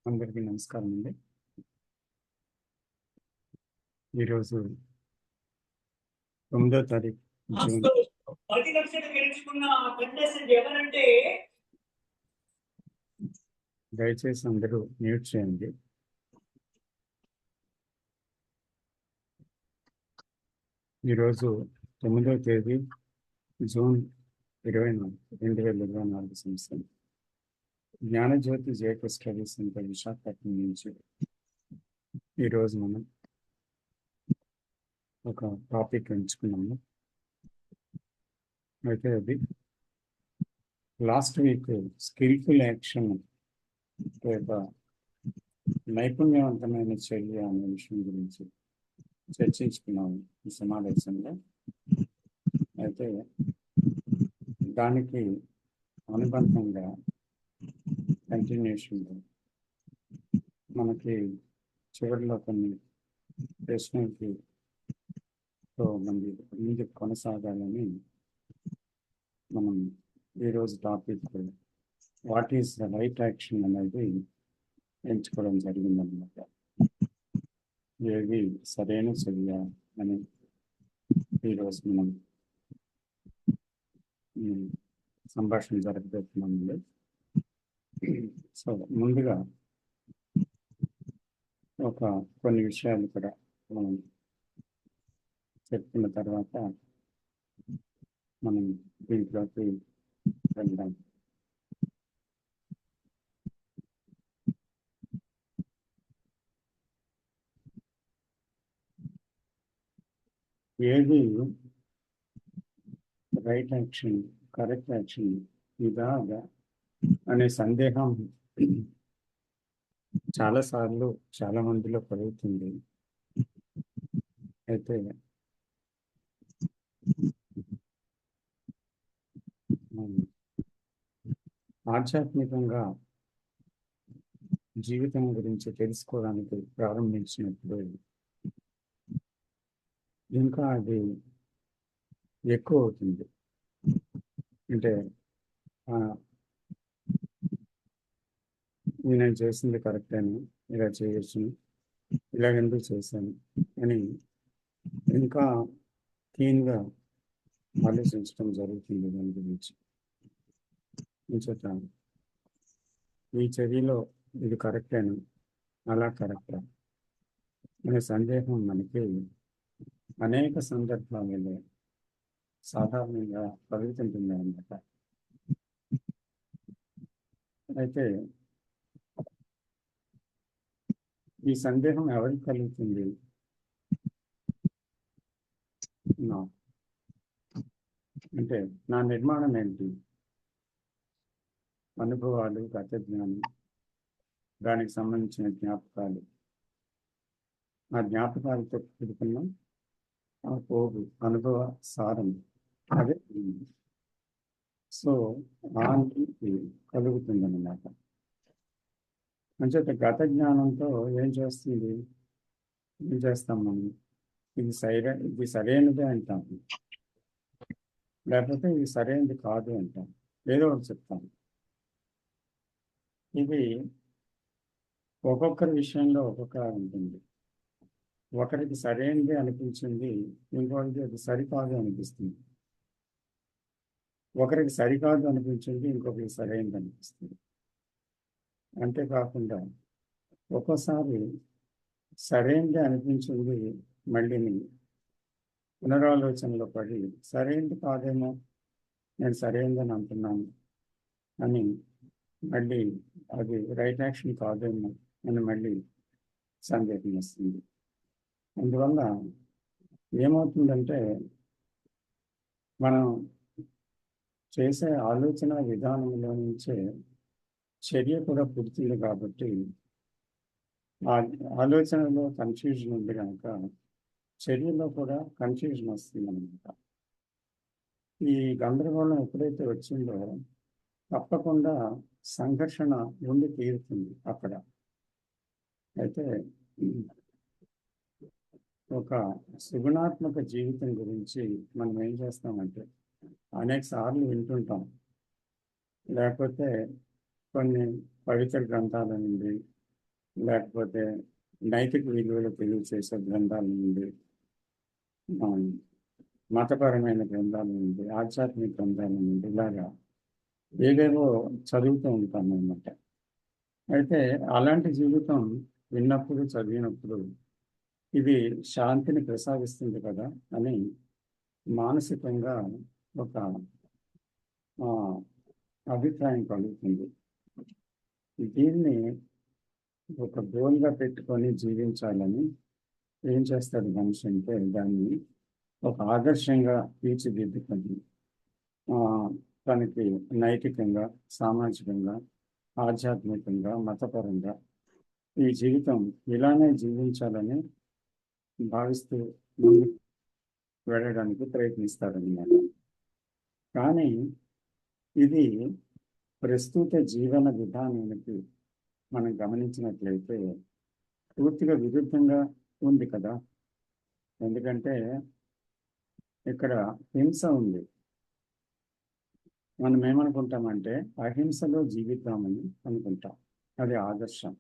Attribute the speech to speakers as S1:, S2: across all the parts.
S1: అందరికీ నమస్కారం అండి. ఈరోజు 9వ తారీఖు జూన్.
S2: 10 లక్షలు గెలుచుకున్న కంటెస్టెంట్ ఎవరంటే
S1: దయచేసి అందరూ మ్యూట్ చేయండి. ఈరోజు 9వ తేదీ జూన్ 24, 2024 సంవత్సరం. జ్ఞానజ్యోతి జేక స్టడీ సెంటర్ విశాఖపట్నం నుంచి ఈరోజు మనం ఒక టాపిక్ ఎంచుకున్నాము. అయితే అది లాస్ట్ వీక్ స్కిల్ఫుల్ యాక్షన్, నైపుణ్యవంతమైన చర్య అనే విషయం గురించి చర్చించుకున్నాము ఈ సమావేశంలో. అయితే దానికి అనుబంధంగా కంటిన్యూషన్గా మనకి చివరిలో కొన్ని ప్రశ్నలకి ముందుకు కొనసాగాలని మనం ఈరోజు topic what is the right action అనేది ఎంచుకోవడం జరిగిందన్నమాట. ఏది సరైన చర్య అని ఈరోజు మనం సంభాషణ జరగబోతున్నాము. సో ముందుగా కొన్ని విషయాలు కూడా మనం చెప్పుకున్న తర్వాత మనం దీంట్లోకి వెళ్దాం. ఏది రైట్ యాక్షన్, కరెక్ట్ యాక్షన్ ఇదా అనే సందేహం చాలాసార్లు చాలా మందిలో కలుగుతుంది. అయితే ఆధ్యాత్మికంగా జీవితం గురించి తెలుసుకోవడానికి ప్రారంభించినప్పుడు ఇంకా అది ఎక్కువ అవుతుంది. అంటే నేను చేసింది కరెక్టేనా, ఇలా చేయొచ్చు, ఇలాగెందుకు చేశాను అని ఇంకా క్లీన్గా ఆలోచించడం జరుగుతుంది. దాని గురించి ఈ చర్యలో ఇది కరెక్టేనా, అలా కరెక్టా అనే సందేహం మనకి అనేక సందర్భాలలో సాధారణంగా కలుగుతుంటుంది అన్నమాట. అయితే ఈ సందేహం ఎవరికి కలుగుతుంది? అంటే నా నిర్మాణం ఏంటి? అనుభవాలు, గత జ్ఞానం, దానికి సంబంధించిన జ్ఞాపకాలు, ఆ జ్ఞాపకాలతో కూడుకున్న ఆ పోగు అనుభవ సారం అదే. సో ఆ నీతి కలుగుతుందన్నమాట. అంటే గత జ్ఞానంతో ఏం చేస్తాం మనం? ఇది సరైనదే అంటాం, లేకపోతే ఇది సరైనది కాదు అంటాం, ఏదో ఒకటి చెప్తాం. ఇది ఒక్కొక్కరి విషయంలో ఒక్కొక్క ఉంటుంది. ఒకరికి సరైనది అనిపించింది, ఇంకొకరికి అది సరికాదు అనిపిస్తుంది. ఒకరికి సరికాదు అనిపించింది, ఇంకొకరికి సరైనది అనిపిస్తుంది. అంతేకాకుండా ఒక్కోసారి సరైనది అనిపించింది మళ్ళీ పునరాలోచనలో పడి సరైనది కాదేమో, నేను సరైనదని అంటున్నాను అని మళ్ళీ అది రైట్ యాక్షన్ కాదేమో అని మళ్ళీ సందేహం వస్తుంది. అందువల్ల ఏమవుతుందంటే మనం చేసే ఆలోచన విధానంలో నుంచే చర్య కూడా పుడుతుంది. కాబట్టి ఆ ఆలోచనలో కన్ఫ్యూజన్ ఉంది కనుక చర్యలో కూడా కన్ఫ్యూజన్ వస్తుంది అన్నమాట. ఈ గందరగోళం ఎప్పుడైతే వచ్చిందో తప్పకుండా సంఘర్షణ ఉండి తీరుతుంది అక్కడ. అయితే ఒక సుగుణాత్మక జీవితం గురించి మనం ఏం చేస్తామంటే అనేక సార్లు వింటుంటాం, లేకపోతే కొన్ని పవిత్ర గ్రంథాల నుండి లేకపోతే నైతిక విలువలు తెలియచేసే గ్రంథాల నుండి, ఆ, మతపరమైన గ్రంథాల నుండి, ఆధ్యాత్మిక గ్రంథాల నుండి ఇలాగా ఏవేవో చదువుతూ ఉంటాం అన్నమాట. అయితే అలాంటి జీవితం విన్నప్పుడు, చదివినప్పుడు ఇది శాంతిని ప్రసాదిస్తుంది కదా అని మానసికంగా ఒక ఆ, అభిప్రాయం కలుగుతుంది. దీన్ని ఒక గోల్గా పెట్టుకొని జీవించాలని ఏం చేస్తాడు మనిషి అంటే దాన్ని ఒక ఆదర్శంగా తీర్చిదిద్దుకొని ఆ, తనకి నైతికంగా, సామాజికంగా, ఆధ్యాత్మికంగా, మతపరంగా ఈ జీవితం ఇలానే జీవించాలని భావిస్తూ ముందుకు వెళ్ళడానికి ప్రయత్నిస్తారన్నమాట. కానీ ఇది ప్రస్తుత జీవన విధానానికి మనం గమనించినట్లయితే పూర్తిగా విరుద్ధంగా ఉంది కదా. ఎందుకంటే ఇక్కడ హింస ఉంది. మనం ఏమనుకుంటామంటే అహింసలో జీవిద్దామని అనుకుంటాం, అది ఆదర్శం.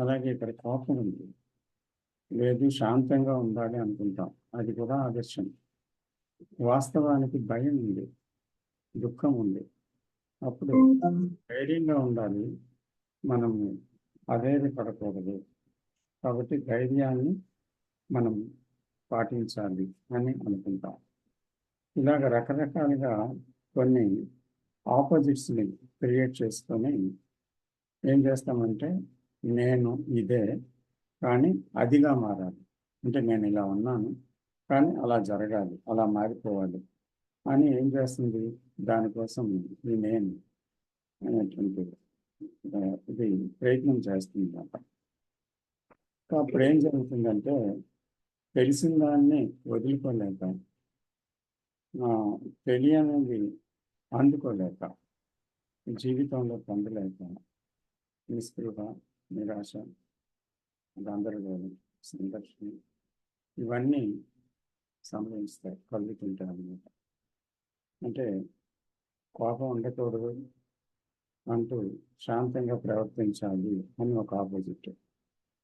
S1: అలాగే ఇక్కడ కోపం ఉంది, లేదు శాంతంగా ఉండాలి అనుకుంటాం, అది కూడా ఆదర్శం. వాస్తవానికి భయం ఉంది, దుఃఖం ఉంది. అప్పుడు ధైర్యంగా ఉండాలి, మనం అధైర్యపడకూడదు. కాబట్టి ధైర్యాన్ని మనం పాటించాలి అని అనుకుంటాం. ఇలాగ రకరకాలుగా కొన్ని ఆపోజిట్స్ని క్రియేట్ చేసుకొని ఏం చేస్తామంటే నేను ఇదే కానీ అదిగా మారాలి, అంటే నేను ఇలా ఉన్నాను కానీ అలా జరగాలి, అలా మారిపోవాలి అని ఏం చేస్తుంది, దానికోసం ఈ నేను అనేటువంటి ఇది ప్రయత్నం చేస్తుంది అన్నమాట. అప్పుడు ఏం జరుగుతుందంటే తెలిసిన దాన్ని వదులుకోలేక, తెలియనిది అందుకోలేక, జీవితంలో పొందలేక నిస్పృహ, నిరాశ, గందరగోళం, సంఘర్షణ ఇవన్నీ సంభవిస్తాయి, కలుగుతుంటాయి అన్నమాట. అంటే కోపం ఉండకూడదు అంటూ శాంతంగా ప్రవర్తించాలి అని ఒక ఆపోజిట్,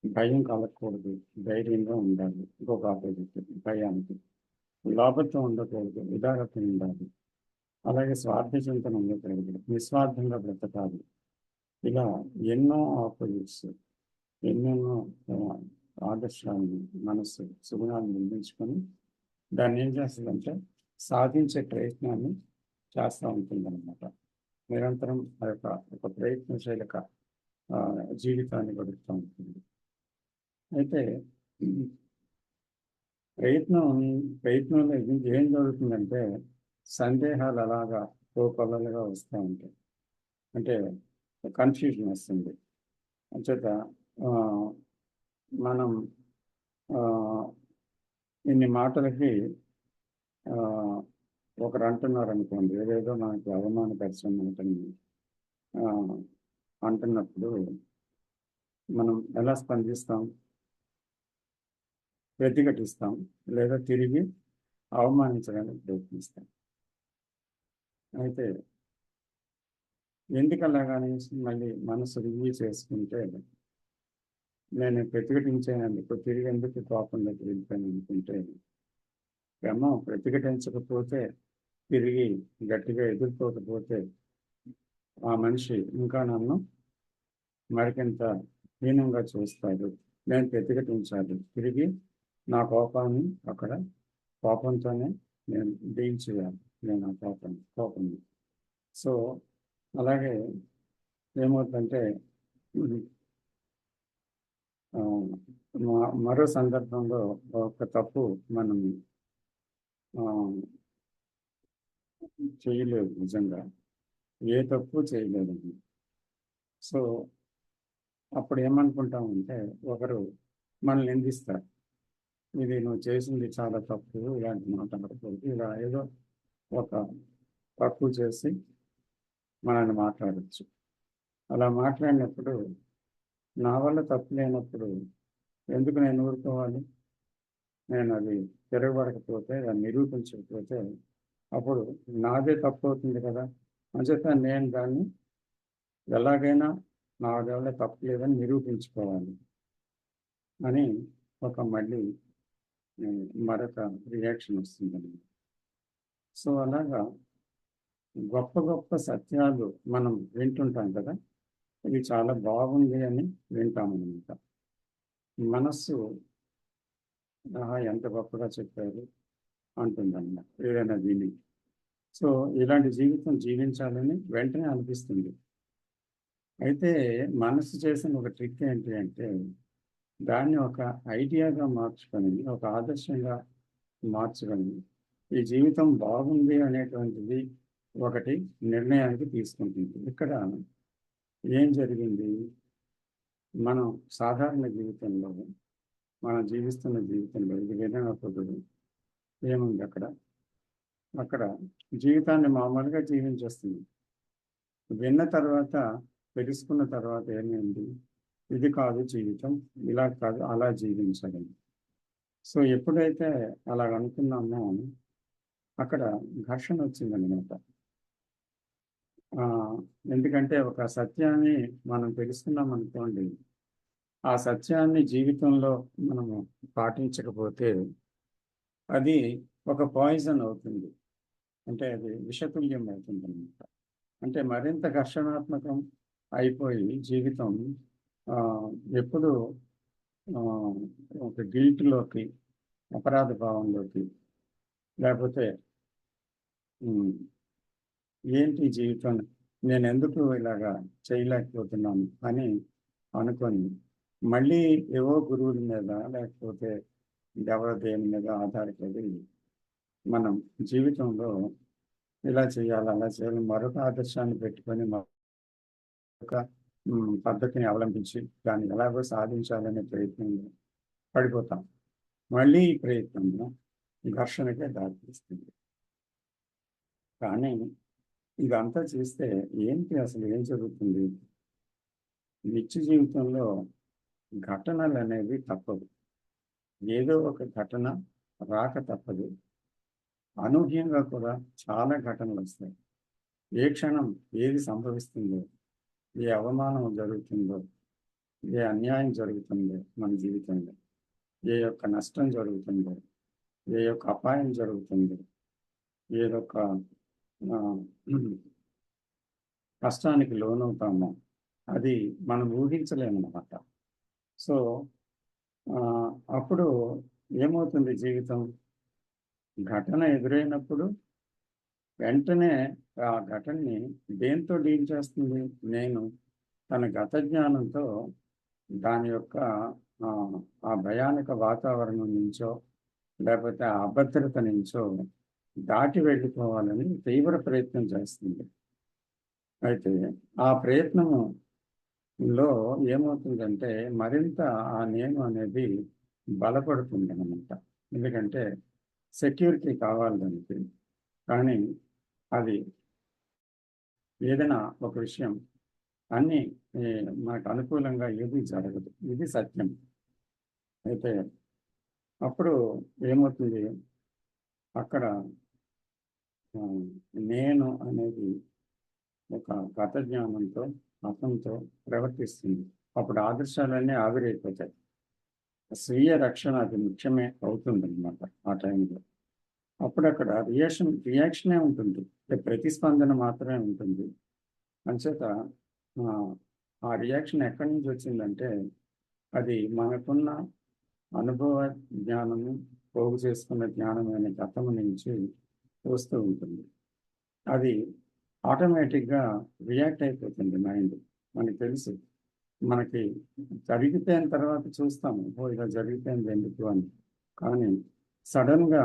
S1: భయం కలగకూడదు ధైర్యంగా ఉండాలి ఇంకొక ఆపోజిట్, భయానికి లోపత్వం ఉండకూడదు ఉదారత ఉండాలి, అలాగే స్వార్థ చింతన ఉండకూడదు నిస్వార్థంగా బ్రతకాలి. ఇలా ఎన్నో ఆపోజిట్స్, ఎన్నెన్నో ఆదర్శాలను మనస్సు సుగుణాలను నిర్మించుకొని దాన్ని ఏం చేస్తుందంటే సాధించే ప్రయత్నాన్ని చేస్తూ ఉంటుందన్నమాట. నిరంతరం ఆ యొక్క ఒక ప్రయత్నశీలక జీవితాన్ని గడుపుతూ ఉంటుంది. అయితే ప్రయత్నంలో ఏం జరుగుతుందంటే సందేహాలు అలాగా కోకొల్లలుగా వస్తూ ఉంటాయి, అంటే కన్ఫ్యూజన్ వస్తుంది. అంచేత మనం ఇన్ని మాటలకి ఒకరు అంటున్నారు అనుకోండి, ఏదేదో మనకి అవమానపరిచిన మాటని అంటున్నప్పుడు మనం ఎలా స్పందిస్తాం, ప్రతిఘటిస్తాం లేదా తిరిగి అవమానించడానికి ప్రయత్నిస్తాం. అయితే ఎందుకు అలాగానే మళ్ళీ మనసు రివ్యూ చేసుకుంటే నేను ప్రతిఘటించేందుకు తిరిగి ఎందుకు కోపంలోకి వెళ్ళిపోయాను అనుకుంటే, ఏమో ప్రతిఘటించకపోతే తిరిగి గట్టిగా ఎదుర్కోకపోతే ఆ మనిషి ఇంకా నన్ను మరికొంత హీనంగా చూస్తాడు, నేను ప్రతిఘటించాలి, తిరిగి నా కోపాన్ని అక్కడ కోపంతోనే నేను డీల్ చేయాలి, నేను ఆ కోపాన్ని. సో అలాగే ఏమవుతుందంటే మరో సందర్భంలో ఒక తప్పు మనం చేయలేదు, నిజంగా ఏ తప్పు చేయలేదు. సో అప్పుడు ఏమనుకుంటామంటే ఒకరు మనల్ని నిందిస్తారు, ఇది నువ్వు చేసింది చాలా తప్పు, ఇలాంటి మాట అనకూడదు, ఇలా ఏదో ఒక తప్పు చేసి మనల్ని మాట్లాడచ్చు. అలా మాట్లాడినప్పుడు నా వల్ల తప్పు లేనప్పుడు ఎందుకు నేను ఊరుకోవాలి? నేను అది తిరగబడకపోతే, దాన్ని నిరూపించకపోతే అప్పుడు నాదే తప్పు అవుతుంది కదా. అంచేత నేను దాన్ని ఎలాగైనా నా వల్ల తప్పు లేదని నిరూపించుకోవాలి అని మళ్ళీ మరొక రియాక్షన్ వస్తుందండి. సో అలాగా గొప్ప గొప్ప సత్యాలు మనం వింటుంటాం కదా, ఇది చాలా బాగుంది అని వింటామన్నమాట. మనస్సు ఎంత గొప్పగా చెప్పారు అంటుందన్నమాట ఏదైనా విని. సో ఇలాంటి జీవితం జీవించాలని వెంటనే అనిపిస్తుంది. అయితే మనసు చేసిన ఒక ట్రిక్ ఏంటి అంటే, దాన్ని ఒక ఐడియాగా మార్చుకొని, ఒక ఆదర్శంగా మార్చుకొని, ఈ జీవితం బాగుంది అనేటువంటిది ఒకటి నిర్ణయానికి తీసుకుంటుంది. ఇక్కడ ఏం జరిగింది? మనం సాధారణ జీవితంలో, మనం జీవిస్తున్న జీవితంలో ఇది వినప్పుడు ఏముంది అక్కడ జీవితాన్ని మామూలుగా జీవించేస్తుంది. విన్న తర్వాత, తెలుసుకున్న తర్వాత ఏమైంది? ఇది కాదు జీవితం, ఇలా కాదు, అలా జీవించాలి. సో ఎప్పుడైతే అలా అనుకున్నామో అక్కడ ఘర్షణ వచ్చిందనమాట. ఎందుకంటే ఒక సత్యాన్ని మనం తెలుసుకున్నాం అనుకోండి, ఆ సత్యాన్ని జీవితంలో మనము పాటించకపోతే అది ఒక పాయిజన్ అవుతుంది. అంటే అది విషతుల్యం అవుతుంది అనమాట. అంటే మరింత ఘర్షణాత్మకం అయిపోయి జీవితం ఎప్పుడు ఒక గిల్ట్లోకి, అపరాధ భావంలోకి, లేకపోతే ఏంటి జీవితం, నేను ఎందుకు ఇలాగా చేయలేకపోతున్నాను అని అనుకొని మళ్ళీ ఏవో గురువుల మీద లేకపోతే దేని మీద ఆధారపడి మనం జీవితంలో ఇలా చేయాలి, అలా చేయాలి, మరొక ఆదర్శాన్ని పెట్టుకొని ఒక పద్ధతిని అవలంబించి దాన్ని ఎలాగో సాధించాలనే ప్రయత్నంలో పడిపోతాం. మళ్ళీ ఈ ప్రయత్నంలో ఘర్షణకే దారితీస్తుంది. కానీ ఇదంతా చేస్తే ఏంటి, అసలు ఏం జరుగుతుంది? నిత్య జీవితంలో ఘటనలు అనేవి తప్పదు. ఏదో ఒక ఘటన రాక తప్పదు. అనూహ్యంగా కూడా చాలా ఘటనలు వస్తాయి. ఏ క్షణం ఏది సంభవిస్తుందో, ఏ అవమానం జరుగుతుందో, ఏ అన్యాయం జరుగుతుందో మన జీవితంలో, ఏ యొక్క నష్టం జరుగుతుందో, ఏ యొక్క అపాయం జరుగుతుందో, ఏదొక కష్టానికి లోనవుతామో అది మనం ఊహించలేమన్నమాట. సో అప్పుడు ఏమవుతుంది? జీవితం ఘటన ఎదురైనప్పుడు వెంటనే ఆ ఘటనని దేంతో డీల్ చేస్తుంది? నేను తన గత జ్ఞానంతో దాని యొక్క ఆ భయానక వాతావరణం నుంచో లేకపోతే ఆ అభద్రత నుంచో దాటి వెళ్ళిపోవాలని తీవ్ర ప్రయత్నం చేస్తుంది. అయితే ఆ ప్రయత్నంలో ఏమవుతుందంటే మరింత ఆ నేను అనేది బలపడుతుంది అన్నమాట. ఎందుకంటే సెక్యూరిటీ కావాలి దానికి. కానీ అది ఏదైనా ఒక విషయం అన్నీ మనకు అనుకూలంగా ఏది జరగదు. ఇది సత్యం. అయితే అప్పుడు ఏమవుతుంది? అక్కడ నేను అనేది ఒక గత జ్ఞానంతో, మతంతో ప్రవర్తిస్తుంది. అప్పుడు ఆదర్శాలన్నీ ఆవిరైపోతాయి. స్వీయ రక్షణ అది ముఖ్యమే అవుతుందన్నమాట ఆ టైంలో. అప్పుడు అక్కడ రియాక్షనే ఉంటుంది, ప్రతిస్పందన మాత్రమే ఉంటుంది. అంచేత ఆ రియాక్షన్ ఎక్కడి నుంచి వచ్చిందంటే అది మనకున్న అనుభవ జ్ఞానము, పోగు చేసుకున్న జ్ఞానమైన గతము నుంచి వస్తూ ఉంటుంది. అది ఆటోమేటిక్గా రియాక్ట్ అయిపోతుంది మైండ్. మనకి తెలుసు, మనకి జరిగిపోయిన తర్వాత చూస్తాము, ఇలా జరిగిపోయింది ఎందుకు అని. కానీ సడన్గా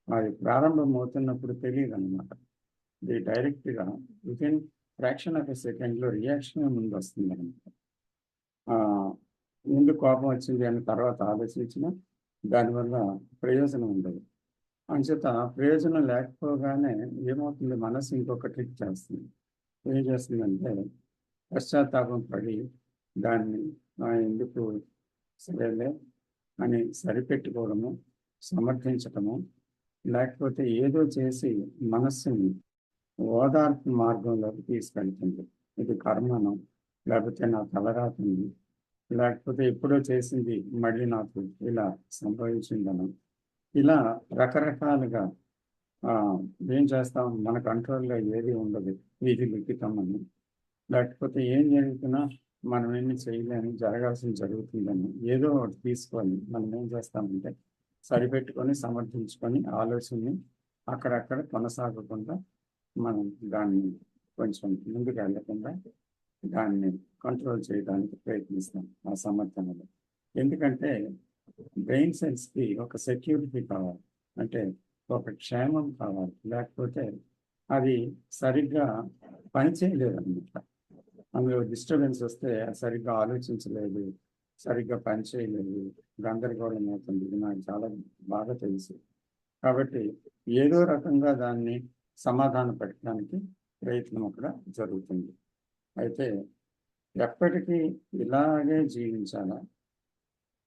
S1: అది ప్రారంభం అవుతున్నప్పుడు తెలియదు అనమాట. ఇది డైరెక్ట్గా వితిన్ ఫ్రాక్షన్ ఆఫ్ ఎ సెకండ్లో రియాక్షన్ ముందు వస్తుంది అనమాట. ఎందుకు కోపం వచ్చింది అని తర్వాత ఆలోచించిన దానివల్ల ప్రయోజనం ఉండదు. అంచేత ప్రయోజనం లేకపోగానే ఏమవుతుంది? మనసు ఇంకొక ట్రిక్ చేస్తుంది. ఏం చేస్తుందంటే పశ్చాత్తాపం పడి దాన్ని ఎందుకు సరేలే అని సరిపెట్టుకోవడము, సమర్థించటము, లేకపోతే ఏదో చేసి మనస్సుని ఓదార్పు మార్గంలోకి తీసుకెళ్తుంది. ఇది కర్మను, లేకపోతే నా తలరాత ఉంది, లేకపోతే ఎప్పుడో చేసింది మళ్ళీ నాకు ఇలా సంభవించిందను, ఇలా రకరకాలుగా ఏం చేస్తాం, మన కంట్రోల్లో ఏది ఉండదు, వీధి లిఖితమని, లేకపోతే ఏం జరుగుతున్నా మనం ఏమి చేయలేని, జరగాల్సింది జరుగుతుందని ఏదో ఒకటి తీసుకొని మనం ఏం చేస్తామంటే సరిపెట్టుకొని సమర్థించుకొని ఆలోచనని అక్కడక్కడ కొనసాగకుండా మనం దాన్ని కొంచెం ముందుకు వెళ్ళకుండా దాన్ని కంట్రోల్ చేయడానికి ప్రయత్నిస్తాం ఆ సమర్థనలో. ఎందుకంటే బ్రెయిన్ సెల్స్కి ఒక సెక్యూరిటీ కావాలి, అంటే ఒక క్షేమం కావాలి, లేకపోతే అది సరిగ్గా పనిచేయలేదు అనమాట. అందులో డిస్టర్బెన్స్ వస్తే సరిగ్గా ఆలోచించలేదు, సరిగ్గా పనిచేయలేదు, గందరగోళం అవుతుంది. ఇది నాకు చాలా బాగా తెలుసు. కాబట్టి ఏదో రకంగా దాన్ని సమాధాన పెట్టడానికి ప్రయత్నం అక్కడ జరుగుతుంది. అయితే ఎప్పటికీ ఇలాగే జీవించాలా?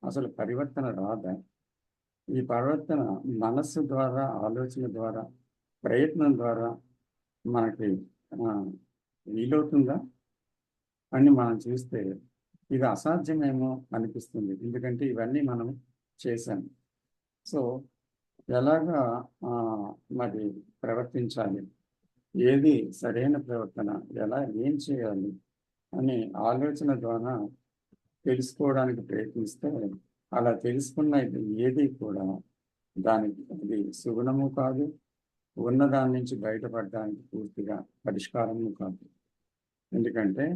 S1: అసలు పరివర్తన రాదా? ఈ పరివర్తన మనస్సు ద్వారా, ఆలోచన ద్వారా, ప్రయత్నం ద్వారా మనకి వీలవుతుందా అని మనం చూస్తే ఇది అసాధ్యమేమో అనిపిస్తుంది. ఎందుకంటే ఇవన్నీ మనం చేశాం. సో ఎలాగా మరి ప్రవర్తించాలి, ఏది సరైన ప్రవర్తన, ఎలా ఏం చేయాలి అని ఆలోచన ద్వారా తెలుసుకోవడానికి ప్రయత్నిస్తే అలా తెలుసుకున్న ఏది కూడా దానికి అది సుగుణము కాదు, ఉన్న దాని నుంచి బయటపడడానికి పూర్తిగా పరిష్కారము కాదు. ఎందుకంటే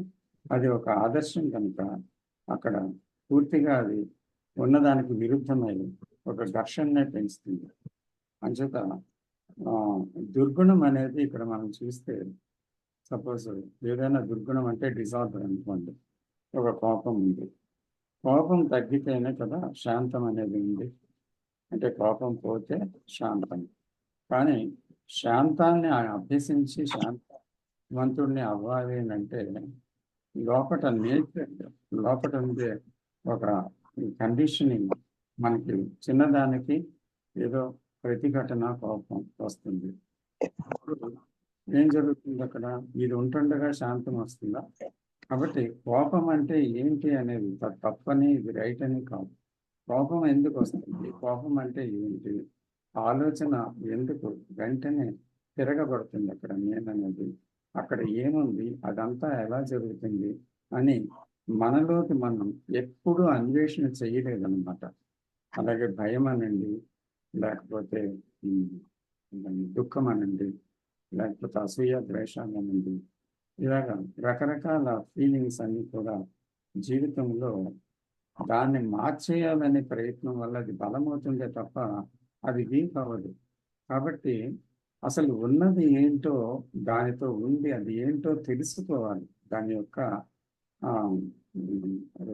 S1: అది ఒక ఆదర్శం కనుక అక్కడ పూర్తిగా అది ఉన్నదానికి విరుద్ధమైన ఒక ఘర్షణనే పెంచుతుంది. అంచేత దుర్గుణం అనేది ఇక్కడ మనం చూస్తే, సపోజ్ ఏదైనా దుర్గుణం అంటే డిజార్డర్ అనుకోండి. ఒక కోపం ఉంది, కోపం తగ్గితేనే కదా శాంతం అనేది ఉంది. అంటే కోపం పోతే శాంతం. కానీ శాంతాన్ని అభ్యసించి శాంతవంతుడిని అవ్వాలి అంటే లోపల నేచర్, లోపల ఉండే ఒక కండిషనింగ్, మనకి చిన్నదానికి ఏదో ప్రతిఘటన కోపం వస్తుంది. ఏం జరుగుతుంది అక్కడ? ఇది ఉంటుండగా శాంతం వస్తుందా? కాబట్టి కోపం అంటే ఏంటి అనేది తప్పని, ఇది రైట్ అని కాదు. కోపం ఎందుకు వస్తుంది, కోపం అంటే ఏంటి, ఆలోచన ఎందుకు వెంటనే తిరగబడుతుంది అక్కడ నేననేది, అక్కడ ఏముంది, అదంతా ఎలా జరుగుతుంది అని మనలోకి మనం ఎప్పుడూ అన్వేషణ చేయలేదన్నమాట. అలాగే భయం అనండి, లేకపోతే దుఃఖం అనండి, లేకపోతే అసూయ ద్వేషాలు అనండి, ఇలాగా రకరకాల ఫీలింగ్స్ అన్నీ కూడా జీవితంలో దాన్ని మార్చేయాలనే ప్రయత్నం వల్ల అది బలమవుతుందే తప్ప అది వీక్ అవ్వదు. కాబట్టి అసలు ఉన్నది ఏంటో దానితో ఉండి అది ఏంటో తెలుసుకోవాలి. దాని యొక్క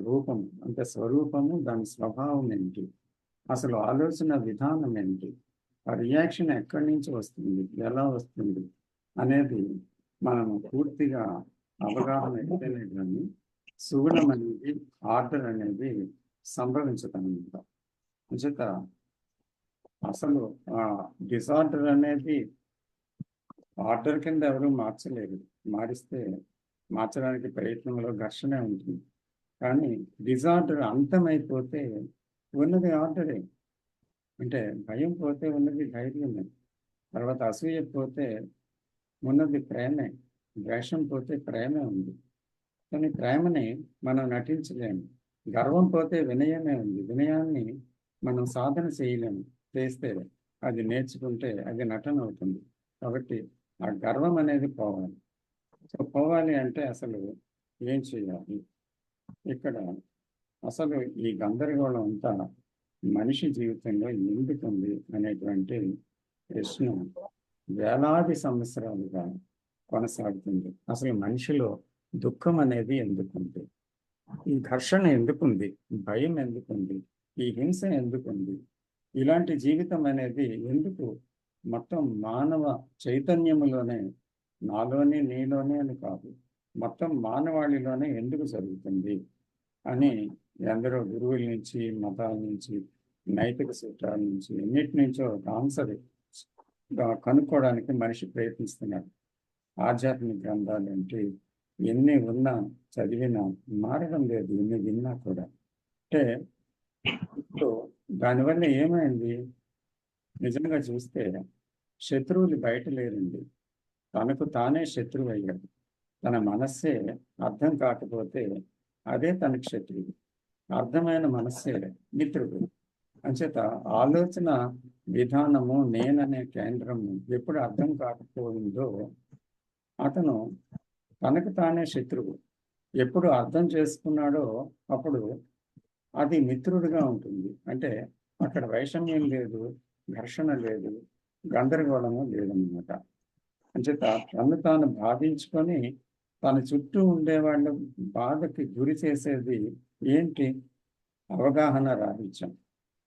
S1: రూపం అంటే స్వరూపము, దాని స్వభావం ఏంటి, అసలు ఆలోచన విధానం ఏంటి, ఆ రియాక్షన్ ఎక్కడి నుంచి వస్తుంది, ఎలా వస్తుంది అనేది మనము పూర్తిగా అవగాహన అయితేనే కానీ సుగుణం అనేది, ఆర్డర్ అనేది సంభవించదన్నమాట. అంచేత అసలు డిజార్డర్ అనేది ఆర్డర్ కింద ఎవరు మార్చలేరు. మారిస్తే మార్చడానికి ప్రయత్నంలో ఘర్షణ ఉంటుంది. కానీ డిజార్డర్ అంతమైపోతే ఉన్నది ఆర్డరే. అంటే భయం పోతే ఉన్నది ధైర్యమే, తర్వాత అసూయ పోతే ఉన్నది ప్రేమే, ద్వేషం పోతే ప్రేమే ఉంది. కానీ ప్రేమని మనం నటించలేము. గర్వం పోతే వినయమే ఉంది, వినయాన్ని మనం సాధన చేయలేము. చేస్తే అది నేర్చుకుంటే అది నటన అవుతుంది. కాబట్టి ఆ గర్వం అనేది పోవాలి. సో పోవాలి అంటే అసలు ఏం చేయాలి? ఇక్కడ అసలు ఈ గందరగోళం అంతా మనిషి జీవితంలో ఎందుకుంది అనేటువంటి ప్రశ్న వేలాది సంవత్సరాలుగా కొనసాగుతుంది. అసలు మనిషిలో దుఃఖం అనేది ఎందుకుంది, ఈ ఘర్షణ ఎందుకుంది, భయం ఎందుకుంది, ఈ హింస ఎందుకుంది, ఇలాంటి జీవితం అనేది ఎందుకు మొత్తం మానవ చైతన్యములోనే, నాలోనే నీలోనే అని కాదు, మొత్తం మానవాళిలోనే ఎందుకు జరుగుతుంది అని ఎందరో గురువుల నుంచి, మతాల నుంచి, నైతిక సూత్రాల నుంచి, ఎన్నిటి నుంచో ఆన్సర్ కనుక్కోవడానికి మనిషి ప్రయత్నిస్తున్నాడు. ఆధ్యాత్మిక గ్రంథాలు ఏంటి, ఎన్ని ఉన్నా చదివినా మారడం లేదు, ఎన్ని విన్నా కూడా. అంటే ఇప్పుడు దానివల్ల ఏమైంది? నిజంగా చూస్తే శత్రువులు బయట లేరండి, తనకు తానే శత్రువు అయ్యాడు. తన మనస్సే అర్థం కాకపోతే అదే తనకు శత్రువు, అర్థమైన మనస్సే మిత్రుడు. అంచేత ఆలోచన విధానము నేననే కేంద్రము ఎప్పుడు అర్థం కాకపోయిందో అతను తనకు తానే శత్రువు. ఎప్పుడు అర్థం చేసుకున్నాడో అప్పుడు అది మిత్రుడిగా ఉంటుంది. అంటే అక్కడ వైషమ్యం లేదు, ఘర్షణ లేదు, గందరగోళము లేదన్నమాట. అంచేత తను తాను బాధించుకొని తన చుట్టూ ఉండేవాళ్ళ బాధకి గురి చేసేది ఏంటి? అవగాహన రాహిత్యం.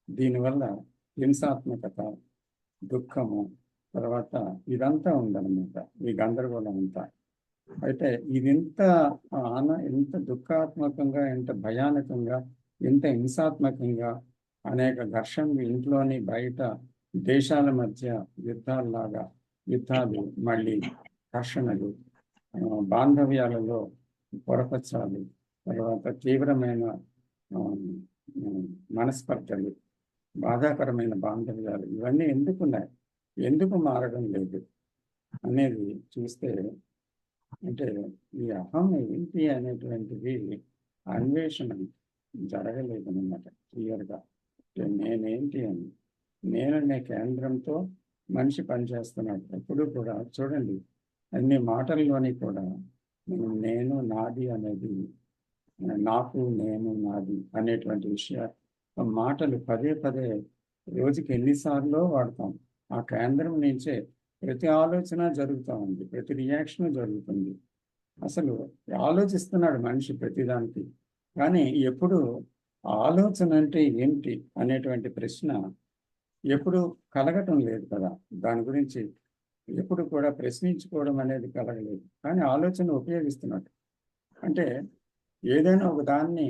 S1: దీనివల్ల హింసాత్మకత, దుఃఖము, తర్వాత ఇదంతా ఉందన్నమాట, ఈ గందరగోళం అంతా. అయితే ఇది ఎంత దుఃఖాత్మకంగా, ఎంత భయానకంగా, ఎంత హింసాత్మకంగా, అనేక ఘర్షణలు ఇంట్లోని బయట దేశాల మధ్య యుద్ధాలు, మళ్ళీ ఘర్షణలు, బాంధవ్యాలలో పొరపచ్చాలు, తర్వాత తీవ్రమైన ఆ, మనస్పర్ధలు, బాధాకరమైన బాంధవ్యాలు, ఇవన్నీ ఎందుకున్నాయి, ఎందుకు మారడం లేదు అనేది చూస్తే, అంటే ఈ అహం ఏంటి అనేటువంటిది అన్వేషణ జరగలేదన్నమాట క్లియర్గా. అంటే నేనేంటి అని, నేననే కేంద్రంతో మనిషి పనిచేస్తున్నాడు. ఎప్పుడు కూడా చూడండి, అన్ని మాటల్లోని కూడా నేను నాది అనేది, నాకు నేను నాది అనేటువంటి మాటలు పదే పదే రోజుకి ఎన్నిసార్లు వాడతాం. ఆ కేంద్రం నుంచే ప్రతి ఆలోచన జరుగుతూ ఉంది, ప్రతి రియాక్షన్ జరుగుతుంది. అసలు ఆలోచిస్తున్నాడు మనిషి ప్రతిదానికి. కానీ ఎప్పుడు ఆలోచన అంటే ఏమిటి అనేటువంటి ప్రశ్న ఎప్పుడు కలగటం లేదు కదా. దాని గురించి ఎప్పుడు కూడా ప్రశ్నించుకోవడం అనేది కలగలేదు. కానీ ఆలోచన ఉపయోగిస్తున్నాడు. అంటే ఏదైనా ఒక దాన్ని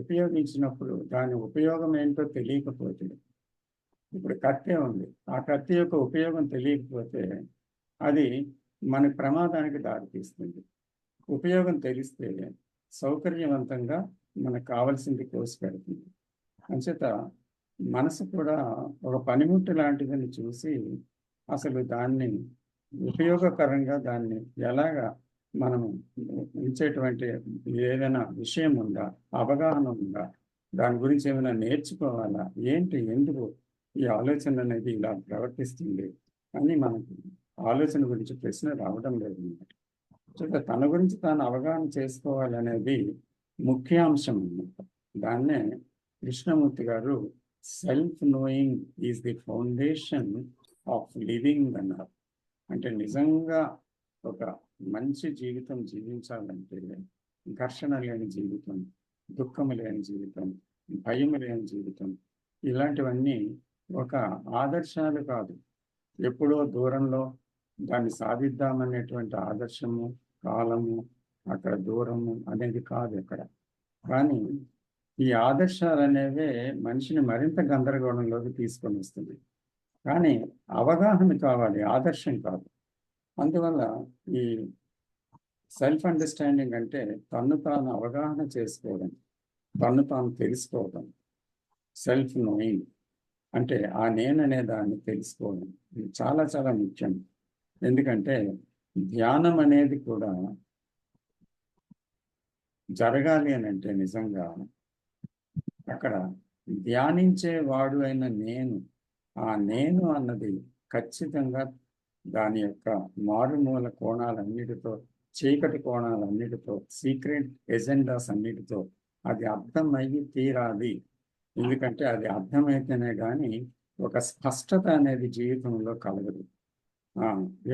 S1: ఉపయోగించినప్పుడు దాని ఉపయోగం ఏంటో తెలియకపోతే, ఇప్పుడు కత్తి ఉంది, ఆ కత్తి యొక్క ఉపయోగం తెలియకపోతే అది మన ప్రమాదానికి దారితీస్తుంది. ఉపయోగం తెలిస్తే సౌకర్యవంతంగా మనకు కావాల్సింది కోసి పెడుతుంది. అంచేత మనసు కూడా ఒక పనిముట్టు లాంటిదని చూసి అసలు దాన్ని ఉపయోగకరంగా దాన్ని ఎలాగా మనం ఉంచేటువంటి ఏదైనా విషయం ఉందా, అవగాహన ఉందా, దాని గురించి ఏమైనా నేర్చుకోవాలా, ఏంటి, ఎందుకు ఈ ఆలోచన అనేది ఇలా ప్రవర్తిస్తుంది అని మనకు ఆలోచన గురించి ప్రశ్న రావడం లేదు అన్నమాట. సో తన గురించి తాను అవగాహన చేసుకోవాలి అనేది ముఖ్యాంశం అన్నమాట. దాన్నే కృష్ణమూర్తి గారు self knowing is the foundation of living అన్నారు. అంటే నిజంగా ఒక మంచి జీవితం జీవించాలంటే ఘర్షణ లేని జీవితం, దుఃఖము లేని జీవితం, భయం లేని జీవితం, ఇలాంటివన్నీ ఒక ఆదర్శాలు కాదు. ఎప్పుడో దూరంలో దాన్ని సాధిద్దామనేటువంటి ఆదర్శము, కాలము, అక్కడ దూరము అనేది కాదు అక్కడ. కానీ ఈ ఆదర్శాలు అనేవే మనిషిని మరింత గందరగోళంలోకి తీసుకొని వస్తుంది. కానీ అవగాహన కావాలి, ఆదర్శం కాదు. అందువల్ల ఈ సెల్ఫ్ అండర్స్టాండింగ్ అంటే తన్ను తాను అవగాహన చేసుకోవడం, తన్ను తాను తెలుసుకోవడం. సెల్ఫ్ నోయింగ్ అంటే ఆ నేననే దాన్ని తెలుసుకోవడం, ఇది చాలా చాలా ముఖ్యం. ఎందుకంటే ధ్యానం అనేది కూడా జరగాలి అని అంటే నిజంగా అక్కడ ధ్యానించేవాడు అయిన ఆ నేను అన్నది ఖచ్చితంగా దాని యొక్క మారుమూల కోణాలన్నిటితో, చీకటి కోణాలన్నిటితో, సీక్రెట్ ఎజెండాస్ అన్నిటితో అది అర్థమయ్యి తీరాలి. ఎందుకంటే అది అర్థమైతేనే కానీ ఒక స్పష్టత అనేది జీవితంలో కలగదు.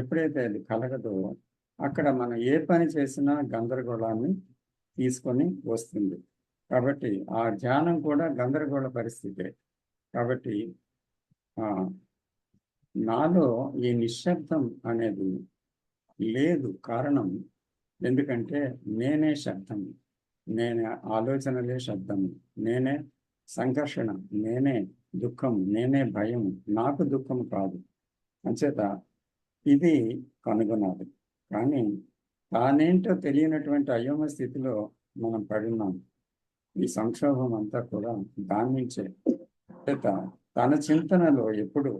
S1: ఎప్పుడైతే అది కలగదో అక్కడ మనం ఏ పని చేసినా గందరగోళాన్ని తీసుకొని వస్తుంది. కాబట్టి ఆ ధ్యానం కూడా గందరగోళ పరిస్థితే. కాబట్టి నాలో ఈ నిశ్శబ్దం అనేది లేదు. కారణం ఎందుకంటే నేనే శబ్దం, నేనే ఆలోచనలే శబ్దం, నేనే సంఘర్షణ, నేనే దుఃఖం, నేనే భయం, నాకు దుఃఖం కాదు. అంచేత ఇది కనుగొనాలి. కానీ తానేంటో తెలియనటువంటి అయోమ స్థితిలో మనం పడున్నాం. ఈ సంక్షోభం అంతా కూడా దాని నుంచే. చేత తన చింతనలో ఎప్పుడు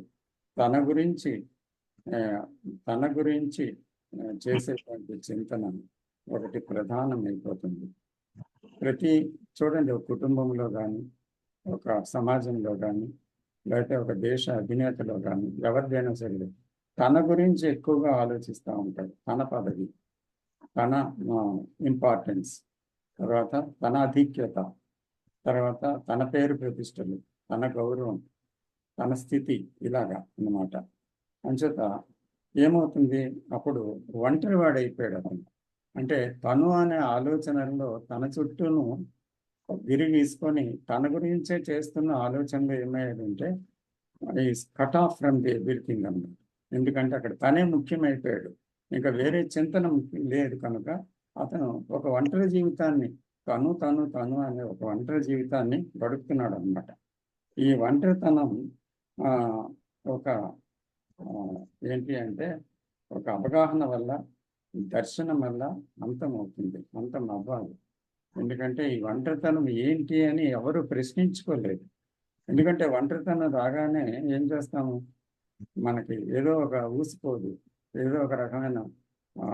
S1: తన గురించి ఆ, తన గురించి చేసేటువంటి చింతన ఒకటి ప్రధానమైపోతుంది. ప్రతి చూడండి, ఒక కుటుంబంలో కానీ, ఒక సమాజంలో కానీ, లేకపోతే ఒక దేశ అధినేతలో కానీ, ఎవరిదైనా సరే తన గురించి ఎక్కువగా ఆలోచిస్తూ ఉంటాడు. తన పదవి, తన ఇంపార్టెన్స్, తర్వాత తన అధిక్యత, తర్వాత తన పేరు ప్రతిష్టలు, తన గౌరవం, తన స్థితి, ఇలాగా అన్నమాట. అంచేత ఏమవుతుంది, అప్పుడు ఒంటరి వాడైపోయాడు అతను. అంటే తను అనే ఆలోచనల్లో తన చుట్టూను విరిగీసుకొని తన గురించే చేస్తున్న ఆలోచనలు ఏమయ్యాడంటే is cut off from the everything అన్నమాట. ఎందుకంటే అక్కడ తనే ముఖ్యమైపోయాడు, ఇంకా వేరే చింతన లేదు కనుక అతను ఒక ఒంటరి జీవితాన్ని, తను తను తను అనే ఒక ఒంటరి జీవితాన్ని గడుపుతున్నాడు అన్నమాట. ఈ ఒంటరితనం ఆ, ఒక ఏంటి అంటే ఒక అవగాహన వల్ల, దర్శనం వల్ల అంతమవుతుంది, అంతం అవ్వాలి. ఎందుకంటే ఈ ఒంటరితనం ఏంటి అని ఎవరు ప్రశ్నించుకోలేదు. ఎందుకంటే ఒంటరితనం రాగానే ఏం చేస్తాము, మనకి ఏదో ఒక ఊసిపోదు, ఏదో ఒక రకమైన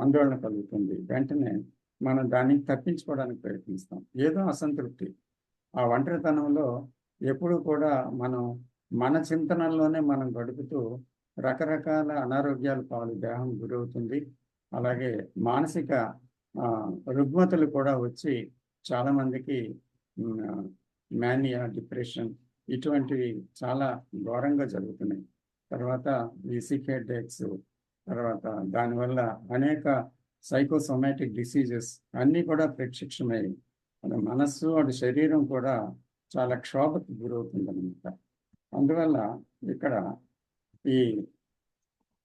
S1: ఆందోళన కలుగుతుంది. వెంటనే మనం దాన్ని తప్పించుకోవడానికి ప్రయత్నిస్తాం, ఏదో అసంతృప్తి. ఆ ఒంటరితనంలో ఎప్పుడు కూడా మనం మన చింతనల్లోనే మనం గడుపుతూ రకరకాల అనారోగ్యాల పాలు దేహం గురవుతుంది. అలాగే మానసిక రుగ్మతలు కూడా వచ్చి చాలామందికి మేనియా, డిప్రెషన్ ఇటువంటివి చాలా ఘోరంగా జరుగుతున్నాయి. తర్వాత ఈ సిక్ హెడేక్స్, తర్వాత దానివల్ల అనేక సైకోసోమాటిక్ డిసీజెస్ అన్నీ కూడా ప్రత్యక్షమై మన మనస్సు, అటు శరీరం కూడా చాలా క్షోభకు గురవుతుంది అన్నమాట. అందువల్ల ఇక్కడ ఈ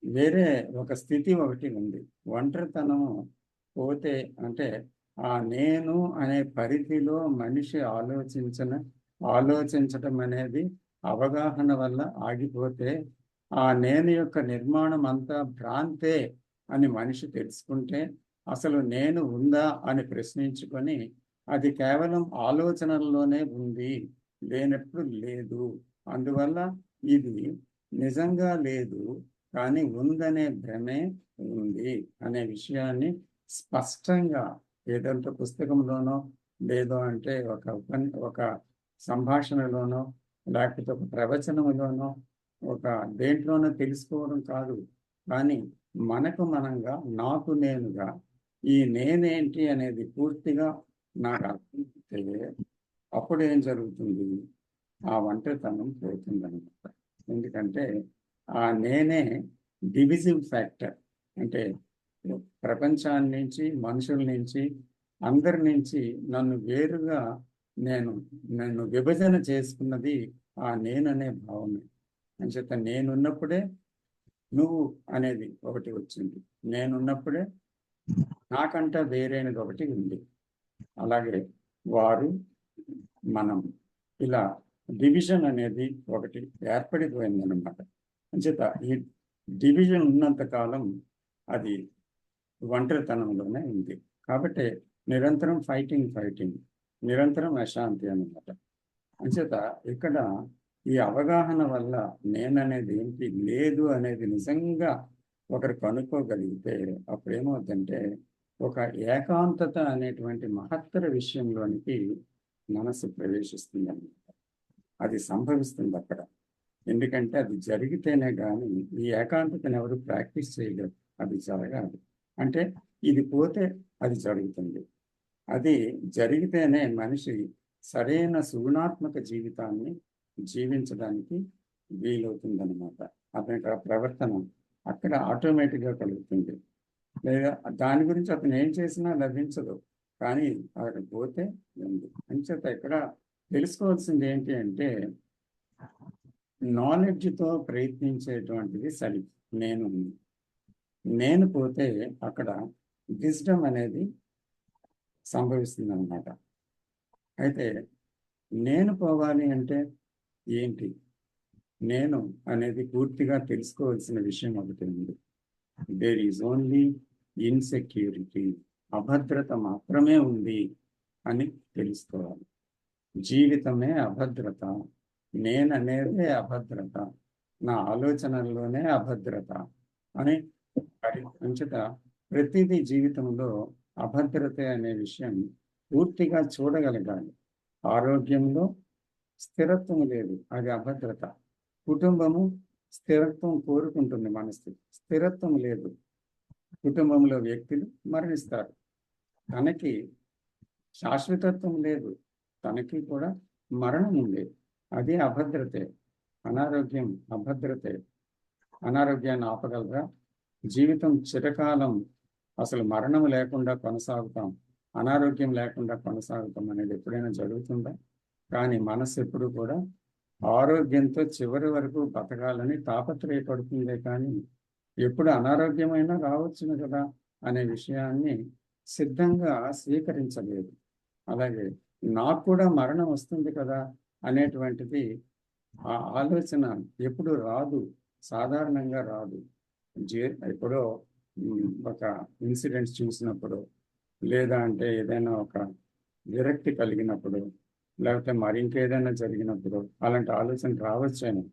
S1: వేరే ఒక స్థితి ఒకటి ఉంది. ఒంటరితనము పోతే అంటే ఆ నేను అనే పరిధిలో మనిషి ఆలోచించటం అనేది అవగాహన వల్ల ఆగిపోతే, ఆ నేను యొక్క నిర్మాణం అంతా భ్రాంతే అని మనిషి తెలుసుకుంటే, అసలు నేను ఉందా అని ప్రశ్నించుకొని అది కేవలం ఆలోచనల్లోనే ఉంది, లేనప్పుడు లేదు, అందువల్ల ఇది నిజంగా లేదు కానీ ఉందనే భ్రమే ఉంది అనే విషయాన్ని స్పష్టంగా ఏదంటే పుస్తకంలోనో, లేదో అంటే ఒక సంభాషణలోనో, లేకపోతే ఒక ప్రవచనంలోనో, ఒక దేంట్లోనో తెలుసుకోవడం కాదు, కానీ మనకు మనంగా, నాకు నేనుగా ఈ నేనేంటి అనేది పూర్తిగా నాకు అర్థమైతే అప్పుడు ఏం జరుగుతుంది, ఆ ఒంటరితనం పోతుందన్నమాట. ఎందుకంటే ఆ నేనే డివిజివ్ ఫ్యాక్టర్. అంటే ప్రపంచాన్ని నుంచి, మనుషుల నుంచి, అందరి నుంచి నన్ను వేరుగా నన్ను విభజన చేసుకున్నది ఆ నేననే భావమే. అంచేత నేనున్నప్పుడే నువ్వు అనేది ఒకటి వచ్చింది, నేనున్నప్పుడే నాకంట వేరేనది ఒకటి ఉంది. అలాగే వారు, మనం, ఇలా డివిజన్ అనేది ఒకటి ఏర్పడిపోయింది అన్నమాట. అంచేత ఈ డివిజన్ ఉన్నంత కాలం అది ఒంటరితనంలోనే ఉంది. కాబట్టి నిరంతరం ఫైటింగ్, నిరంతరం అశాంతి అన్నమాట. అంచేత ఇక్కడ ఈ అవగాహన వల్ల నేననేది ఏంటి లేదు అనేది నిజంగా ఒకరు కనుక్కోగలిగితే అప్పుడు ఏమవుతుందంటే ఒక ఏకాంతత అనేటువంటి మహత్తర విషయంలోనికి మనసు ప్రవేశిస్తుంది అన్నమాట. అది సంభవిస్తుంది అక్కడ. ఎందుకంటే అది జరిగితేనే కానీ ఈ ఏకాంతతను ఎవరు ప్రాక్టీస్ చేయలేరు, అది జరగాలి. అంటే ఇది పోతే అది జరుగుతుంది, అది జరిగితేనే మనిషి సరైన సృజనాత్మక జీవితాన్ని జీవించడానికి వీలవుతుందన్నమాట. అతని ప్రవర్తన అక్కడ ఆటోమేటిక్గా కలుగుతుంది. లేదా దాని గురించి అతను ఏం చేసినా లభించదు, కానీ అక్కడ పోతే ఉంది. అంచేత ఇక్కడ తెలుసుకోవాల్సింది ఏంటి అంటే నాలెడ్జ్తో ప్రయత్నించేటువంటిది సరి. నేను పోతే అక్కడ విజ్డమ్ అనేది సంభవిస్తుంది అన్నమాట. అయితే నేను పోవాలి అంటే ఏంటి, నేను అనేది పూర్తిగా తెలుసుకోవాల్సిన విషయం ఒకటి ఉంది. దేర్ ఈజ్ ఓన్లీ ఇన్సెక్యూరిటీ, అభద్రత మాత్రమే ఉంది అని తెలుసుకోవాలి. జీవితమే అభద్రత, నేననేదే అభద్రత, నా ఆలోచనల్లోనే అభద్రత అని అంచేత ప్రతిదీ జీవితంలో అభద్రత అనే విషయం పూర్తిగా చూడగలగాలి. ఆరోగ్యంలో స్థిరత్వం లేదు, అది అభద్రత. కుటుంబము స్థిరత్వం కోరుకుంటుంది, మనసు స్థిరత్వం లేదు. కుటుంబంలో వ్యక్తులు మరణిస్తారు, తనకి శాశ్వతత్వం లేదు, తనకి కూడా మరణం ఉంది. అది అభద్రతే. అనారోగ్యం అభద్రతే. అనారోగ్యాన్ని ఆపగలరా? జీవితం చిరకాలం అసలు మరణం లేకుండా కొనసాగుతాం, అనారోగ్యం లేకుండా కొనసాగుతాం అనేది ఎప్పుడైనా జరుగుతుందా? కానీ మనసు ఎప్పుడు కూడా ఆరోగ్యంతో చివరి వరకు బతకాలని తాపత్రయపడుతుందే కానీ ఎప్పుడు అనారోగ్యమైనా రావచ్చును కదా అనే విషయాన్ని సిద్ధంగా స్వీకరించలేదు. అలాగే నాకు కూడా మరణం వస్తుంది కదా అనేటువంటిది ఆ ఆలోచన ఎప్పుడు రాదు, సాధారణంగా రాదు. ఎప్పుడో ఒక ఇన్సిడెంట్స్ చూసినప్పుడు, లేదా అంటే ఏదైనా ఒక విరక్తి కలిగినప్పుడు, లేకపోతే మరి ఇంకేదైనా జరిగినప్పుడు అలాంటి ఆలోచన రావచ్చేమో.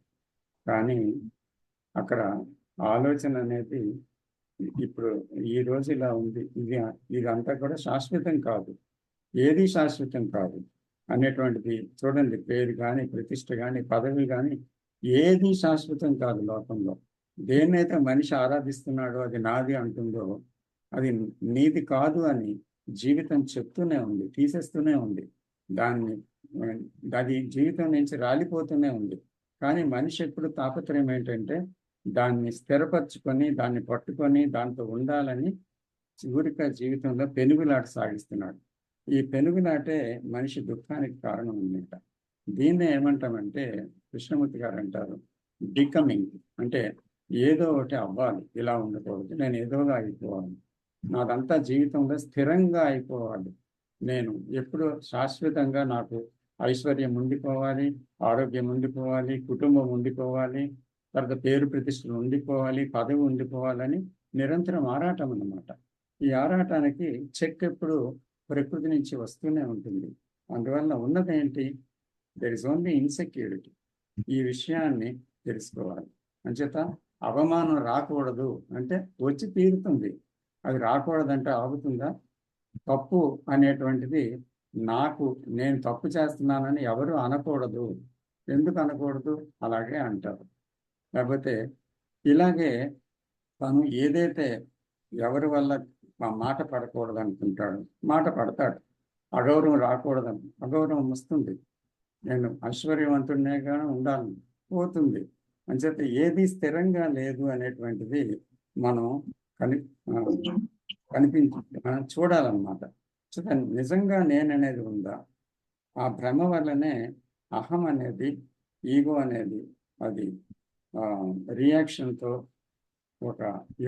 S1: కానీ అక్కడ ఆలోచన అనేది ఇప్పుడు ఈ రోజు ఇలా ఉంది, ఇదంతా కూడా శాశ్వతం కాదు, ఏది శాశ్వతం కాదు అనేటువంటిది చూడండి. పేరు కానీ, ప్రతిష్ట కానీ, పదవి కానీ ఏది శాశ్వతం కాదు లోకంలో. దేన్నైతే మనిషి ఆరాధిస్తున్నాడో అది నాది అంటుందో అది నీది కాదు అని జీవితం చెప్తూనే ఉంది, తీసేస్తూనే ఉంది. అది జీవితం నుంచి రాలిపోతూనే ఉంది. కానీ మనిషి ఎప్పుడు తాపత్రయం ఏంటంటే దాన్ని స్థిరపరచుకొని, దాన్ని పట్టుకొని, దాంతో ఉండాలని చివరిక జీవితంలో పెనుగులాట సాగిస్తున్నాడు. ఈ పెనుగులాటే మనిషి దుఃఖానికి కారణం అన్నమాట. దీన్నే ఏమంటామంటే కృష్ణమూర్తి గారు అంటారు బికమింగ్. అంటే ఏదో ఒకటి అవ్వాలి, ఇలా ఉండకూడదు, నేను ఏదోగా అయిపోవాలి, నాదంతా జీవితంలో స్థిరంగా అయిపోవాలి, నేను ఎప్పుడు శాశ్వతంగా నాకు ఐశ్వర్యం ఉండిపోవాలి, ఆరోగ్యం ఉండిపోవాలి, కుటుంబం ఉండిపోవాలి, తర్వాత పేరు ప్రతిష్టలు ఉండిపోవాలి, పదవి ఉండిపోవాలని నిరంతరం ఆరాటం అన్నమాట. ఈ ఆరాటానికి చెక్ ఎప్పుడు ప్రకృతి నుంచి వస్తూనే ఉంటుంది. అందువల్ల ఉన్నదేంటి? There is only insecurity. ఈ విషయాన్ని తెలుసుకోవాలి. అంచేత అవమానం రాకూడదు అంటే వచ్చి తీరుతుంది, అది రాకూడదంటే ఆగుతుందా? తప్పు అనేటువంటిది నేను తప్పు చేస్తున్నానని ఎవరు అనకూడదు. ఎందుకు అనకూడదు? అలాగే అంటారు. లేకపోతే ఇలాగే తను ఏదైతే ఎవరి వల్ల మాట పడకూడదు అనుకుంటాడు, మాట పడతాడు. అగౌరవం రాకూడదని అగౌరవం వస్తుంది. నేను ఐశ్వర్యవంతుడినేగా ఉండాలి, పోతుంది. అంచేత ఏది స్థిరంగా లేదు అనేటువంటిది మనం చూడాలన్నమాట. నిజంగా నేననేది ఉందా? ఆ భ్రమ వల్లనే అహం అనేది, ఈగో అనేది అది రియాక్షన్తో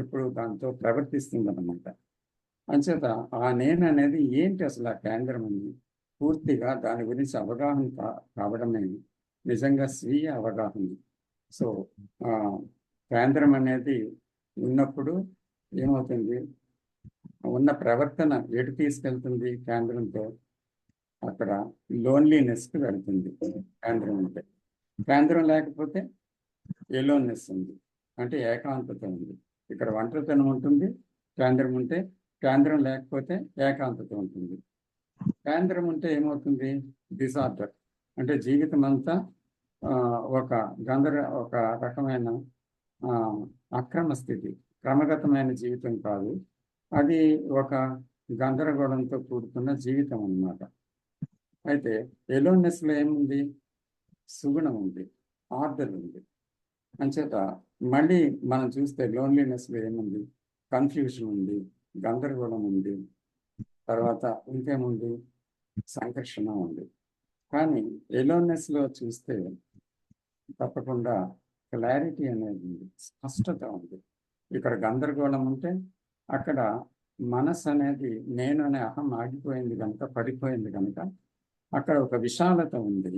S1: ఎప్పుడు దాంతో ప్రవర్తిస్తుంది అన్నమాట. అంచేత ఆ నేను అనేది ఏంటి, అసలు ఆ కేంద్రం అని పూర్తిగా దాని గురించి అవగాహన కావడమే నిజంగా స్వీయ అవగాహన. సో కేంద్రం అనేది ఉన్నప్పుడు ఏమవుతుంది? ఉన్న ప్రవర్తన ఎటు తీసుకెళ్తుంది? కేంద్రంతో అక్కడ లోన్లీనెస్కి వెళ్తుంది కేంద్రం ఉంటే. కేంద్రం లేకపోతే ఎలోన్నెస్ ఉంది, అంటే ఏకాంతత ఉంది. ఇక్కడ ఒంటరితనం ఉంటుంది కేంద్రం ఉంటే, కేంద్రం లేకపోతే ఏకాంతత ఉంటుంది. కేంద్రం ఉంటే ఏమవుతుంది? డిసార్డర్, అంటే జీవితం అంతా ఒక రకమైన అక్రమ స్థితి, క్రమగతమైన జీవితం కాదు, అది ఒక గందరగోళంతో కూడుకున్న జీవితం అన్నమాట. అయితే ఎలోన్నెస్లో ఏముంది? సుగుణం ఉంది, ఆర్డర్ ఉంది. అంచేత మళ్ళీ మనం చూస్తే లోన్లీనెస్లో ఏముంది? కన్ఫ్యూషన్ ఉంది, గందరగోళం ఉంది, తర్వాత ఇంకేముంది? సంఘర్షణ ఉంది. కానీ ఎలోన్నెస్లో చూస్తే తప్పకుండా క్లారిటీ అనేది ఉంది, స్పష్టత ఉంది. ఇక్కడ గందరగోళం ఉంటే అక్కడ మనసు అనేది నేను అనే అహం ఆగిపోయింది కనుక, పడిపోయింది కనుక అక్కడ ఒక విశాలత ఉంది.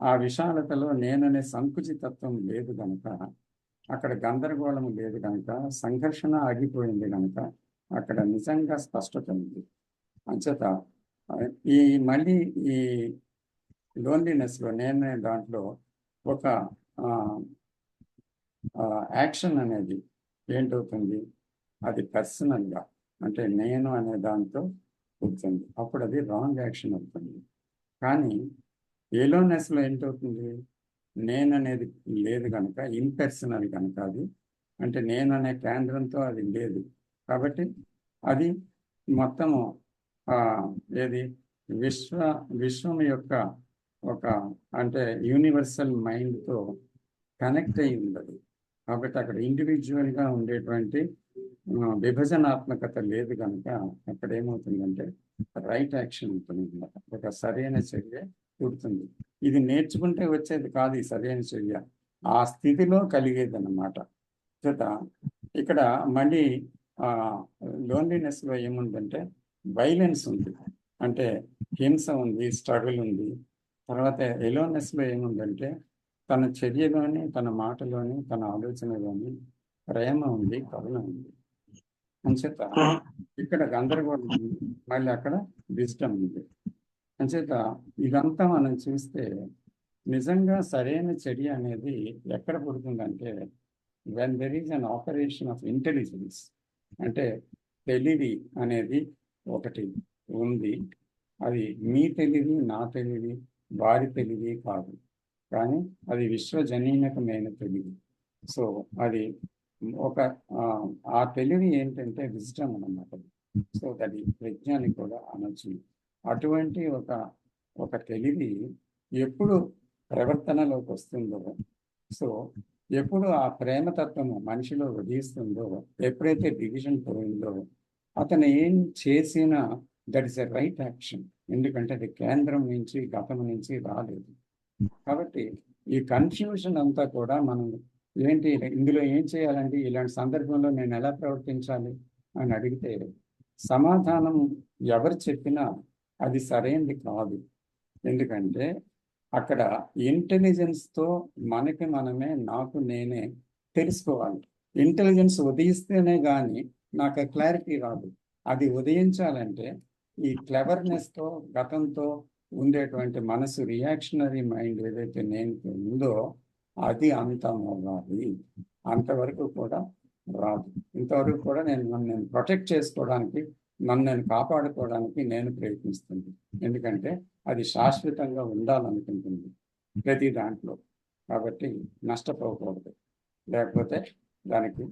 S1: ఆ విశాలతలో నేననే సంకుచితత్వం లేదు కనుక, అక్కడ గందరగోళం లేదు కనుక, సంఘర్షణ ఆగిపోయింది కనుక అక్కడ నిజంగా స్పష్టత ఉంది. అంచేత ఈ మళ్ళీ ఈ లోన్లీనెస్లో నేను దాంట్లో ఒక యాక్షన్ అనేది ఏంటవుతుంది, అది పర్సనల్గా అంటే నేను అనే దాంతో కూర్చుంది, అప్పుడు అది రాంగ్ యాక్షన్ అవుతుంది. కానీ ఏలోనెస్లో ఏంటవుతుంది, నేను అనేది లేదు కనుక, ఇంపర్సనల్ కనుక అది అంటే నేను అనే కేంద్రంతో అది లేదు కాబట్టి అది మొత్తము ఏది విశ్వం యొక్క ఒక అంటే యూనివర్సల్ మైండ్తో కనెక్ట్ అయి ఉండదు. కాబట్టి అక్కడ ఇండివిజువల్గా ఉండేటువంటి విభజనాత్మకత లేదు కనుక అక్కడ ఏమవుతుందంటే రైట్ యాక్షన్ ఉంటుంది అన్నమాట. ఒక సరైన చర్య పుడుతుంది. ఇది నేర్చుకుంటే వచ్చేది కాదు ఈ సరైన చర్య, ఆ స్థితిలో కలిగేది అన్నమాట. చేత ఇక్కడ మళ్ళీ లోన్లీనెస్లో ఏముందంటే వైలెన్స్ ఉంది, అంటే హింస ఉంది, స్ట్రగుల్ ఉంది. తర్వాత ఎలోనెస్లో ఏముందంటే తన చర్యలోని, తన మాటలోని, తన ఆలోచనలోని ప్రేమ ఉంది, కరుణ ఉంది. అంచేత ఇక్కడ గందరగోళం ఉంది, మళ్ళీ అక్కడ విజ్డమ్ ఉంది. అంచేత ఇదంతా మనం చూస్తే నిజంగా సరైన చర్య అనేది ఎక్కడ పుడుతుందంటే when there is an operation of intelligence, అంటే తెలివి అనేది ఒకటి ఉంది. అది మీ తెలివి, నా తెలివి, వారి తెలివి కాదు, కానీ అది విశ్వజనీనకమైన తెలివి. సో అది ఒక ఆ తెలివి ఏంటంటే విజ్డమ్ అన్నమాట. సో అది విజ్ఞాని కూడా అనొచ్చు. అటువంటి ఒక తెలివి ఎప్పుడు ప్రవర్తనలోకి వస్తుందో, సో ఎప్పుడు ఆ ప్రేమతత్వము మనిషిలో ఉదయిస్తుందో, ఎప్పుడైతే డివిజన్ పోయిందో అతను ఏం చేసినా that is a right action, ఎందుకంటే అది కేంద్రం నుంచి, గతం నుంచి రాలేదు. కాబట్టి ఈ కన్ఫ్యూజన్ అంతా కూడా మనం ఏంటి, ఇందులో ఏం చేయాలండి, ఇలాంటి సందర్భంలో నేను ఎలా ప్రవర్తించాలి అని అడిగితే సమాధానం ఎవరు చెప్పినా అది సరైనది కాదు. ఎందుకంటే అక్కడ ఇంటెలిజెన్స్తో మనకి మనమే, నాకు నేనే తెలుసుకోవాలి. ఇంటెలిజెన్స్ ఉదయిస్తేనే కానీ నాకు క్లారిటీ రాదు. అది ఉదయించాలంటే ఈ క్లెవర్నెస్తో, గతంతో ఉండేటువంటి మనసు, రియాక్షనరీ మైండ్ ఏదైతే నేను ఉందో అది అంతం అవ్వాలి. అంతవరకు కూడా రాదు. ఇంతవరకు కూడా నన్ను ప్రొటెక్ట్ చేసుకోవడానికి, నన్ను నేను కాపాడుకోవడానికి నేను ప్రయత్నిస్తుంది. ఎందుకంటే అది శాశ్వతంగా ఉండాలనుకుంటుంది ప్రతి దాంట్లో. కాబట్టి నష్టపోకూడదు, లేకపోతే దానికి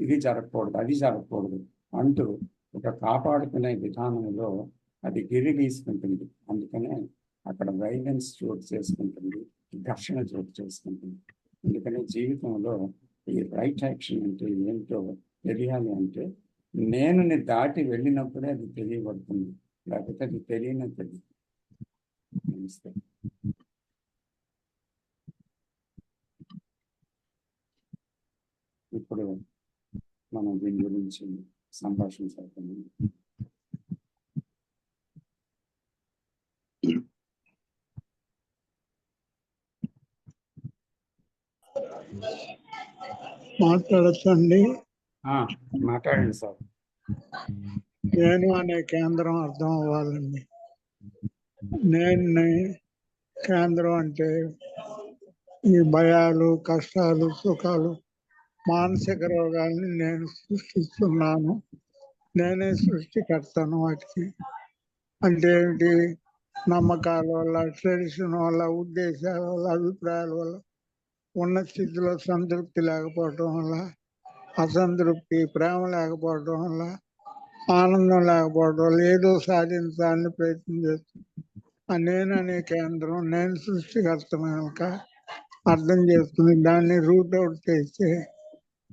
S1: ఇది జరగకూడదు, అది జరగకూడదు అంటూ ఒక కాపాడుకునే విధానంలో అది గిరి తీసుకుంటుంది. అందుకనే అక్కడ వైలెన్స్ చోటు చేసుకుంటుంది, ఘర్షణ చోటు చేసుకుంటుంది. అందుకని జీవితంలో ఈ రైట్ యాక్షన్ అంటే ఏంటో తెలియాలి అంటే నేనుని దాటి వెళ్ళినప్పుడే అది తెలియబడుతుంది, లేకపోతే అది తెలియనే తెలియదు. నమస్తే. ఇప్పుడు మనం దీని గురించి సంభాషించాలి.
S3: మాట్లాడచ్చండి?
S1: మాట్లాడండి సార్.
S3: నేను అనే కేంద్రం అర్థం అవ్వాలండి. నేను కేంద్రం అంటే ఈ భయాలు, కష్టాలు, సుఖాలు, మానసిక రోగాల్ని నేను సృష్టిస్తున్నాను, నేనే సృష్టికర్తను వాటికి. అంటే ఏంటి? నమ్మకాల వల్ల, ట్రెడిషన్ వల్ల, ఉద్దేశాల వల్ల, అభిప్రాయాల వల్ల, ఉన్న స్థితిలో సంతృప్తి లేకపోవటం వల్ల, అసంతృప్తి, ప్రేమ లేకపోవటం వల్ల, ఆనందం లేకపోవటం వల్ల ఏదో సాధించాలని ప్రయత్నం చేస్తుంది. ఆ నేను అనే కేంద్రం నేను సృష్టికర్తను కనుక అర్థం చేసుకుని దాన్ని రూట్ అవుట్ చేస్తే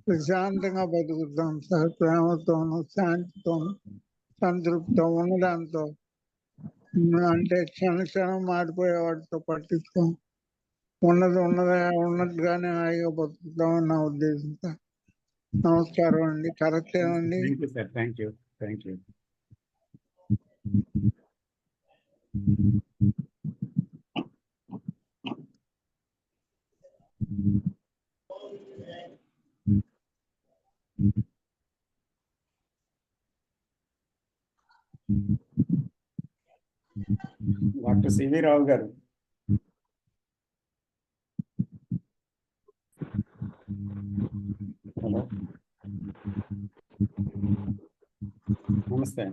S3: ప్రశాంతంగా బతుకుతాం సార్. ప్రేమతోనూ, శాంతితోనూ, సంతృప్తితో ఉన్నదాంతో, అంటే క్షణం మారిపోయే వాటితో పట్టించుకోం, ఉన్నట్టుగానే హాయిగా బతుకుతామని నా ఉద్దేశం సార్. నమస్కారం అండి. కరెక్ట్ ఏమండి?
S1: Thank you. డాక్టర్ సివి రావు గారు. హలో, నమస్తే.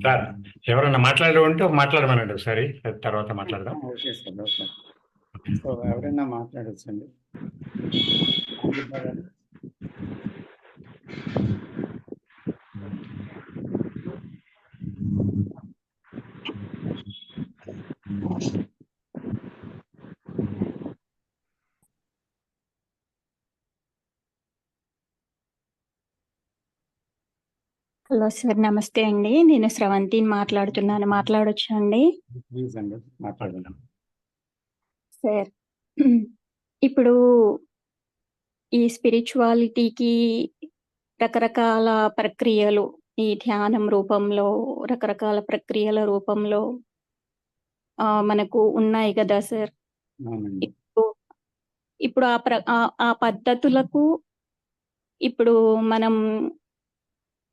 S4: సార్ ఎవరన్నా మాట్లాడే ఉంటే మాట్లాడమనండి ఒకసారి, తర్వాత మాట్లాడదాం.
S1: Okay sir, okay. సో ఎవరైనా మాట్లాడొచ్చండి.
S5: హలో సార్, నమస్తే అండి. నేను స్రవంతిని మాట్లాడుతున్నాను. మాట్లాడొచ్చా అండి?
S1: ప్లీజ్ అండి, మాట్లాడండి.
S5: సార్, ఇప్పుడు ఈ స్పిరిచువాలిటీకి రకరకాల ప్రక్రియలు, ఈ ధ్యానం రూపంలో రకరకాల ప్రక్రియల రూపంలో మనకు ఉన్నాయి కదా సార్.
S1: అవునండి.
S5: ఇప్పుడు ఆ పద్ధతులకు ఇప్పుడు మనం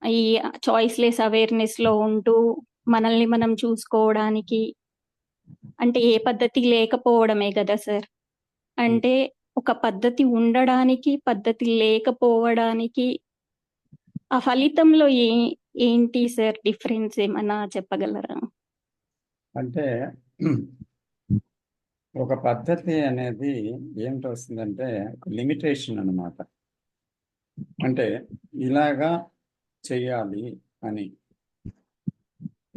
S5: ఈ చాయిస్లెస్ అవేర్నెస్ లో ఉంటూ మనల్ని మనం చూసుకోవడానికి అంటే ఏ పద్ధతి లేకపోవడమే కదా సార్. అంటే ఒక పద్ధతి ఉండడానికి, పద్ధతి లేకపోవడానికి ఆ ఫలితంలో ఏంటి సార్ డిఫరెన్స్, ఏమన్నా చెప్పగలరా?
S1: అంటే ఒక పద్ధతి అనేది ఏమిటి వస్తుందంటే లిమిటేషన్ అన్నమాట. అంటే ఇలాగా చెయ్యాలి అని,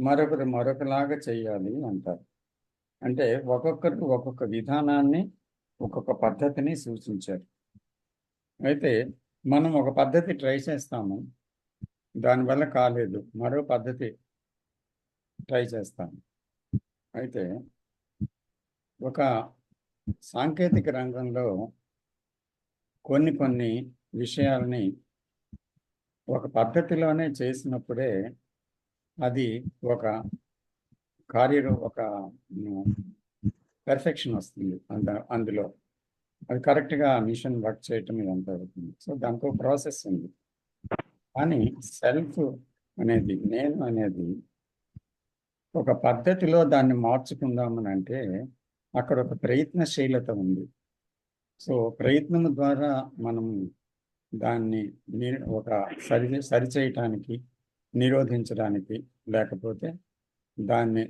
S1: మరొకరు మరొకలాగా చెయ్యాలి అంటారు. అంటే ఒక్కొక్కరికి ఒక్కొక్క విధానాన్ని, ఒక్కొక్క పద్ధతిని సూచించారు. అయితే మనం ఒక పద్ధతి ట్రై చేస్తాము, దానివల్ల కాలేదు, మరో పద్ధతి ట్రై చేస్తాము. అయితే ఒక సాంకేతిక రంగంలో కొన్ని విషయాలని ఒక పద్ధతిలోనే చేసినప్పుడే అది ఒక ఒక పెర్ఫెక్షన్ వస్తుంది. అందులో అది కరెక్ట్గా మిషన్ వర్క్ చేయటం ఇదంతా అవుతుంది. సో దాంట్లో ప్రాసెస్ ఉంది. కానీ సెల్ఫ్ అనేది, నేను అనేది ఒక పద్ధతిలో దాన్ని మార్చుకుందామని అంటే అక్కడ ఒక ప్రయత్నశీలత ఉంది. సో ప్రయత్నం ద్వారా మనం దాన్ని ఒక సరిచేయటానికి, నిరోధించడానికి, లేకపోతే దాన్ని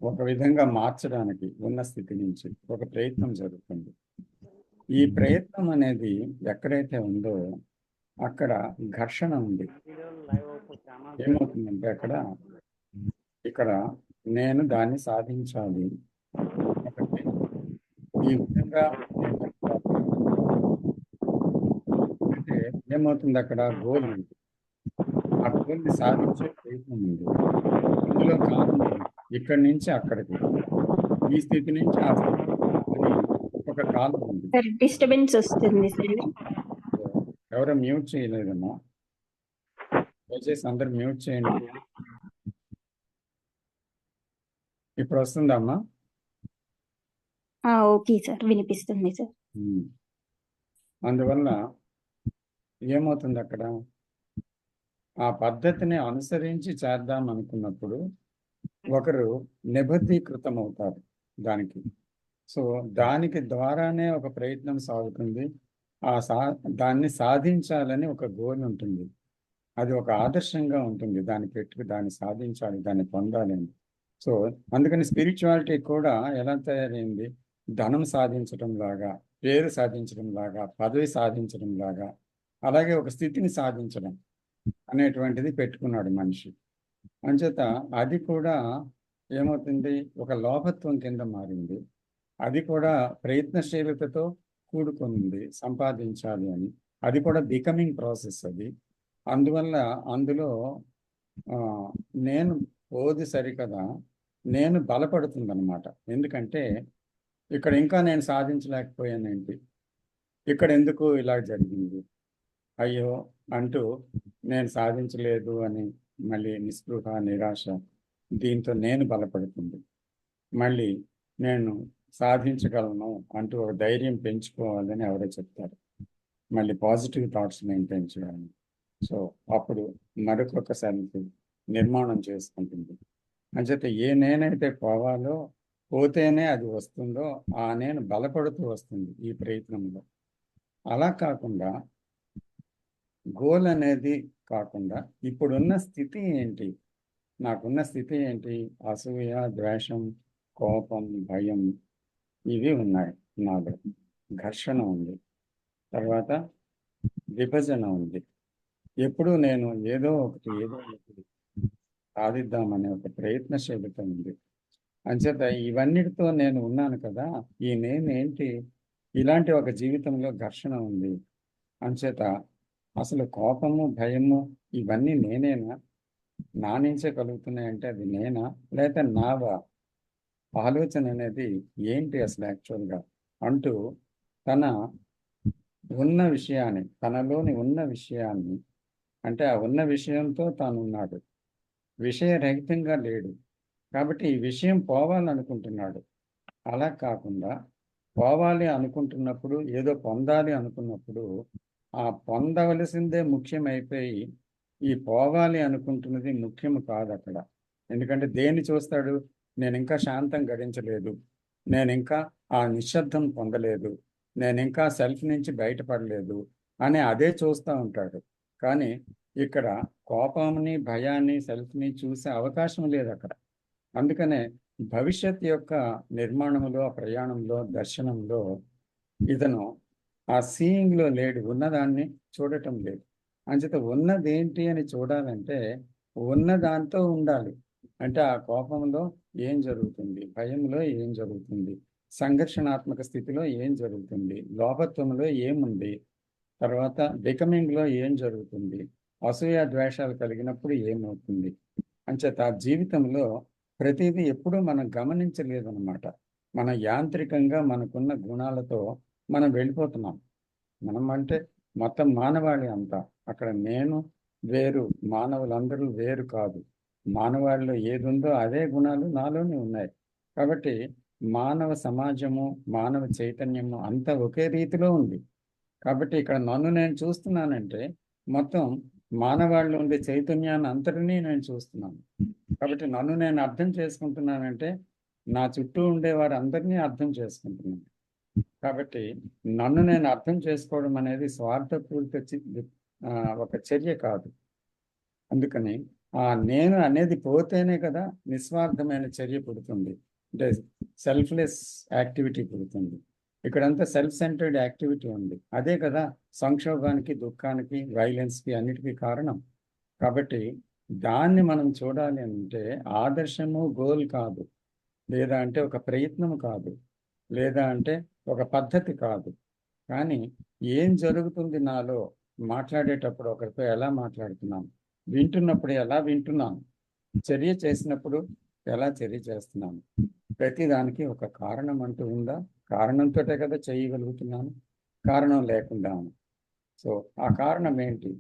S1: ఒక విధంగా మార్చడానికి ఉన్న స్థితి నుంచి ఒక ప్రయత్నం జరుగుతుంది. ఈ ప్రయత్నం అనేది ఎక్కడైతే ఉందో అక్కడ ఘర్షణ ఉంది. ఏమవుతుందంటే ఇక్కడ నేను దాన్ని సాధించాలి, కాబట్టి ఈ విధంగా అంటే ఏమవుతుంది, అక్కడ గోల్ ఉంది. ఆ గోల్ని సాధించే ప్రయత్నం ఉంది. అందులో కారణం ఇక్కడి నుంచి అక్కడికి, ఈ స్థితి నుంచి ఆ స్థితి అని ఒక కాలం ఉంది.
S5: డిస్టర్బెన్స్ వస్తుంది సార్.
S1: ఎవరో మ్యూట్ చేయలేదమ్మా, దయచేసి అందరు మ్యూట్ చేయండి. ఇప్పుడు వస్తుందమ్మా?
S5: ఓకే సార్, వినిపిస్తుంది సార్.
S1: అందువల్ల ఏమవుతుంది, అక్కడ ఆ పద్ధతిని అనుసరించి చేద్దాం అనుకున్నప్పుడు ఒకరు నిబద్ధీకృతం అవుతారు దానికి. సో దానికి ద్వారానే ఒక ప్రయత్నం సాగుతుంది. దాన్ని సాధించాలని ఒక గోల్ ఉంటుంది. అది ఒక ఆదర్శంగా ఉంటుంది. దాన్ని సాధించాలి, దాన్ని పొందాలి అని. సో అందుకని స్పిరిచువాలిటీ కూడా ఎలా తయారైంది, ధనం సాధించడం లాగా, పేరు సాధించడం లాగా, పదవి సాధించడం లాగా, అలాగే ఒక స్థితిని సాధించడం అనేటువంటిది పెట్టుకున్నాడు మనిషి. అంచేత అది కూడా ఏమవుతుంది, ఒక లోభత్వం కింద మారింది. అది కూడా ప్రయత్నశీలతతో కూడుకుంది, సంపాదించాలి అని. అది కూడా బికమింగ్ ప్రాసెస్ అది. అందువల్ల అందులో నేను పోది సరికదా, నేను బలపడుతుందన్నమాట. ఎందుకంటే ఇక్కడ ఇంకా నేను సాధించలేకపోయానేంటి, ఇక్కడ ఎందుకు ఇలా జరిగింది, అయ్యో అంటూ నేను సాధించలేదు అని మళ్ళీ నిస్పృహ, నిరాశ దీంతో నేను బలపడుతుంది. మళ్ళీ నేను సాధించగలను అంటూ ఒక ధైర్యం పెంచుకోవాలని ఎవరో చెప్తారు. మళ్ళీ పాజిటివ్ థాట్స్ మెయింటైన్ చేయాలి. సో అప్పుడు మరొక సెల్ఫ్ నిర్మాణం చేసుకుంటుంది. అంచేత ఏ నేనైతే పోవాలో, పోతేనే అది వస్తుందో ఆ నేను బలపడుతూ వస్తుంది ఈ ప్రయత్నంలో. అలా కాకుండా గోల్ అనేది కాకుండా ఇప్పుడున్న స్థితి ఏంటి, నాకున్న స్థితి ఏంటి, అసూయ, ద్వేషం, కోపం, భయం ఇవి ఉన్నాయి నాలో. ఘర్షణ ఉంది, తర్వాత విభజన ఉంది. ఎప్పుడు నేను ఏదో ఒకటి సాధిద్దామనే ఒక ప్రయత్నశీలత ఉంది. అంచేత ఇవన్నిటితో నేను ఉన్నాను కదా, ఈ నేనేంటి, ఇలాంటి ఒక జీవితంలో ఘర్షణ ఉంది. అంచేత అసలు కోపము, భయము ఇవన్నీ నేనేనా, నా నుంచే కలుగుతున్నాయంటే అది నేనా, లేకపోతే నావా, ఆలోచన అనేది ఏంటి అసలు యాక్చువల్గా అంటూ తన ఉన్న విషయాన్ని, తనలోని ఉన్న విషయాన్ని, అంటే ఆ ఉన్న విషయంతో తాను ఉన్నాడు, విషయరహితంగా లేడు. కాబట్టి ఈ విషయం పోవాలనుకుంటున్నాడు. అలా కాకుండా పోవాలి అనుకుంటున్నప్పుడు, ఏదో పొందాలి అనుకున్నప్పుడు ఆ పొందవలసిందే ముఖ్యమైపోయి ఈ పోవాలి అనుకుంటున్నది ముఖ్యం కాదు అక్కడ. ఎందుకంటే దేన్ని చూస్తాడు, నేను ఇంకా శాంతం గడించలేదు, నేను ఇంకా ఆ నిశ్శబ్దం పొందలేదు, నేను ఇంకా సెల్ఫ్ నుంచి బయటపడలేదు అని అదే చూస్తూ ఉంటాడు. కానీ ఇక్కడ కోపాన్ని, భయాన్ని, సెల్ఫ్ని చూసే అవకాశం లేదు అక్కడ. అందుకనే భవిష్యత్ యొక్క నిర్మాణంలో, ప్రయాణంలో, దర్శనంలో ఇతను ఆ సీయింగ్లో లేడు, ఉన్నదాన్ని చూడటం లేదు. అంచేత ఉన్నదేంటి అని చూడాలంటే ఉన్న దాంతో ఉండాలి. అంటే ఆ కోపంలో ఏం జరుగుతుంది, భయంలో ఏం జరుగుతుంది, సంఘర్షణాత్మక స్థితిలో ఏం జరుగుతుంది, లోపత్వంలో ఏముంది, తర్వాత బికమింగ్లో ఏం జరుగుతుంది, అసూయ ద్వేషాలు కలిగినప్పుడు ఏమవుతుంది. అంచేత జీవితంలో ప్రతిదీ ఎప్పుడూ మనం గమనించలేదన్నమాట. మన యాంత్రికంగా మనకున్న గుణాలతో మనం వెళ్ళిపోతున్నాం. మనం అంటే మొత్తం మానవాళి అంతా, అక్కడ నేను వేరు, మానవులందరూ వేరు కాదు. మానవాళిలో ఏది ఉందో అదే గుణాలు నాలోనే ఉన్నాయి. కాబట్టి మానవ సమాజము, మానవ చైతన్యము అంతా ఒకే రీతిలో ఉంది. కాబట్టి ఇక్కడ నన్ను నేను చూస్తున్నానంటే మొత్తం మానవాళిలో ఉండే చైతన్యాన్ని అంతటినీ నేను చూస్తున్నాను. కాబట్టి నన్ను నేను అర్థం చేసుకుంటున్నానంటే నా చుట్టూ ఉండే వారు అందరినీ అర్థం చేసుకుంటున్నాను. కాబట్టి నన్ను నేను అర్థం చేసుకోవడం అనేది స్వార్థపూరిత ఒక చర్య కాదు. అందుకని ఆ నేను అనేది పోతేనే కదా నిస్వార్థమైన చర్య పుడుతుంది, అంటే సెల్ఫ్లెస్ యాక్టివిటీ పుడుతుంది. ఇక్కడంతా సెల్ఫ్ సెంటర్డ్ యాక్టివిటీ ఉంది. అదే కదా సంక్షోభానికి, దుఃఖానికి, వైలెన్స్కి అన్నిటికీ కారణం. కాబట్టి దాన్ని మనం చూడాలి అంటే ఆదర్శము గోల్ కాదు, లేదా అంటే ఒక ప్రయత్నం కాదు, లేదా అంటే ఒక పద్ధతి కాదు. కానీ ఏం జరుగుతుంది నాలో, మాట్లాడేటప్పుడు ఒకరితో ఎలా మాట్లాడుతున్నాను, వింటున్నప్పుడు ఎలా వింటున్నాను, చర్య చేసినప్పుడు ఎలా చర్య చేస్తున్నాను, ప్రతిదానికి ఒక కారణం అంటూ ఉందా? కారణంతో కదా చేయగలుగుతున్నాను, కారణం లేకుండా. సో ఆ కారణం ఏంటి?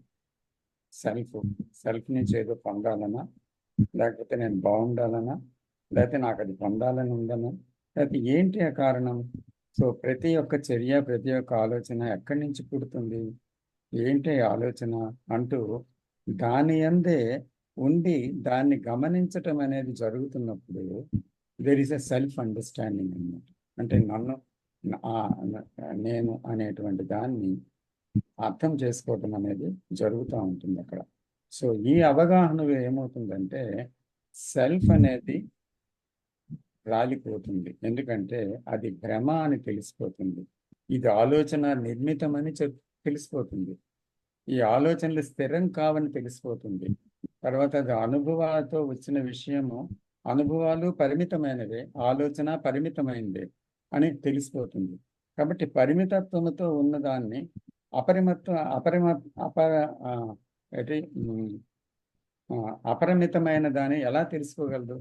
S1: సెల్ఫ్ నుంచి ఏదో పొందాలనా, లేకపోతే నేను బాగుండాలనా, లేకపోతే నాకు అది పొందాలని ఉందనా, లేకపోతే ఏంటి ఆ కారణం? సో ప్రతి ఒక్క చర్య, ప్రతి ఒక్క ఆలోచన ఎక్కడి నుంచి పుడుతుంది, ఏంటి ఆలోచన అంటూ దాని అందే ఉండి దాన్ని గమనించటం అనేది జరుగుతున్నప్పుడు there is a self understanding అన్నమాట. అంటే నేను అనేటువంటి దాన్ని అర్థం చేసుకోవటం అనేది జరుగుతూ ఉంటుంది అక్కడ. సో ఈ అవగాహనలో ఏమవుతుందంటే సెల్ఫ్ అనేది రాలిపోతుంది. ఎందుకంటే అది భ్రమ అని తెలిసిపోతుంది, ఇది ఆలోచన నిర్మితమని తెలిసిపోతుంది, ఈ ఆలోచనలు స్థిరం కావని తెలిసిపోతుంది. తర్వాత అది అనుభవాలతో వచ్చిన విషయము, అనుభవాలు పరిమితమైనవే, ఆలోచన పరిమితమైనదే అని తెలిసిపోతుంది. కాబట్టి పరిమితత్వంతో ఉన్నదాన్ని అపరిమితమైన దాన్ని ఎలా తెలుసుకోగలదు?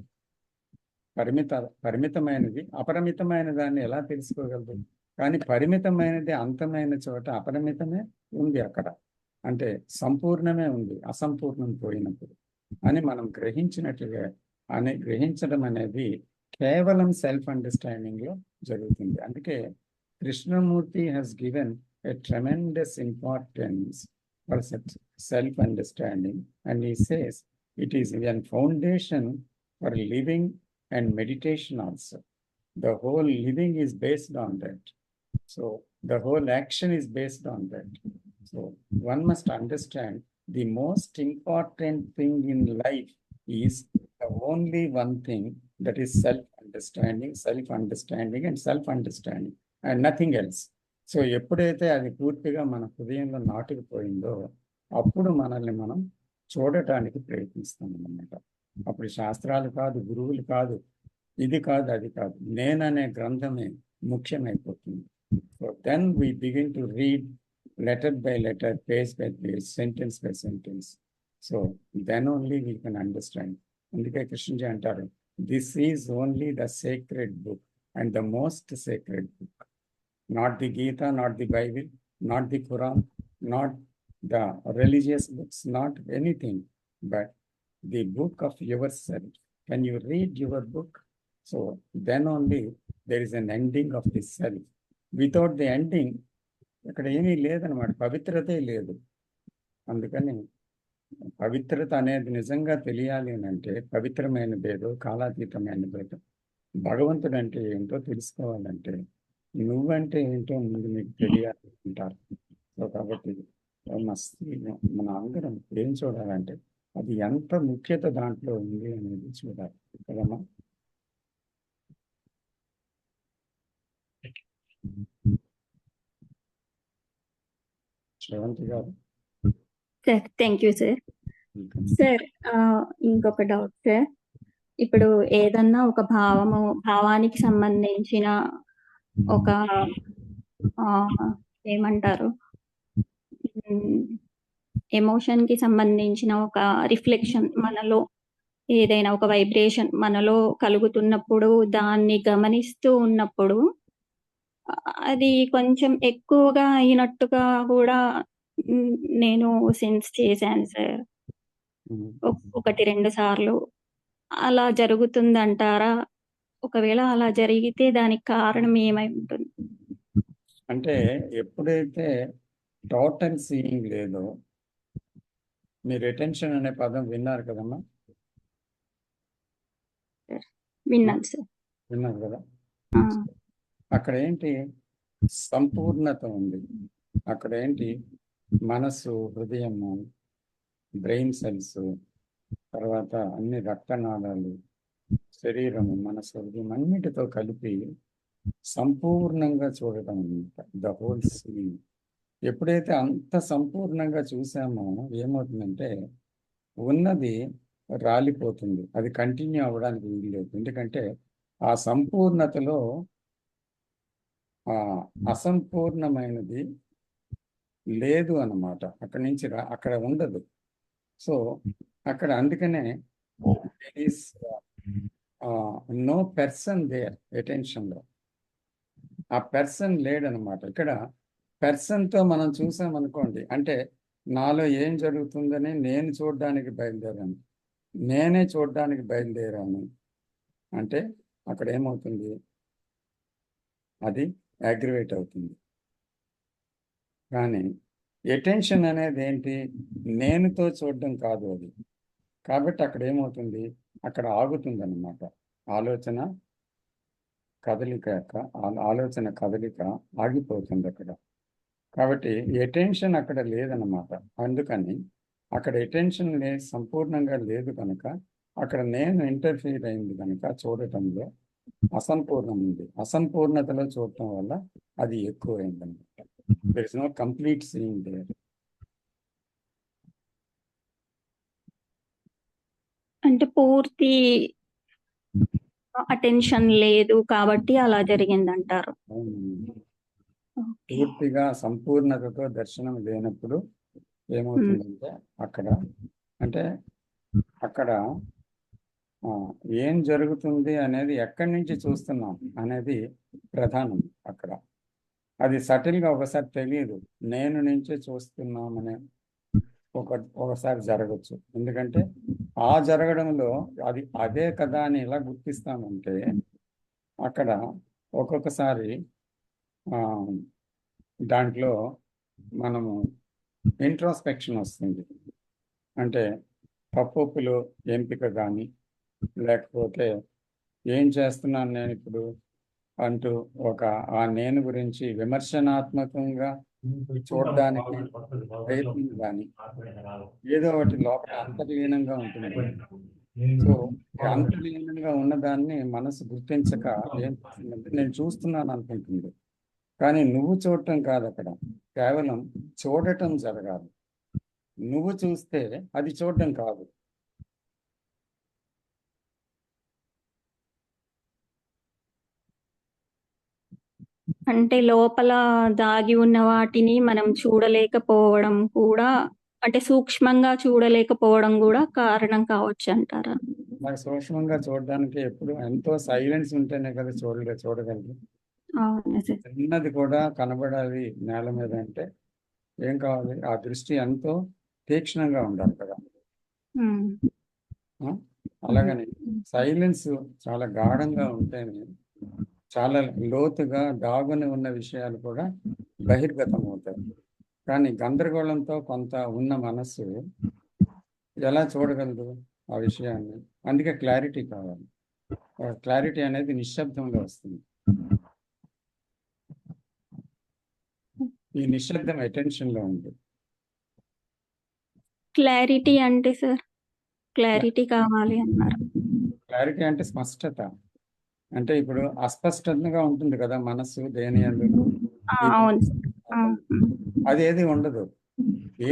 S1: పరిమితమైనది అపరిమితమైన దాన్ని ఎలా తెలుసుకోగలదు? కానీ పరిమితమైనది అంతమైన చోట అపరిమితమే ఉంది అక్కడ, అంటే సంపూర్ణమే ఉంది అసంపూర్ణం పోయినప్పుడు అని మనం గ్రహించినట్లుగా అని గ్రహించడం అనేది కేవలం సెల్ఫ్ అండర్స్టాండింగ్ లో జరుగుతుంది. అందుకే Krishnamurthy has given a tremendous importance for self understanding, and he says it is a foundation for living and meditation also. The whole living is based on that. So the whole action is based on that. So one must understand the most important thing in life is the only one thing, that is self-understanding and self-understanding and nothing else. So ఎప్పుడైతే అది పూర్తిగా మన హృదయంలో నాటుకుపోయిందో అప్పుడు మనల్ని మనం చూడటానికి ప్రయత్నిస్తాం అన్నమాట. అప్పుడు శాస్త్రాలు కాదు, గురువులు కాదు, ఇది కాదు, అది కాదు, నేననే గ్రంథమే ముఖ్యమైపోతుంది. So then we begin to read letter by letter, page by page, sentence by sentence. So then only we can understand. అందుకే కృష్ణజీ అంటారు, this is only the sacred book and the most sacred book. Not the Gita, not the Bible, not the Quran, not the religious books, not anything, but the book of your self. Can you read your book? So then only there is an ending of the self. Without the ending ఇక్కడ ఏమీ లేదనమాట, పవిత్రతే లేదు. అందుకని పవిత్రత అనేది నిజంగా తెలియాలి అని అంటే పవిత్రమైనదేదో, కాలాతీతమైనదేదో, భగవంతుడు అంటే ఏంటో తెలుసుకోవాలంటే నువ్వంటే ఏంటో ముందు మీకు తెలియాలి అంటారు. సో కాబట్టి మన అందరం ఏం చూడాలంటే అది ఎంత ముఖ్యత దాంట్లో ఉంది అనేది చూడాలి కదమ్మా. శ్రవంతి గారు.
S5: Sir thank you sir. Sir ఇంకొక డౌట్ సార్. ఇప్పుడు ఏదన్నా ఒక భావానికి సంబంధించిన ఒక ఏమంటారు, ఎమోషన్ కి సంబంధించిన ఒక రిఫ్లెక్షన్ మనలో, ఏదైనా ఒక వైబ్రేషన్ మనలో కలుగుతున్నప్పుడు దాన్ని గమనిస్తూ ఉన్నప్పుడు అది కొంచెం ఎక్కువగా అయినట్టుగా కూడా నేను సెన్స్ చేశాను సార్. 1-2 సార్లు అలా జరుగుతుందంటారా? ఒకవేళ అలా జరిగితే దానికి కారణం ఏమై ఉంటుంది?
S1: అంటే ఎప్పుడైతే టోటల్ సీయింగ్ లేదో, మీరు అటెన్షన్ అనే పదం విన్నారు కదమ్మా?
S5: విన్నాను సార్.
S1: విన్నారు కదా? అక్కడ ఏంటి సంపూర్ణత ఉంది. అక్కడ ఏంటి మనసు, హృదయము, బ్రెయిన్ సెల్స్, తర్వాత అన్ని రక్తనాళాలు, శరీరము, మనసు, హృదయం అన్నిటితో కలిపి సంపూర్ణంగా చూడటం అనమాట, ద హోల్ సీన్. ఎప్పుడైతే అంత సంపూర్ణంగా చూసామో ఏమవుతుందంటే ఉన్నది రాలిపోతుంది, అది కంటిన్యూ అవ్వడానికి వీల్లేదు. ఎందుకంటే ఆ సంపూర్ణతలో అసంపూర్ణమైనది లేదు అన్నమాట. అక్కడి నుంచి అక్కడ ఉండదు. సో అక్కడ అందుకనే ఈస్ నో పర్సన్ దేర్ అటెన్షన్లో. ఆ పర్సన్ లేడనమాట. ఇక్కడ పర్సన్తో మనం చూసామనుకోండి, అంటే నాలో ఏం జరుగుతుందని నేను చూడడానికి బయలుదేరాను, నేనే చూడడానికి బయలుదేరాను అంటే అక్కడ ఏమవుతుంది, అది అగ్రివేట్ అవుతుంది. కానీ అటెన్షన్ అనేది ఏంటి, నేనుతో చూడడం కాదు అది. కాబట్టి అక్కడ ఏమవుతుంది, అక్కడ ఆగుతుంది అన్నమాట. ఆలోచన కదలిక ఆగిపోతుంది అక్కడ. కాబట్టి అటెన్షన్ అక్కడ లేదన్నమాట. అందుకని అక్కడ అటెన్షన్ సంపూర్ణంగా లేదు కనుక అక్కడ నేను ఇంటర్ఫీర్ అయింది కనుక చూడటంలో అసంపూర్ణం ఉంది. అసంపూర్ణతలో చూడటం వల్ల అది ఎక్కువైంది అనమాట. There is no complete seeing there.
S5: అంటే పూర్తి అటెన్షన్ లేదు కాబట్టి అలా జరిగిందంటారు.
S1: పూర్తిగా సంపూర్ణతతో దర్శనం లేనప్పుడు ఏమవుతుందంటే అక్కడ ఏం జరుగుతుంది అనేది, ఎక్కడి నుంచి చూస్తున్నాం అనేది ప్రధానం. అక్కడ అది సటిల్గా ఒకసారి తెలియదు, నేను నుంచే చూస్తున్నామనే ఒకసారి జరగచ్చు. ఎందుకంటే ఆ జరగడంలో అదే కదా అని ఎలా గుర్తిస్తామంటే అక్కడ ఒక్కొక్కసారి దాంట్లో మనము ఇంట్రోస్పెక్షన్ వస్తుంది. అంటే పప్పులు ఎంపిక కానీ, లేకపోతే ఏం చేస్తున్నాను నేను ఇప్పుడు అంటూ ఆ నేను గురించి విమర్శనాత్మకంగా చూడడానికి ప్రయత్నం కానీ, ఏదో ఒకటి లోపల అంతర్లీనంగా ఉంటుంది. సో అంతర్లీనంగా ఉన్నదాన్ని మనసు గుర్తించక ఏం చేస్తుందంటే నేను చూస్తున్నాను అనుకుంటుంది. కానీ నువ్వు చూడటం కాదు, అక్కడ కేవలం చూడటం జరగాలి. నువ్వు చూస్తే అది చూడటం కాదు.
S5: అంటే లోపల దాగి ఉన్న వాటిని మనం చూడలేకపోవడం కూడా, అంటే సూక్ష్మంగా చూడలేకపోవడం కూడా కారణం కావచ్చు అంటారా?
S1: నాకు సూక్ష్మంగా చూడడానికి ఎప్పుడు ఎంతో సైలెన్స్ ఉంటేనే కదా చూడగలరు.
S5: అవును సార్.
S1: చిన్నది కూడా కనబడాలి నేల మీద అంటే ఏం కావాలి? ఆ దృష్టి ఎంతో తీక్షణంగా ఉండాలి కదా. అలాగని సైలెన్స్ చాలా గాఢంగా ఉంటేనే చాలా లోతుగా దాగుని ఉన్న విషయాలు కూడా బహిర్గతం అవుతాయి. కానీ గందరగోళంతో కొంత ఉన్న మనస్సు ఎలా చూడగలదు ఆ విషయాన్ని? అందుకే క్లారిటీ కావాలి. క్లారిటీ అనేది నిశ్శబ్దంలో వస్తుంది. ఈ నిశ్శబ్దం అటెన్షన్లో ఉంది.
S5: క్లారిటీ అంటే సార్, క్లారిటీ కావాలి అన్నారు.
S1: క్లారిటీ అంటే స్పష్టత. అంటే ఇప్పుడు అస్పష్టంగా ఉంటుంది కదా మనస్సు దేని యందు.
S5: అవును.
S1: అది ఏది ఉండదు.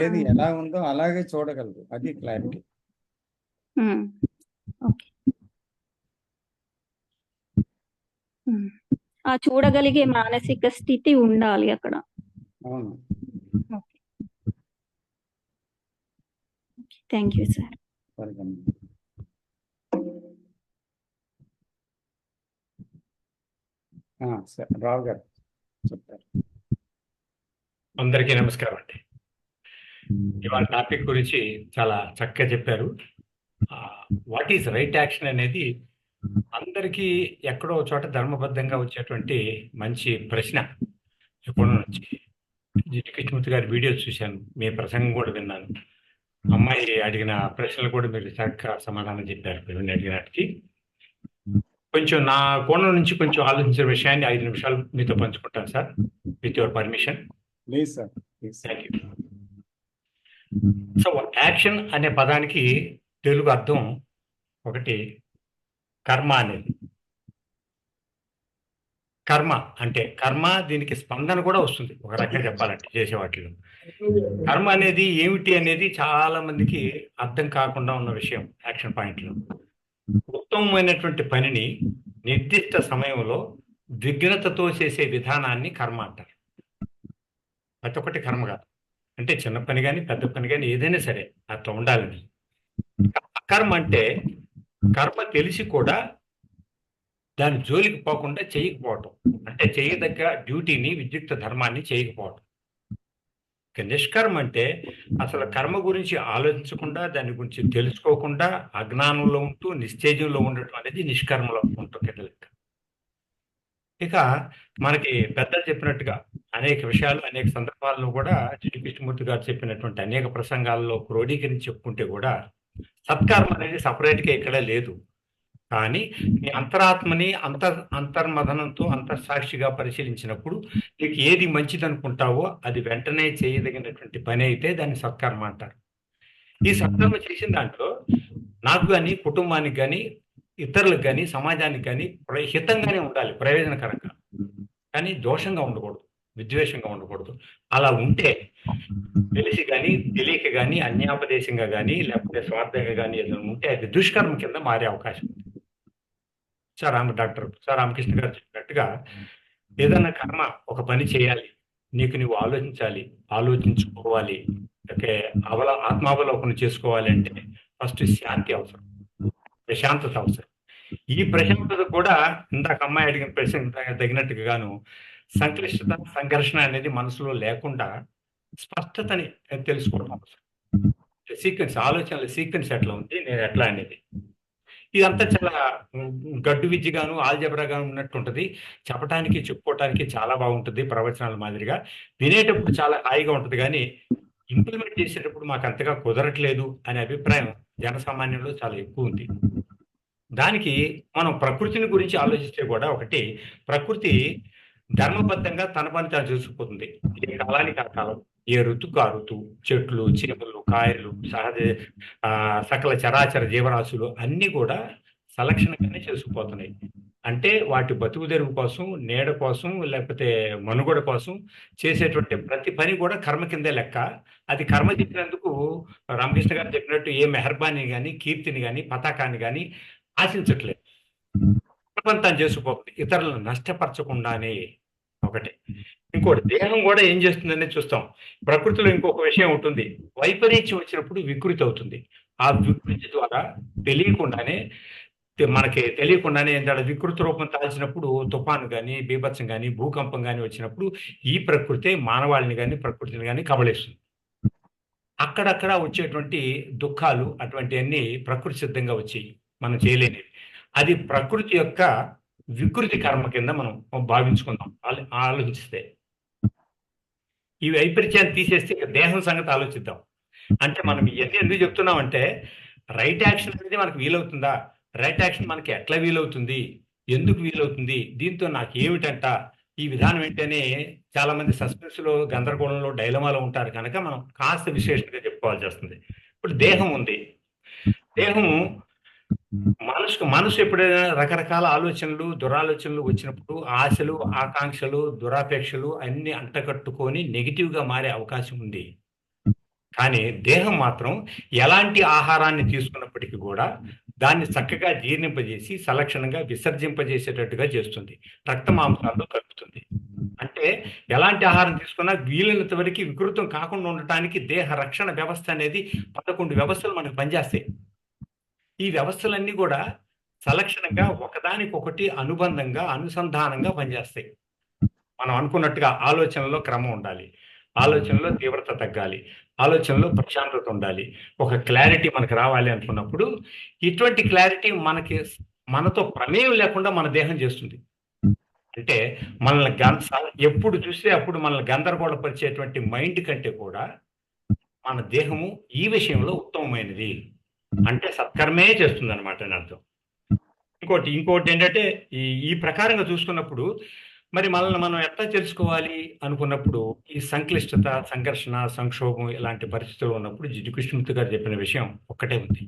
S1: ఏది ఎలా ఉందో అలాగే చూడగలదు. అది క్లారిటీ.
S5: ఓకే. ఆ చూడగలిగే మానసిక స్థితి ఉండాలి అక్కడ.
S1: అవును.
S5: Thank you sir.
S1: వెల్కమ్. రావు గారు చెప్తారు.
S4: అందరికీ నమస్కారం అండి. ఇవాళ టాపిక్ గురించి చాలా చక్కగా చెప్పారు. వాట్ ఈజ్ రైట్ యాక్షన్ అనేది అందరికీ ఎక్కడో చోట ధర్మబద్ధంగా వచ్చేటువంటి మంచి ప్రశ్న. ఎక్కడో నుంచి జిటి కృష్ణమూర్తి గారి వీడియోస్ చూశాను, మీ ప్రసంగం కూడా విన్నాను. అమ్మాయి అడిగిన ప్రశ్నలు కూడా మీరు చక్కగా సమాధానం చెప్పారు. మీరు అడిగినట్టుకి కొంచెం నా కోణం నుంచి కొంచెం ఆలోచించిన విషయాన్ని 5 నిమిషాలు మీతో పంచుకుంటాను sir, with your permission.
S1: Please sir.
S4: Thank you. So action అనే పదానికి తెలుగు అర్థం ఒకటి కర్మ అనేది. కర్మ అంటే దీనికి స్పందన కూడా వస్తుంది ఒక రకంగా చెప్పాలంటే చేసే వాటిలో. కర్మ అనేది ఏమిటి అనేది చాలా మందికి అర్థం కాకుండా ఉన్న విషయం. యాక్షన్ పాయింట్లో ఉత్తమమైనటువంటి పనిని నిర్దిష్ట సమయంలో విఘ్నతతో చేసే విధానాన్ని కర్మ అంటారు. ప్రతి ఒక్కటి కర్మ కాదు. అంటే చిన్న పని కానీ పెద్ద పని కానీ ఏదైనా సరే అట్లా ఉండాలని. అకర్మ అంటే కర్మ తెలిసి కూడా దాని జోలికి పోకుండా చేయకపోవటం, అంటే చేయదగ్గ డ్యూటీని విద్యుక్త ధర్మాన్ని చేయకపోవటం. నిష్కర్మ అంటే అసలు కర్మ గురించి ఆలోచించకుండా, దాని గురించి తెలుసుకోకుండా అజ్ఞానంలో ఉంటూ నిశ్చేజంలో ఉండటం అనేది నిష్కర్మలో ఉంటుంది లెక్క. ఇక మనకి పెద్దలు చెప్పినట్టుగా అనేక విషయాలు అనేక సందర్భాల్లో కూడా జిటి కృష్ణమూర్తి గారు చెప్పినటువంటి అనేక ప్రసంగాల్లో క్రోడీకరించి చెప్పుకుంటే కూడా సత్కర్మ అనేది సపరేట్గా ఇక్కడ లేదు. కానీ నీ అంతరాత్మని అంతర్మథనంతో అంతర్సాక్షిగా పరిశీలించినప్పుడు నీకు ఏది మంచిది అనుకుంటావో అది వెంటనే చేయదగినటువంటి పని అయితే దాన్ని సత్కర్మ అంటారు. ఈ సత్కర్మ చేసిన దాంట్లో నాకు కానీ కుటుంబానికి కానీ ఇతరులకు కానీ సమాజానికి కానీ హితంగానే ఉండాలి, ప్రయోజనకరంగా. కానీ దోషంగా ఉండకూడదు, విద్వేషంగా ఉండకూడదు. అలా ఉంటే తెలిసి కానీ తెలియక కానీ అన్యాపదేశంగా కానీ లేకపోతే స్వార్థంగా కానీ ఏదైనా ఉంటే అది దుష్కర్మ కింద మారే అవకాశం ఉంది. డాక్టర్ రామకృష్ణ గారు చెప్పినట్టుగా ఏదైనా కర్మ ఒక పని చేయాలి, నీకు నువ్వు ఆలోచించాలి, ఆలోచించుకోవాలి, ఓకే, ఆత్మావలోకనం చేసుకోవాలి అంటే ఫస్ట్ శాంతి అవసరం, ప్రశాంతత అవసరం. ఈ ప్రశాంతత కూడా ఇందాక అమ్మాయి అడిగిన ప్రశ్న తగినట్టుగాను సంక్లిష్టత సంఘర్షణ అనేది మనసులో లేకుండా స్పష్టతని తెలుసుకోవడం అవసరం. సీక్వెన్స్, ఆలోచనల సీక్వెన్స్ ఎట్లా ఉంది, నేను ఎట్లా అనేది. ఇదంతా చాలా గడ్డు విద్యగాను ఆల్జబ్రాగాను ఉన్నట్టుంటది. చెప్పటానికి చెప్పుకోవటానికి చాలా బాగుంటుంది ప్రవచనాల మాదిరిగా. వినేటప్పుడు చాలా హాయిగా ఉంటుంది, కానీ ఇంప్లిమెంట్ చేసేటప్పుడు మాకు అంతగా కుదరట్లేదు అనే అభిప్రాయం జనసామాన్యంలో చాలా ఎక్కువ ఉంది. దానికి మనం ప్రకృతిని గురించి ఆలోచిస్తే కూడా ఒకటి, ప్రకృతి ధర్మబద్ధంగా తన పని తాను చూసుకుపోతుంది. ఏ కాలానికి ఆ కాలం, ఏ ఋతుకు ఆ ఋతువు, చెట్లు, చేపలు, కాయలు, సకల చరాచర జీవరాశులు అన్నీ కూడా సలక్షణంగానే చేసుకుపోతున్నాయి. అంటే వాటి బతుకు తెరువు కోసం, నీడ కోసం, లేకపోతే మనుగడ కోసం చేసేటువంటి ప్రతి పని కూడా కర్మ కిందే లెక్క. అది కర్మ చెప్పినందుకు రామకృష్ణ గారు చెప్పినట్టు ఏ మెహర్బాని కానీ, కీర్తిని కానీ, పతాకాన్ని కానీ ఆశించట్లేదు. తను చేసుకుపోతుంది ఇతరులను నష్టపరచకుండానే. ఒకటి. ఇంకోటి, దేహం కూడా ఏం చేస్తుందనే చూస్తాం. ప్రకృతిలో ఇంకొక విషయం ఉంటుంది, వైపరీత్యం వచ్చినప్పుడు వికృతి అవుతుంది. ఆ వికృతి ద్వారా మనకి తెలియకుండానే ఏంటంటే వికృతి రూపం తాల్చినప్పుడు తుఫాను కానీ, బీభత్సం కానీ, భూకంపం కానీ వచ్చినప్పుడు ఈ ప్రకృతి మానవాళిని కానీ ప్రకృతిని కానీ కబళిస్తుంది. అక్కడక్కడ వచ్చేటువంటి దుఃఖాలు అటువంటివన్నీ ప్రకృతి సిద్ధంగా వచ్చాయి, మనం చేయలేనివి. అది ప్రకృతి యొక్క వికృతి కర్మ కింద మనం భావించుకుందాం ఆలోచిస్తే. ఈ వైపరీత్యాన్ని తీసేస్తే దేహం సంగతి ఆలోచిద్దాం. అంటే మనం ఇవన్నీ ఎందుకు చెప్తున్నామంటే, రైట్ యాక్షన్ అనేది మనకు వీలవుతుందా, రైట్ యాక్షన్ మనకి ఎట్లా వీలవుతుంది, ఎందుకు వీలవుతుంది, దీంతో నాకు ఏమిటంట, ఈ విధానం ఏంటనే చాలా మంది సస్పెన్స్ లో, గందరగోళంలో, డైలమాలో ఉంటారు కనుక మనం కాస్త విశ్లేషణగా చెప్పుకోవాల్సి వస్తుంది. ఇప్పుడు దేహం ఉంది. దేహం మనసు ఎప్పుడైనా రకరకాల ఆలోచనలు, దురాలోచనలు వచ్చినప్పుడు ఆశలు, ఆకాంక్షలు, దురాపేక్షలు అన్ని అంటకట్టుకొని నెగిటివ్ గా మారే అవకాశం ఉంది. కానీ దేహం మాత్రం ఎలాంటి ఆహారాన్ని తీసుకున్నప్పటికీ కూడా దాన్ని చక్కగా జీర్ణింపజేసి సలక్షణంగా విసర్జింపజేసేటట్టుగా చేస్తుంది, రక్త మాంసాల్లో కలుపుతుంది. అంటే ఎలాంటి ఆహారం తీసుకున్నా వీలైనంత వరకు వికృతం కాకుండా ఉండటానికి దేహ రక్షణ వ్యవస్థ అనేది 11 వ్యవస్థలు మనకు పనిచేస్తాయి. ఈ వ్యవస్థలన్నీ కూడా సలక్షణంగా ఒకదానికొకటి అనుబంధంగా, అనుసంధానంగా పనిచేస్తాయి. మనం అనుకున్నట్టుగా ఆలోచనలో క్రమం ఉండాలి, ఆలోచనలో తీవ్రత తగ్గాలి, ఆలోచనలో ప్రశాంతత ఉండాలి, ఒక క్లారిటీ మనకు రావాలి అనుకున్నప్పుడు ఇటువంటి క్లారిటీ మనతో ప్రమేయం లేకుండా మన దేహం చేస్తుంది. అంటే మనల్ని ఎప్పుడు చూస్తే అప్పుడు మనల్ని గందరగోళపరిచేటువంటి మైండ్ కంటే కూడా మన దేహము ఈ విషయంలో ఉత్తమమైనది, అంటే సత్కర్మే చేస్తుంది అనమాట అని అర్థం. ఇంకోటి ఏంటంటే ఈ ప్రకారంగా చూసుకున్నప్పుడు మరి మనల్ని మనం ఎట్లా తెలుసుకోవాలి అనుకున్నప్పుడు ఈ సంక్లిష్టత, సంఘర్షణ, సంక్షోభం ఇలాంటి పరిస్థితులు ఉన్నప్పుడు జిడ్డు కృష్ణమూర్తి గారు చెప్పిన విషయం ఒక్కటే ఉంది.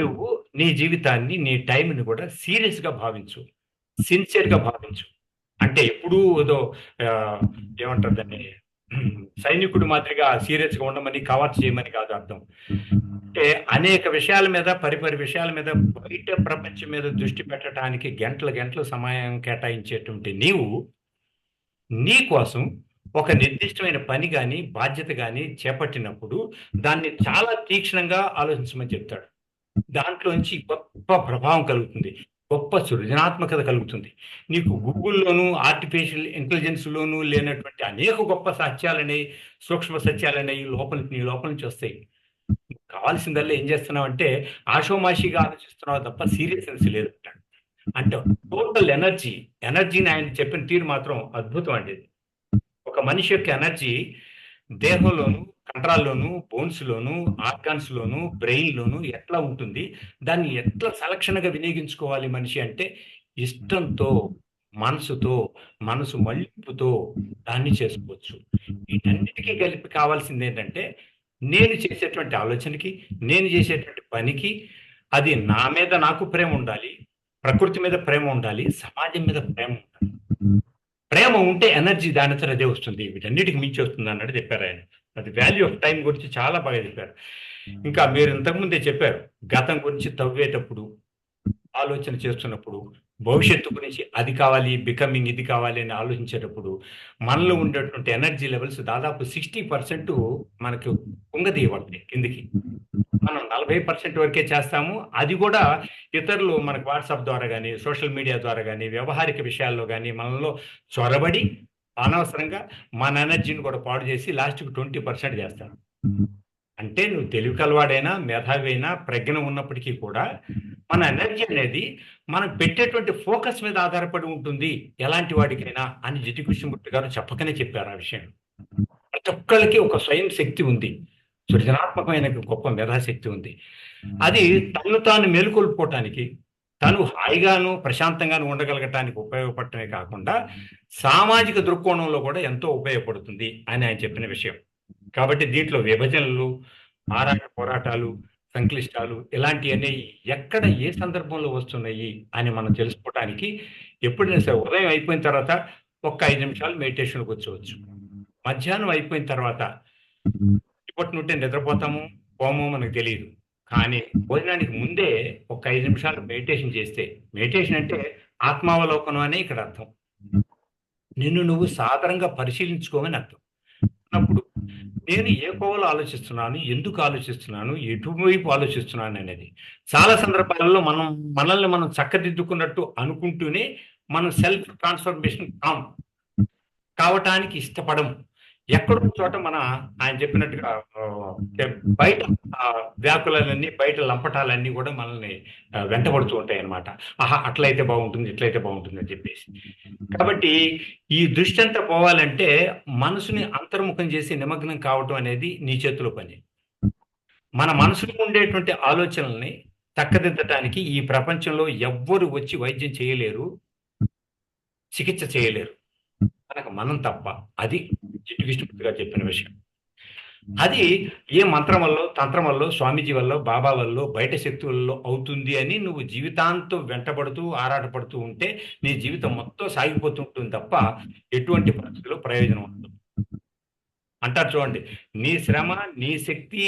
S4: నువ్వు నీ జీవితాన్ని, నీ టైంని కూడా సీరియస్ గా భావించు, సిన్సియర్ గా భావించు. అంటే ఎప్పుడూ ఏదో ఏమంటారు దాన్ని, సైనికుడు మాదిరిగా సీరియస్ గా ఉండమని, కవర్ చేయమని కాదు అర్థం. అంటే అనేక విషయాల మీద, పరిపరి విషయాల మీద, బయట ప్రపంచం మీద దృష్టి పెట్టడానికి గంటలు సమయం కేటాయించేటువంటి నీ కోసం ఒక నిర్దిష్టమైన పని కానీ, బాధ్యత కానీ చేపట్టినప్పుడు దాన్ని చాలా తీక్షణంగా ఆలోచించమని చెప్తాడు. దాంట్లోంచి గొప్ప ప్రభావం కలుగుతుంది, గొప్ప సృజనాత్మకత కలుగుతుంది. నీకు గూగుల్లోనూ ఆర్టిఫిషియల్ ఇంటెలిజెన్స్లోనూ లేనటువంటి అనేక గొప్ప సత్యాలనే, సూక్ష్మ సత్యాలనే నీ లోపల నుంచి వస్తాయి. కావాల్సిందల్లా ఏం చేస్తున్నావు అంటే ఆషోమాషిగా ఆలోచిస్తున్నావు తప్ప సీరియస్నెస్ లేదు. అంటే టోటల్ ఎనర్జీని ఆయన చెప్పిన తీరు మాత్రం అద్భుతం అండి. ఒక మనిషి యొక్క ఎనర్జీ దేహంలోను, కండరాల్లోను, బోన్స్ లోను, ఆర్గాన్స్ లోను, బ్రెయిన్ లోను ఎట్లా ఉంటుంది, దాన్ని ఎట్లా సలక్షణగా వినియోగించుకోవాలి మనిషి అంటే ఇష్టంతో, మనసుతో, మనసు మళ్లింపుతో దాన్ని చేసుకోవచ్చు. వీటన్నిటికీ కలిపి కావాల్సింది ఏంటంటే నేను చేసేటువంటి ఆలోచనకి, నేను చేసేటువంటి పనికి అది నా మీద నాకు ప్రేమ ఉండాలి, ప్రకృతి మీద ప్రేమ ఉండాలి, సమాజం మీద ప్రేమ ఉండాలి. ప్రేమ ఉంటే ఎనర్జీ దానితో అదే వస్తుంది, వీటన్నిటికి మించి వస్తుంది అన్నట్టు చెప్పారు ఆయన. అది వాల్యూ ఆఫ్ టైం గురించి చాలా బాగా చెప్పారు. ఇంకా మీరు ఇంతకుముందే చెప్పారు, గతం గురించి తవ్వేటప్పుడు, ఆలోచన చేస్తున్నప్పుడు, భవిష్యత్తు గురించి అది కావాలి, బికమింగ్ ఇది కావాలి అని ఆలోచించేటప్పుడు మనలో ఉండేటువంటి ఎనర్జీ లెవెల్స్ దాదాపు 60% మనకు కుంగదీయబడతాయి కిందికి. మనం 40% వరకే చేస్తాము. అది కూడా ఇతరులు మనకు వాట్సాప్ ద్వారా కానీ, సోషల్ మీడియా ద్వారా కానీ, వ్యవహారిక విషయాల్లో కానీ మనలో చొరబడి అనవసరంగా మన ఎనర్జీని కూడా పాడు చేసి లాస్ట్కి 20% చేస్తాం. అంటే నువ్వు తెలివి కలవాడైనా మేధావి అయినా ప్రజ్ఞ ఉన్నప్పటికీ కూడా మన ఎనర్జీ అనేది మనం పెట్టేటువంటి ఫోకస్ మీద ఆధారపడి ఉంటుంది ఎలాంటి వాడికైనా అని జిడ్డు కృష్ణమూర్తి గారు చెప్పకనే చెప్పారు ఆ విషయం. ప్రతి ఒక్కరికి ఒక స్వయం శక్తి ఉంది, సృజనాత్మకమైన గొప్ప మేధాశక్తి ఉంది. అది తను తాను మేలుకొల్పుకోవటానికి, తను హాయిగాను ప్రశాంతంగాను ఉండగలగటానికి ఉపయోగపడటమే కాకుండా సామాజిక దృక్కోణంలో కూడా ఎంతో ఉపయోగపడుతుంది అని ఆయన చెప్పిన విషయం. కాబట్టి దీంట్లో విభజనలు, పోరాటాలు, సంక్లిష్టాలు ఇలాంటివన్నీ ఎక్కడ ఏ సందర్భంలో వస్తున్నాయి అని మనం తెలుసుకోవటానికి ఎప్పుడైనా సరే ఉదయం అయిపోయిన తర్వాత ఒక్క 5 నిమిషాలు మెడిటేషన్కి వచ్చేవచ్చు. మధ్యాహ్నం అయిపోయిన తర్వాత ఇప్పటి నుండి నిద్రపోతాము పోమో మనకు తెలియదు, కానీ భోజనానికి ముందే ఒక 5 నిమిషాలు మెడిటేషన్ చేస్తే, మెడిటేషన్ అంటే ఆత్మావలోకనం అనే ఇక్కడ అర్థం. నిన్ను నువ్వు సాధారణంగా పరిశీలించుకోమని అర్థం. అప్పుడు నేను ఏ కోవలో ఆలోచిస్తున్నాను, ఎందుకు ఆలోచిస్తున్నాను, ఎటువైపు ఆలోచిస్తున్నాను అనేది చాలా సందర్భాలలో మనల్ని మనం చక్కదిద్దుకున్నట్టు అనుకుంటూనే మనం సెల్ఫ్ ట్రాన్స్ఫర్మేషన్ కావటానికి ఇష్టపడము. ఎక్కడో చోట ఆయన చెప్పినట్టుగా బయట వ్యాకులన్నీ, బయట లంపటాలన్నీ కూడా మనల్ని వెంటబడుతూ ఉంటాయి అన్నమాట. ఆహా అట్లయితే బాగుంటుంది, ఇట్లయితే బాగుంటుంది అని చెప్పేసి. కాబట్టి ఈ దృష్టి అంతా పోవాలంటే మనసుని అంతర్ముఖం చేసి నిమగ్నం కావటం అనేది నీ చేతిలో పని. మన మనసులో ఉండేటువంటి ఆలోచనల్ని చక్కదిద్దటానికి ఈ ప్రపంచంలో ఎవ్వరు వచ్చి వైద్యం చేయలేరు, చికిత్స చేయలేరు, కనుక మనం తప్ప. అది జిడ్డు కృష్ణమూర్తి గారు చెప్పిన విషయం. అది ఏ మంత్రం వల్ల, తంత్రం వల్ల, స్వామీజీ వల్ల, బాబా వల్ల, బయట శక్తులలో అవుతుంది అని నువ్వు జీవితాంతం వెంటబడుతూ ఆరాటపడుతూ ఉంటే నీ జీవితం మొత్తం సాగిపోతుంటుంది తప్ప ఎటువంటి పరిస్థితుల్లో ప్రయోజనం ఉండదు. అంటారు చూడండి, నీ శ్రమ, నీ శక్తి,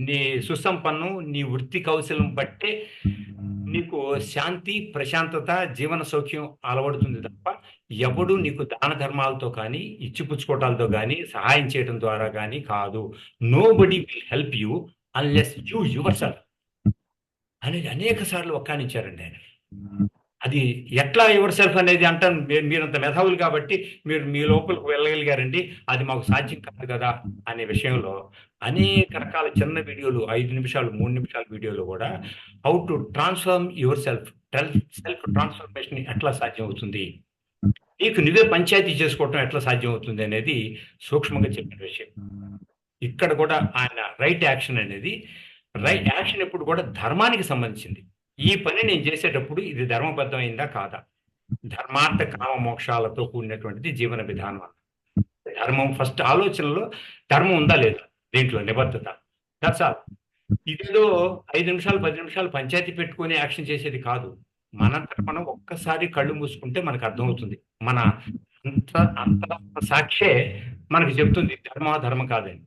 S4: నీ సుసంపన్నం, నీ వృత్తి కౌశలం బట్టే నీకు శాంతి, ప్రశాంతత, జీవన సౌఖ్యం అలవడుతుంది తప్ప ఎవడు నీకు దాన ధర్మాలతో కానీ, ఇచ్చిపుచ్చుకోవటాలతో కానీ, సహాయం చేయడం ద్వారా కానీ కాదు. Nobody will help you unless you your self అనేది అనేక సార్లు ఒక్కానించారండి ఆయన. అది ఎట్లా యువర్ సెల్ఫ్ అనేది అంటాను, మీరంత మేధావులు కాబట్టి మీరు మీ లోపలికి వెళ్ళగలిగారండి, అది మాకు సాధ్యం కాదు కదా అనే విషయంలో అనేక రకాల చిన్న వీడియోలు, 5 నిమిషాలు 3 నిమిషాల వీడియోలు కూడా how to transform your self transformation ఎట్లా సాధ్యం అవుతుంది, నీకు నువ్వే పంచాయతీ చేసుకోవటం ఎట్లా సాధ్యం అవుతుంది అనేది సూక్ష్మంగా చెప్పిన విషయం. ఇక్కడ కూడా ఆయన రైట్ యాక్షన్ అనేది, రైట్ యాక్షన్ ఎప్పుడు కూడా ధర్మానికి సంబంధించింది. ఈ పని నేను చేసేటప్పుడు ఇది ధర్మబద్ధమైందా కాదా, ధర్మార్థ కామ మోక్షాలతో కూడినటువంటిది జీవన విధానం. ధర్మం ఫస్ట్ ఆలోచనలో ధర్మం ఉందా లేదా, దీంట్లో నిబద్ధత, దట్స్ ఆల్. ఇదేదో 5 నిమిషాలు 10 నిమిషాలు పంచాయతీ పెట్టుకుని యాక్షన్ చేసేది కాదు. మనం ఒక్కసారి కళ్ళు మూసుకుంటే మనకు అర్థమవుతుంది. మన అంత సాక్షే మనకి చెప్తుంది ధర్మం కాదని.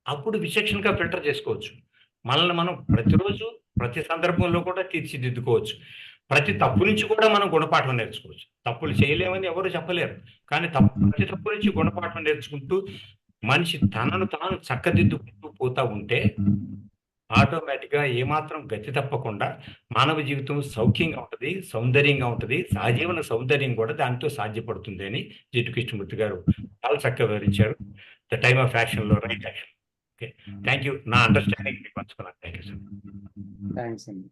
S4: అప్పుడు విచక్షణగా ఫిల్టర్ చేసుకోవచ్చు. మనల్ని మనం ప్రతిరోజు ప్రతి సందర్భంలో కూడా తీర్చిదిద్దుకోవచ్చు. ప్రతి తప్పు నుంచి కూడా మనం గుణపాఠం నేర్చుకోవచ్చు. తప్పులు చేయలేమని ఎవరు చెప్పలేరు, కానీ ప్రతి తప్పు నుంచి గుణపాఠం నేర్చుకుంటూ మనిషి తనను తాను చక్కదిద్దుకుంటూ పోతా ఉంటే ఆటోమేటిక్గా ఏమాత్రం గతి తప్పకుండా మానవ జీవితం సౌఖ్యంగా ఉంటుంది, సౌందర్యంగా ఉంటుంది. సహజీవన సౌందర్యం కూడా దాంతో సాధ్యపడుతుంది అని జిడ్డు కృష్ణమూర్తి గారు చాలా చక్కగా వివరించారు. ద టైమ్ ఆఫ్ యాక్షన్లో right action. Okay, thank you. నా అండర్స్టాండింగ్ మీకు పంచుకున్నాను. Thank you sir.
S1: థ్యాంక్స్ అండి.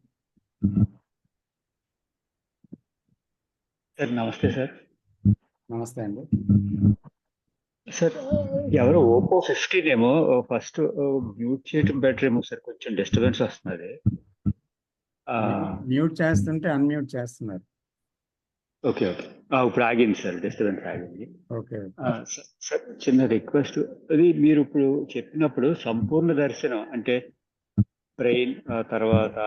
S6: సార్ నమస్తే సార్.
S1: నమస్తే అండి.
S6: సార్ ఎవరో ఓపో 15 ఏమో ఫస్ట్ మ్యూట్ చేయటం బెటర్ ఏమో సార్, కొంచెం డిస్టర్బెన్స్ వస్తున్నది.
S1: మ్యూట్ చేస్తుంటే అన్మ్యూట్ చేస్తున్నారు.
S6: ఓకే ఓకే, ఇప్పుడు ఆగింది సార్, డిస్టర్బెన్స్ ఆగింది.
S1: ఓకే
S6: సార్ చిన్న రిక్వెస్ట్, అది మీరు ఇప్పుడు చెప్పినప్పుడు సంపూర్ణ దర్శనం అంటే బ్రెయిన్, తర్వాత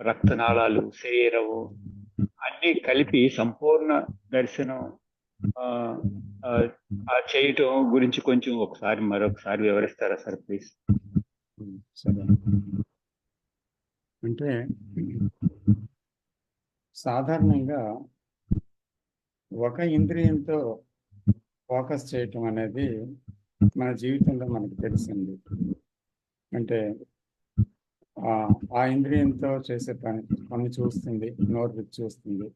S6: రక్తనాళాలు, శరీరము అన్ని కలిపి సంపూర్ణ దర్శనం చేయటం గురించి కొంచెం మరొకసారి వివరిస్తారా సార్ ప్లీజ్?
S1: సరే. అంటే సాధారణంగా ఒక ఇంద్రియంతో ఫోకస్ చేయటం అనేది మన జీవితంలో మనకు తెలిసింది. అంటే ఆ ఇంద్రియంతో చేసే పని చూస్తుంది, నోరు రుచి చూస్తుంది,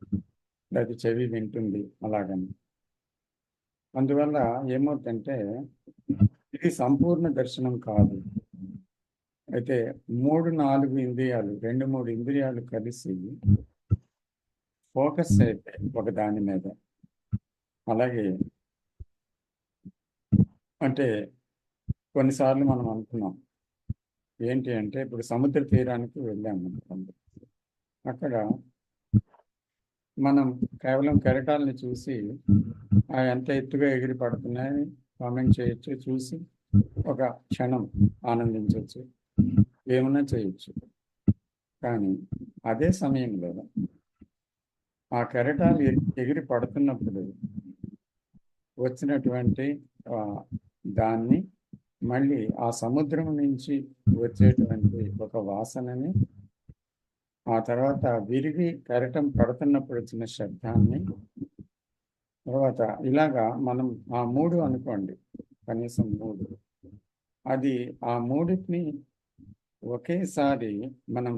S1: లేదా చెవి వింటుంది, అలాగని. అందువల్ల ఏమవుతుందంటే ఇది సంపూర్ణ దర్శనం కాదు. అయితే 3-4 ఇంద్రియాలు, 2-3 ఇంద్రియాలు కలిసి ఫోకస్ అయితే ఒక దాని మీద. అలాగే అంటే కొన్నిసార్లు మనం అనుకున్నాం ఏంటి అంటే, ఇప్పుడు సముద్ర తీరానికి వెళ్ళాము అనుకోండి. అక్కడ మనం కేవలం కెరటాలని చూసి ఎంత ఎత్తుగా ఎగిరి పడుతున్నాయని కామెంట్ చేయొచ్చు, చూసి ఒక క్షణం ఆనందించవచ్చు, ఏమన్నా చేయొచ్చు. కానీ అదే సమయంలో ఆ కెరటాలు ఎగిరి పడుతున్నప్పుడు వచ్చినటువంటి దాన్ని మళ్ళీ ఆ సముద్రం నుంచి వచ్చేటువంటి ఒక వాసనని, ఆ తర్వాత విరిగి కెరటం పడుతున్నప్పుడు వచ్చిన శబ్దాన్ని, తర్వాత ఇలాగా మనం ఆ 3 అనుకోండి, కనీసం 3, అది ఆ 3ని ఒకేసారి మనం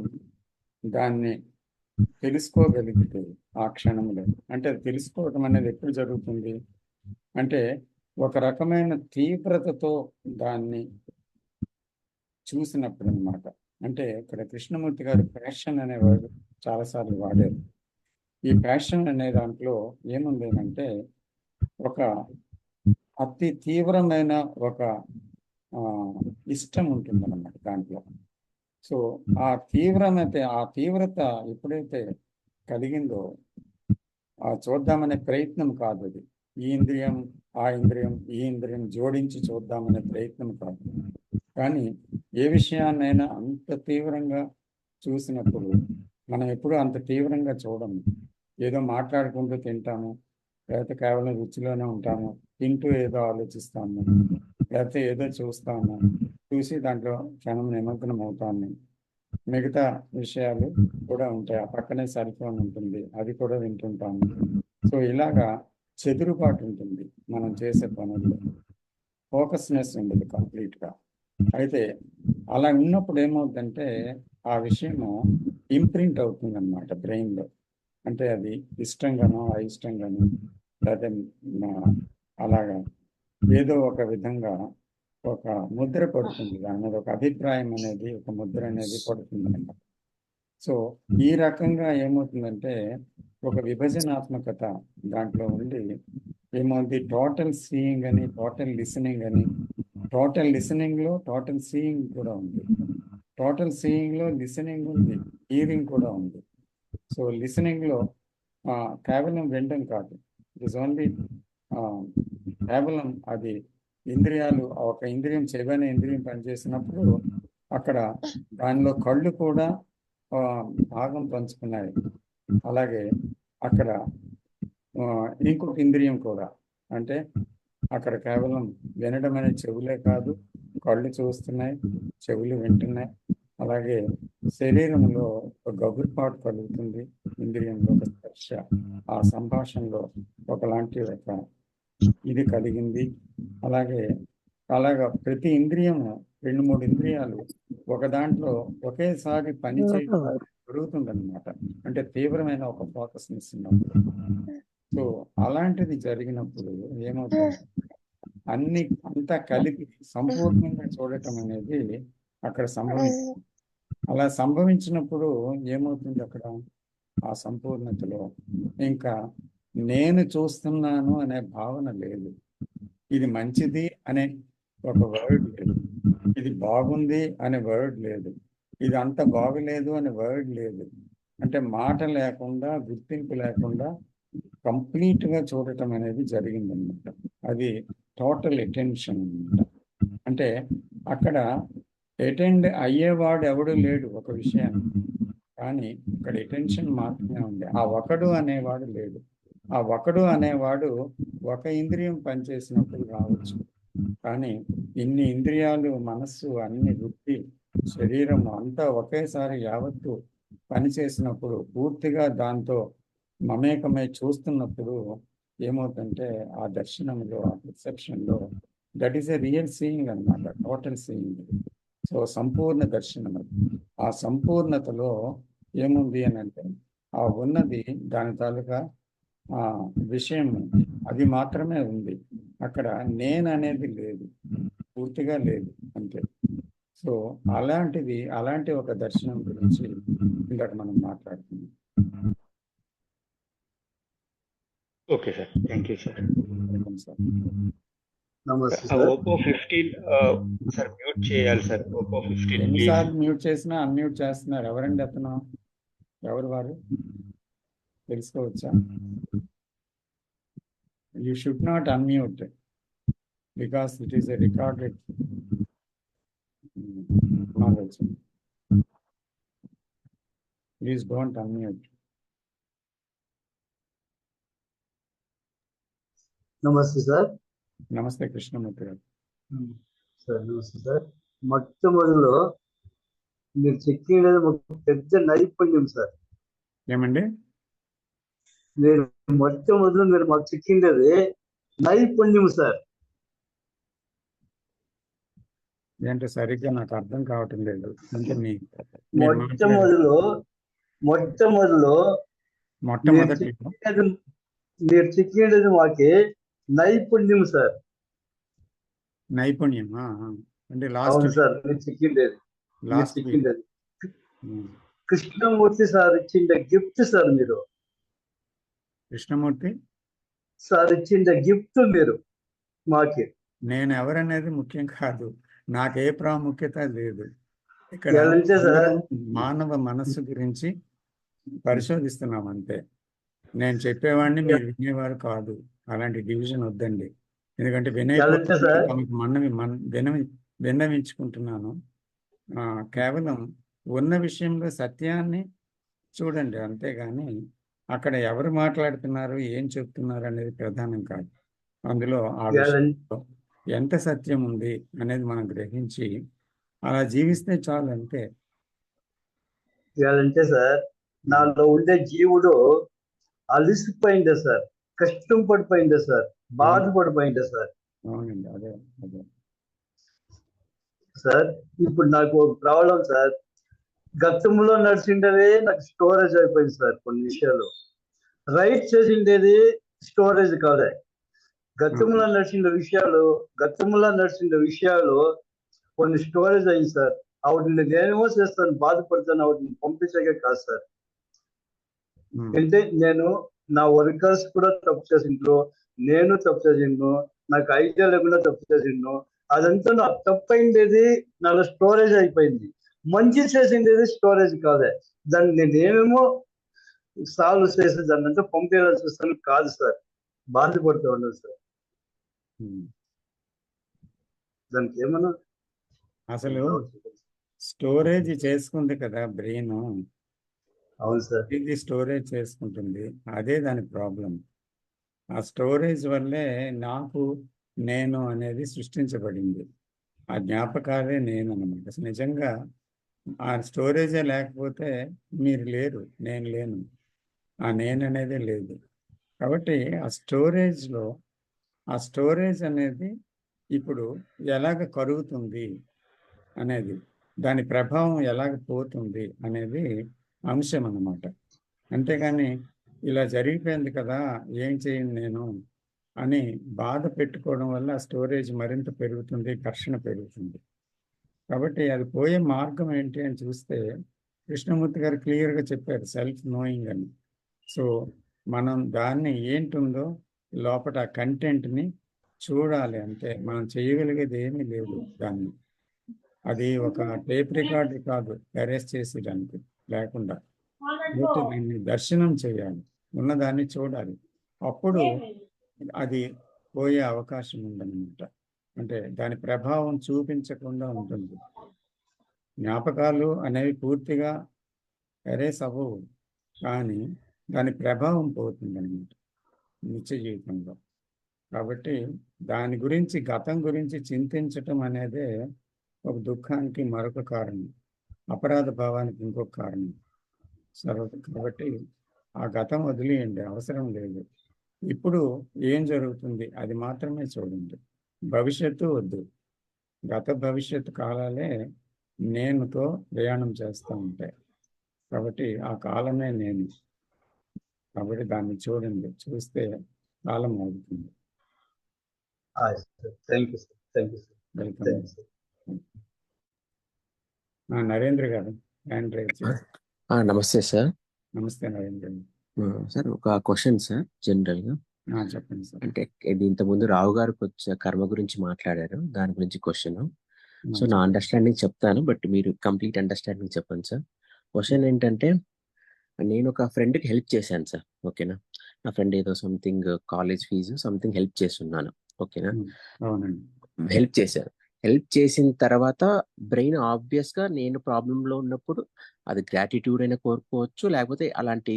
S1: దాన్ని తెలుసుకోగలిగితే ఆ క్షణంలో, అంటే తెలుసుకోవటం అనేది ఎప్పుడు జరుగుతుంది అంటే ఒక రకమైన తీవ్రతతో దాన్ని చూసినప్పుడు అన్నమాట. అంటే ఇక్కడ కృష్ణమూర్తి గారు ప్యాషన్ అనే వర్డ్ చాలాసార్లు వాడారు. ఈ ప్యాషన్ అనే దాంట్లో ఏముంది అంటే ఒక అతి తీవ్రమైన ఒక ఇష్టం ఉంటుందన్నమాట దాంట్లో. సో ఆ తీవ్రత ఎప్పుడైతే కలిగిందో చూద్దామనే ప్రయత్నం కాదు అది. ఈ ఇంద్రియం ఆ ఇంద్రియం ఈ ఇంద్రియం జోడించి చూద్దామనే ప్రయత్నం కాదు. కానీ ఏ విషయాన్నైనా అంత తీవ్రంగా చూసినప్పుడు మనం ఎప్పుడూ అంత తీవ్రంగా చూడము. ఏదో మాట్లాడుకుంటూ తింటాము, లేకపోతే కేవలం రుచిలోనే ఉంటాము, తింటూ ఏదో ఆలోచిస్తాము, లేకపోతే ఏదో చూస్తాము, చూసి దాంట్లో క్షణం నిమగ్నం అవుతాము. మిగతా విషయాలు కూడా ఉంటాయి, ఆ పక్కనే సెల్ ఫోన్ ఉంటుంది, అది కూడా వింటుంటాము. సో ఇలాగా చెదురుబాటు ఉంటుంది మనం చేసే పనుల్లో, ఫోకస్నెస్ ఉండదు కంప్లీట్గా. అయితే అలా ఉన్నప్పుడు ఏమవుతుందంటే ఆ విషయము ఇంప్రింట్ అవుతుంది అన్నమాట బ్రెయిన్లో. అంటే అది ఇష్టంగానో అయిష్టంగానో లేదా అలాగా ఏదో ఒక విధంగా ఒక ముద్ర పడుతుంది, దాని మీద ఒక అభిప్రాయం అనేది, ఒక ముద్ర అనేది పడుతుంది అన్నమాట. సో ఈ రకంగా ఏమవుతుందంటే ఒక విభజనాత్మకత దాంట్లో ఉండి ఏమవుతుంది, టోటల్ సీయింగ్ అని, టోటల్ లిసనింగ్ అని. టోటల్ లిసనింగ్లో టోటల్ సీయింగ్ కూడా ఉంది, టోటల్ సీయింగ్లో లిసనింగ్ ఉంది, హియరింగ్ కూడా ఉంది. సో లిసనింగ్లో కేవలం వినడం కాదు, ఇట్ ఇస్ ఓన్లీ కేవలం అది ఇంద్రియాలు, ఒక ఇంద్రియం చెవనే ఇంద్రియం పనిచేసినప్పుడు అక్కడ దానిలో కళ్ళు కూడా భాగం పంచుకున్నాయి. అలాగే అక్కడ ఇంకొక ఇంద్రియం కూడా, అంటే అక్కడ కేవలం వినడం అనే చెవులే కాదు, కళ్ళు చూస్తున్నాయి, చెవులు వింటున్నాయి. అలాగే శరీరంలో ఒక గగురుపాటు కలుగుతుంది, ఇంద్రియంలో ఒక స్పర్శ, ఆ సంభాషణలో ఒకలాంటి ఒక ఇది కలిగింది. అలాగా ప్రతి ఇంద్రియము 2-3 ఇంద్రియాలు ఒక దాంట్లో ఒకేసారి పనిచేయడం జరుగుతుంది అన్నమాట. అంటే తీవ్రమైన ఒక ఫోకస్నెస్ ఉన్నప్పుడు. సో అలాంటిది జరిగినప్పుడు ఏమవుతుంది, అంతా కలిపి సంపూర్ణంగా చూడటం అనేది అక్కడ సంభవిస్తుంది. అలా సంభవించినప్పుడు ఏమవుతుంది, అక్కడ ఆ సంపూర్ణతలో ఇంకా నేను చూస్తున్నాను అనే భావన లేదు, ఇది మంచిది అనే ఒక వర్డ్ లేదు, ఇది బాగుంది అనే వర్డ్ లేదు, ఇది అంత బాగలేదు అనే వర్డ్ లేదు. అంటే మాట లేకుండా, గుర్తింపు లేకుండా కంప్లీట్గా చూడటం అనేది జరిగిందన్నమాట. అది టోటల్ అటెన్షన్ అన్నమాట. అంటే అక్కడ అటెండ్ అయ్యేవాడు ఎవడు లేడు ఒక విషయాన్ని, కానీ ఇక్కడ అటెన్షన్ మాత్రమే ఉంది. ఆ ఒకడు అనేవాడు లేడు. ఆ ఒకడు అనేవాడు ఒక ఇంద్రియం పనిచేసినప్పుడు రావచ్చు, కానీ ఇన్ని ఇంద్రియాలు, మనస్సు, అన్ని వృత్తి, శరీరం అంతా ఒకేసారి యావత్తు పనిచేసినప్పుడు, పూర్తిగా దాంతో మమేకమై చూస్తున్నప్పుడు ఏమవుతుందంటే ఆ దర్శనంలో, ఆ పర్సెప్షన్లో that is a real seeing అన్నమాట, టోటల్ సీయింగ్. సో సంపూర్ణ దర్శనం. ఆ సంపూర్ణతలో ఏముంది అని అంటే ఆ ఉన్నది దాని తాలూకా విషయం అది మాత్రమే ఉంది. అక్కడ నేను అనేది లేదు, పూర్తిగా లేదు అంతే. సో అలాంటి ఒక దర్శనం గురించి ఇందాక మనం మాట్లాడుతున్నాం.
S6: Okay sir, thank you sir.
S1: Welcome sir.
S7: నమస్తే
S6: ఆ
S7: సార్.
S6: ఓపో 15 సార్ మ్యూట్ చేయాలి సార్. Oppo 15 please.
S1: ఎన్నిసార్లు మ్యూట్ చేసినా అన్మ్యూట్ చేస్తున్నారు. ఎవరండి అతను? ఎవరు వారు? తెలుసుకోవచ్చా? You should not unmute because it is a recorded knowledge. Please don't unmute.
S7: నమస్తే సార్.
S1: నమస్తే కృష్ణమూర్తి గారు.
S7: సార్ నమస్తే సార్. మొట్టమొదటిలో మీరు చెక్కినది ఒక పెద్ద నైపుణ్యం సార్.
S1: ఏమండి?
S7: మీరు మొట్టమొదలు మీరు మాకు చెక్కిండేది నైపుణ్యం సార్.
S1: ఏంటో సరిగ్గా నాకు అర్థం కావటం లేదు. అంటే మొట్టమొదటి
S7: మీరు చెక్కినది మాకి నైపుణ్యం సార్.
S1: నైపుణ్యం అంటే
S7: అవును సార్, మీరు చెక్కిండేది కృష్ణమూర్తి సార్ ఇచ్చిండే గిఫ్ట్ సార్. మీరు
S1: కృష్ణమూర్తి
S7: సార్ ఇచ్చిండే గిఫ్ట్ మీరు మాకి.
S1: నేను ఎవరనేది ముఖ్యం కాదు, నాకే ప్రాముఖ్యత లేదు. ఇక్కడ మానవ మనస్సు గురించి పరిశోధిస్తున్నాం అంతే. నేను చెప్పేవాడిని మీరు వినేవారు కాదు. అలాంటి డివిజన్ వద్దండి. ఎందుకంటే విన్నవించుకుంటున్నాను. కేవలం ఉన్న విషయంలో సత్యాన్ని చూడండి, అంతేగాని అక్కడ ఎవరు మాట్లాడుతున్నారు, ఏం చెప్తున్నారు అనేది ప్రధానం కాదు. అందులో ఆ విషయంలో ఎంత సత్యం ఉంది అనేది మనం గ్రహించి అలా జీవిస్తే చాలు అంతే.
S7: అంటే సార్, నాలో ఉండే జీవుడు అలిసిపోయిందే సార్, కష్టం పడిపోయిందే సార్, బాధపడిపోయిందే సార్.
S1: అవునండి, అదే
S7: సార్. ఇప్పుడు నాకు ఒక ప్రాబ్లం సార్. గతంలో నడిచిండేది నాకు స్టోరేజ్ అయిపోయింది సార్. కొన్ని విషయాలు రైట్ చేసిండేది స్టోరేజ్ కాదే. గతంలో నడిచిన విషయాలు కొన్ని స్టోరేజ్ అయింది సార్. వాటిని నేనేమో చేస్తాను, బాధపడతాను, వాటిని పంపించకే కాదు సార్. అంటే నేను నా వర్కర్స్ కూడా తప్పు చేసిండ్రు, నేను తప్పు చేసిండ్రు, నాకు ఐడియా లేకుండా తప్పు చేసిండ్రు. అదంతా నాకు తప్పైండేది నాలో స్టోరేజ్ అయిపోయింది. మంచి చేసిండేది స్టోరేజ్ కాదే. దాన్ని నేనేమో సాల్వ్ చేసి దాన్ని అంతా పంపేయాల్సి వస్తాను కాదు సార్. బాధపడుతూ ఉండదు సార్. దానికి ఏమన్నా
S1: అసలు స్టోరేజ్ చేసుకుంది కదా బ్రెయిన్.
S7: అవును సార్,
S1: ఇది స్టోరేజ్ చేసుకుంటుంది, అదే దాని ప్రాబ్లం. ఆ స్టోరేజ్ వల్లే నేను అనేది సృష్టించబడింది. ఆ జ్ఞాపకాలే నేను అన్నమాట. అసలు నిజంగా ఆ స్టోరేజే లేకపోతే మీరు లేరు, నేను లేను, ఆ నేను అనేదే లేదు. కాబట్టి ఆ స్టోరేజ్ అనేది ఇప్పుడు ఎలాగ కరుగుతుంది అనేది, దాని ప్రభావం ఎలాగ పోతుంది అనేది అంశం అన్నమాట. అంతేగాని ఇలా జరిగిపోయింది కదా, ఏం చేయను నేను అని బాధ పెట్టుకోవడం వల్ల స్టోరేజ్ మరింత పెరుగుతుంది, ఘర్షణ పెరుగుతుంది. కాబట్టి అది పోయే మార్గం ఏంటి అని చూస్తే కృష్ణమూర్తి గారు క్లియర్గా చెప్పారు, సెల్ఫ్ నోయింగ్ అని. సో మనం దాన్ని ఏంటుందో లోపల ఆ కంటెంట్ని చూడాలి అంతే. మనం చేయగలిగేది ఏమీ లేదు దాన్ని. అది ఒక టేప్ రికార్డు కాదు అరెస్ట్ చేసేదానికి లేకుండా, దీన్ని దర్శనం చేయాలి, ఉన్నదాన్ని చూడాలి. అప్పుడు అది పోయే అవకాశం ఉందన్నమాట. అంటే దాని ప్రభావం చూపించకుండా ఉంటుంది. జ్ఞాపకాలు అనేవి పూర్తిగా ఎరేస్ అవ్వవు, కానీ దాని ప్రభావం పోతుందన్నమాట నిత్య జీవితంలో. కాబట్టి దాని గురించి, గతం గురించి చింతించటం అనేదే ఒక దుఃఖానికి మరొక కారణం, అపరాధ భావానికి ఇంకొక కారణం. కాబట్టి ఆ గతం వదిలేయండి, అవసరం లేదు. ఇప్పుడు ఏం జరుగుతుంది అది మాత్రమే చూడండి, భవిష్యత్తు వద్దు. గత భవిష్యత్తు కాలాలే నేనుతో ప్రయాణం చేస్తూ ఉంటాయి. కాబట్టి ఆ కాలమే నేను. కాబట్టి దాన్ని చూడండి, చూస్తే కాలం అవుతుంది.
S7: Thank you sir, thank you sir,
S1: welcome.
S7: Thank you sir.
S1: Narendra గారు హ్యాండ్ రైజ్ చేసి.
S8: నమస్తే సార్.
S1: నమస్తే నరేంద్ర గారు.
S8: సార్ ఒక క్వశ్చన్ సార్, జనరల్గా
S1: చెప్పండి సార్.
S8: అంటే ఇది ఇంతకుముందు రావు గారికి వచ్చే కర్మ గురించి మాట్లాడారు, దాని గురించి క్వశ్చన్. సో నా అండర్స్టాండింగ్ చెప్తాను, బట్ మీరు కంప్లీట్ అండర్స్టాండింగ్ చెప్పండి సార్. క్వశ్చన్ ఏంటంటే, నేను ఒక ఫ్రెండ్కి హెల్ప్ చేశాను సార్, ఓకేనా. నా ఫ్రెండ్ ఏదో something college fee something help చేస్తున్నాను, ఓకేనా.
S1: అవునండి.
S8: హెల్ప్ చేశాను. హెల్ప్ చేసిన తర్వాత బ్రెయిన్ ఆబ్వియస్గా నేను ప్రాబ్లంలో ఉన్నప్పుడు అది గ్రాటిట్యూడ్ అయినా కోరుకోవచ్చు, లేకపోతే అలాంటి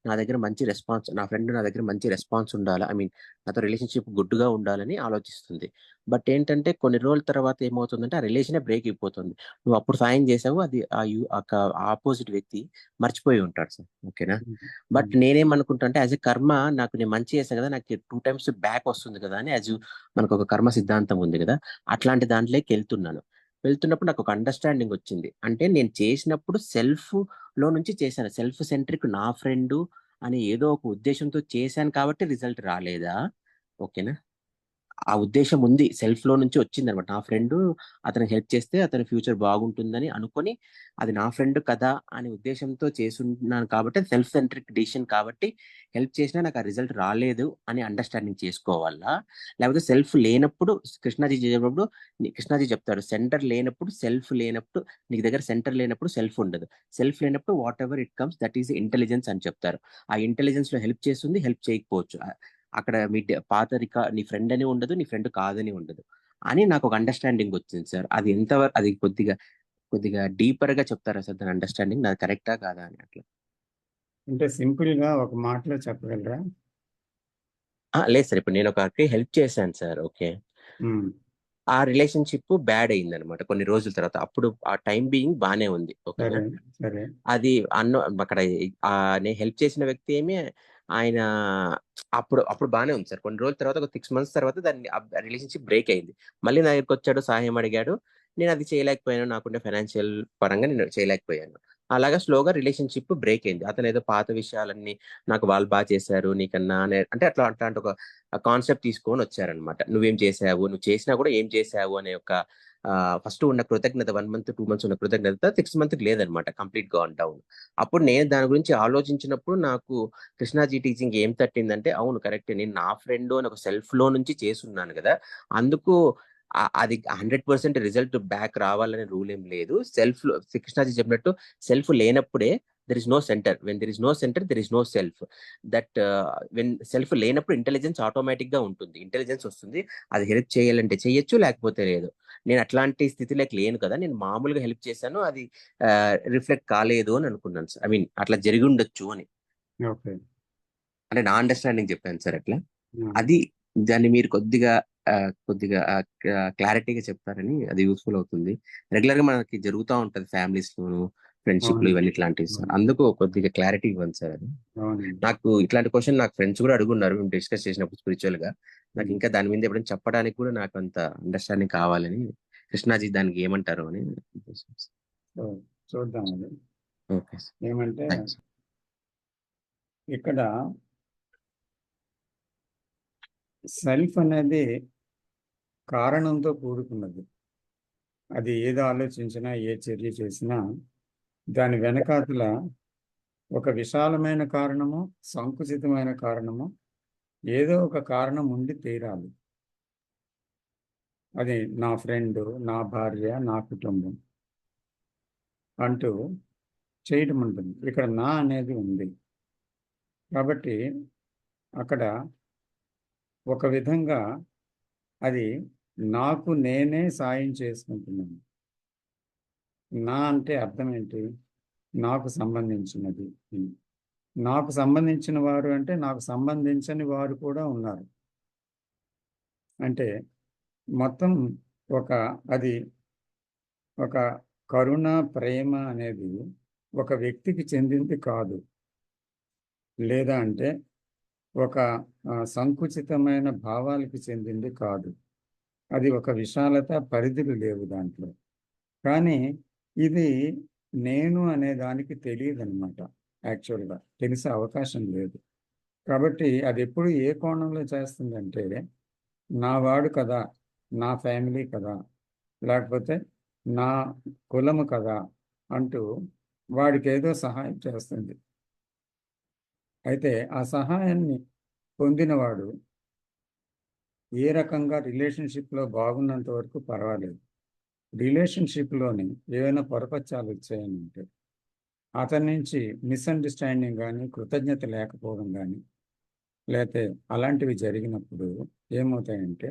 S8: నా దగ్గర మంచి రెస్పాన్స్, నా ఫ్రెండ్ నా దగ్గర మంచి రెస్పాన్స్ ఉండాలి, ఐ మీన్ నాతో రిలేషన్షిప్ గుడ్గా ఉండాలని ఆలోచిస్తుంది. బట్ ఏంటంటే కొన్ని రోజుల తర్వాత ఏమవుతుందంటే ఆ రిలేషనే బ్రేక్ అయిపోతుంది. నువ్వు అప్పుడు సాయం చేసావు, అది ఆపోజిట్ వ్యక్తి మర్చిపోయి ఉంటాడు సార్, ఓకేనా. బట్ నేనేమనుకుంటా అంటే యాజ్ ఎ కర్మ, నాకు నేను మంచి చేశాను కదా, నాకు 2 times బ్యాక్ వస్తుంది కదా అని, యాజ్ మనకు ఒక కర్మ సిద్ధాంతం ఉంది కదా, అట్లాంటి దాంట్లోకి వెళ్తున్నప్పుడు నాకు ఒక అండర్స్టాండింగ్ వచ్చింది. అంటే నేను చేసినప్పుడు లో నుంచి చేశాను, సెల్ఫ్ సెంట్రిక్ నా ఫ్రెండ్ అని ఏదో ఒక ఉద్దేశంతో చేశాను కాబట్టి రిజల్ట్ రాలేదా, ఓకేనా. ఆ ఉద్దేశం ఉంది, లో నుంచి వచ్చింది అనమాట. నా ఫ్రెండ్ అతనికి హెల్ప్ చేస్తే అతని ఫ్యూచర్ బాగుంటుందని అనుకొని, అది నా ఫ్రెండ్ కదా అనే ఉద్దేశంతో చేస్తున్నాను కాబట్టి సెల్ఫ్ సెంట్రిక్ డిసిషన్ కాబట్టి హెల్ప్ చేసినా నాకు ఆ రిజల్ట్ రాలేదు అని అండర్స్టాండింగ్ చేసుకోవాలా, లేకపోతే సెల్ఫ్ లేనప్పుడు కృష్ణాజీ చెప్పినప్పుడు కృష్ణాజీ చెప్తాడు, సెంటర్ లేనప్పుడు సెల్ఫ్ లేనప్పుడు, నీకు దగ్గర సెంటర్ లేనప్పుడు సెల్ఫ్ ఉండదు, సెల్ఫ్ లేనప్పుడు what ever it comes that is intelligence అని చెప్తారు. ఆ ఇంటెలిజెన్స్ లో హెల్ప్ చేస్తుంది, హెల్ప్ చేయకపోవచ్చు. అక్కడ మీ నీ ఫ్రెండ్ అని ఉండదు, నీ ఫ్రెండ్ కాదని ఉండదు అని నాకు ఒక అండర్స్టాండింగ్ వచ్చింది సార్. అది ఎంతవరకు, అది కొద్దిగా డీపర్ గా చెప్తారా సార్ దాని అండర్స్టాండింగ్, నాది కరెక్టా కాదా అని అట్లా.
S1: అంటే సింపుల్ గా ఒక మాటలో చెప్పగలరా?
S8: లేదు సార్, ఇప్పుడు నేను ఒకరికి హెల్ప్ చేశాను సార్, ఓకే. ఆ రిలేషన్షిప్ బ్యాడ్ అయింది అనమాట కొన్ని రోజుల తర్వాత. అప్పుడు ఆ టైం బీయింగ్ బానే ఉంది, ఓకే. అది అక్కడ నేను హెల్ప్ చేసిన వ్యక్తి ఏమి, ఆయన అప్పుడు బానే ఉంది సార్. కొన్ని రోజుల తర్వాత, ఒక 6 months తర్వాత దాన్ని రిలేషన్షిప్ బ్రేక్ అయింది. మళ్ళీ నా దగ్గరకు వచ్చాడు, సహాయం అడిగాడు, నేను అది చేయలేకపోయాను, నాకుండే ఫైనాన్షియల్ పరంగా నేను చేయలేకపోయాను. అలాగా స్లోగా రిలేషన్షిప్ బ్రేక్ అయింది. అతను ఏదో పాత విషయాలన్నీ నాకు వాళ్ళు బాగా చేశారు నీకన్నా అంటే అట్లాంటి ఒక కాన్సెప్ట్ తీసుకొని వచ్చారనమాట. నువ్వేం చేసావు, నువ్వు చేసినా కూడా ఏం చేసావు అనే ఒక ఫస్ట్ ఉన్న కృతజ్ఞత, 1 month 2 months ఉన్న కృతజ్ఞత 6 month లేదనమాట, కంప్లీట్ గా డౌన్. అప్పుడు నేను దాని గురించి ఆలోచించినప్పుడు నాకు కృష్ణాజీ టీచింగ్ ఏం తట్టిందంటే, అవును కరెక్ట్, నేను నా ఫ్రెండ్ అని ఒక లో నుంచి చేసున్నాను కదా, అందుకు అది 100% రిజల్ట్ బ్యాక్ రావాలనే రూల్ ఏం లేదు. కృష్ణాజీ చెప్పినట్టు సెల్ఫ్ లేనప్పుడే there is no centre, when there is no centre there is no self. That when self లేనప్పుడు ఇంటెలిజెన్స్ ఆటోమేటిక్ గా ఉంటుంది, ఇంటెలిజెన్స్ వస్తుంది, అది హెల్ప్ చేయాలంటే చేయొచ్చు, లేకపోతే లేదు. నేను అట్లాంటి స్థితిలోకి లేను కదా, నేను మామూలుగా హెల్ప్ చేశాను, అది రిఫ్లెక్ట్ కాలేదు అని అనుకున్నాను సార్. ఐ మీన్ అట్లా జరిగి ఉండొచ్చు అని, అంటే నా అండర్స్టాండింగ్ చెప్పాను సార్ అట్లా. అది దాన్ని మీరు కొద్దిగా క్లారిటీగా చెప్తారని, అది యూస్ఫుల్ అవుతుంది. రెగ్యులర్ గా మనకి జరుగుతూ ఉంటది ఫ్యామిలీస్ లోను, ఫ్రెండ్షిప్ లో ఇవన్నీ ఇట్లాంటివి సార్. అందుకు కొద్దిగా క్లారిటీ ఇవ్వండి సార్. అది నాకు ఇట్లాంటి క్వశ్చన్ నాకు ఫ్రెండ్స్ కూడా అడుగున్నారు, మేము డిస్కస్ చేసినప్పుడు స్పిరిచువల్ గా. నాకు ఇంకా దాని మీద ఎప్పుడైనా చెప్పడానికి కూడా నాకు అంత అండర్స్టాండింగ్ కావాలని, కృష్ణాజీ దానికి ఏమంటారు అని
S1: చూద్దాం.
S8: ఓకే
S1: ఏమంటే ఇక్కడ సెల్ఫ్ అనేది కారణంతో కూడుకున్నది. అది ఏదో ఆలోచించినా, ఏ చర్య చేసినా దాని వెనకాతల ఒక విశాలమైన కారణము, సంకుచితమైన కారణము, ఏదో ఒక కారణం ఉండి తీరాలి. అది నా ఫ్రెండ్, నా భార్య, నా కుటుంబం అంటూ చేయటం ఉంటుంది. ఇక్కడ నా అనేది ఉంది కాబట్టి అక్కడ ఒక విధంగా అది నాకు నేనే సాయం చేసుకుంటున్నాను. నా అంటే అర్థం ఏంటి? నాకు సంబంధించినది. నాకు సంబంధించిన వారు అంటే నాకు సంబంధించని వారు కూడా ఉన్నారు. అంటే మొత్తం అది ఒక కరుణ, ప్రేమ అనేది ఒక వ్యక్తికి చెందింది కాదు. లేదా అంటే ఒక సంకుచితమైన భావాలకి చెందింది కాదు. అది ఒక విశాలత, పరిధులు లేవు దాంట్లో. కానీ ఇది నేను అనే దానికి తెలియదన్నమాట. యాక్చువల్గా తెలిసే అవకాశం లేదు. కాబట్టి అది ఎప్పుడు ఏ కోణంలో చేస్తుందంటే, నా వాడు కదా, నా ఫ్యామిలీ కదా, లేకపోతే నా కులము కదా అంటూ వాడికి ఏదో సహాయం చేస్తుంది. అయితే ఆ సహాయాన్ని పొందినవాడు ఏ రకంగా రిలేషన్షిప్లో బాగున్నంత వరకు పర్వాలేదు. రిలేషన్షిప్లోని ఏవైనా పొరపచ్చాలు వచ్చాయనంటే అతని నుంచి మిస్అండర్స్టాండింగ్ కానీ, కృతజ్ఞత లేకపోవడం కానీ, లేకపోతే అలాంటివి జరిగినప్పుడు ఏమవుతాయంటే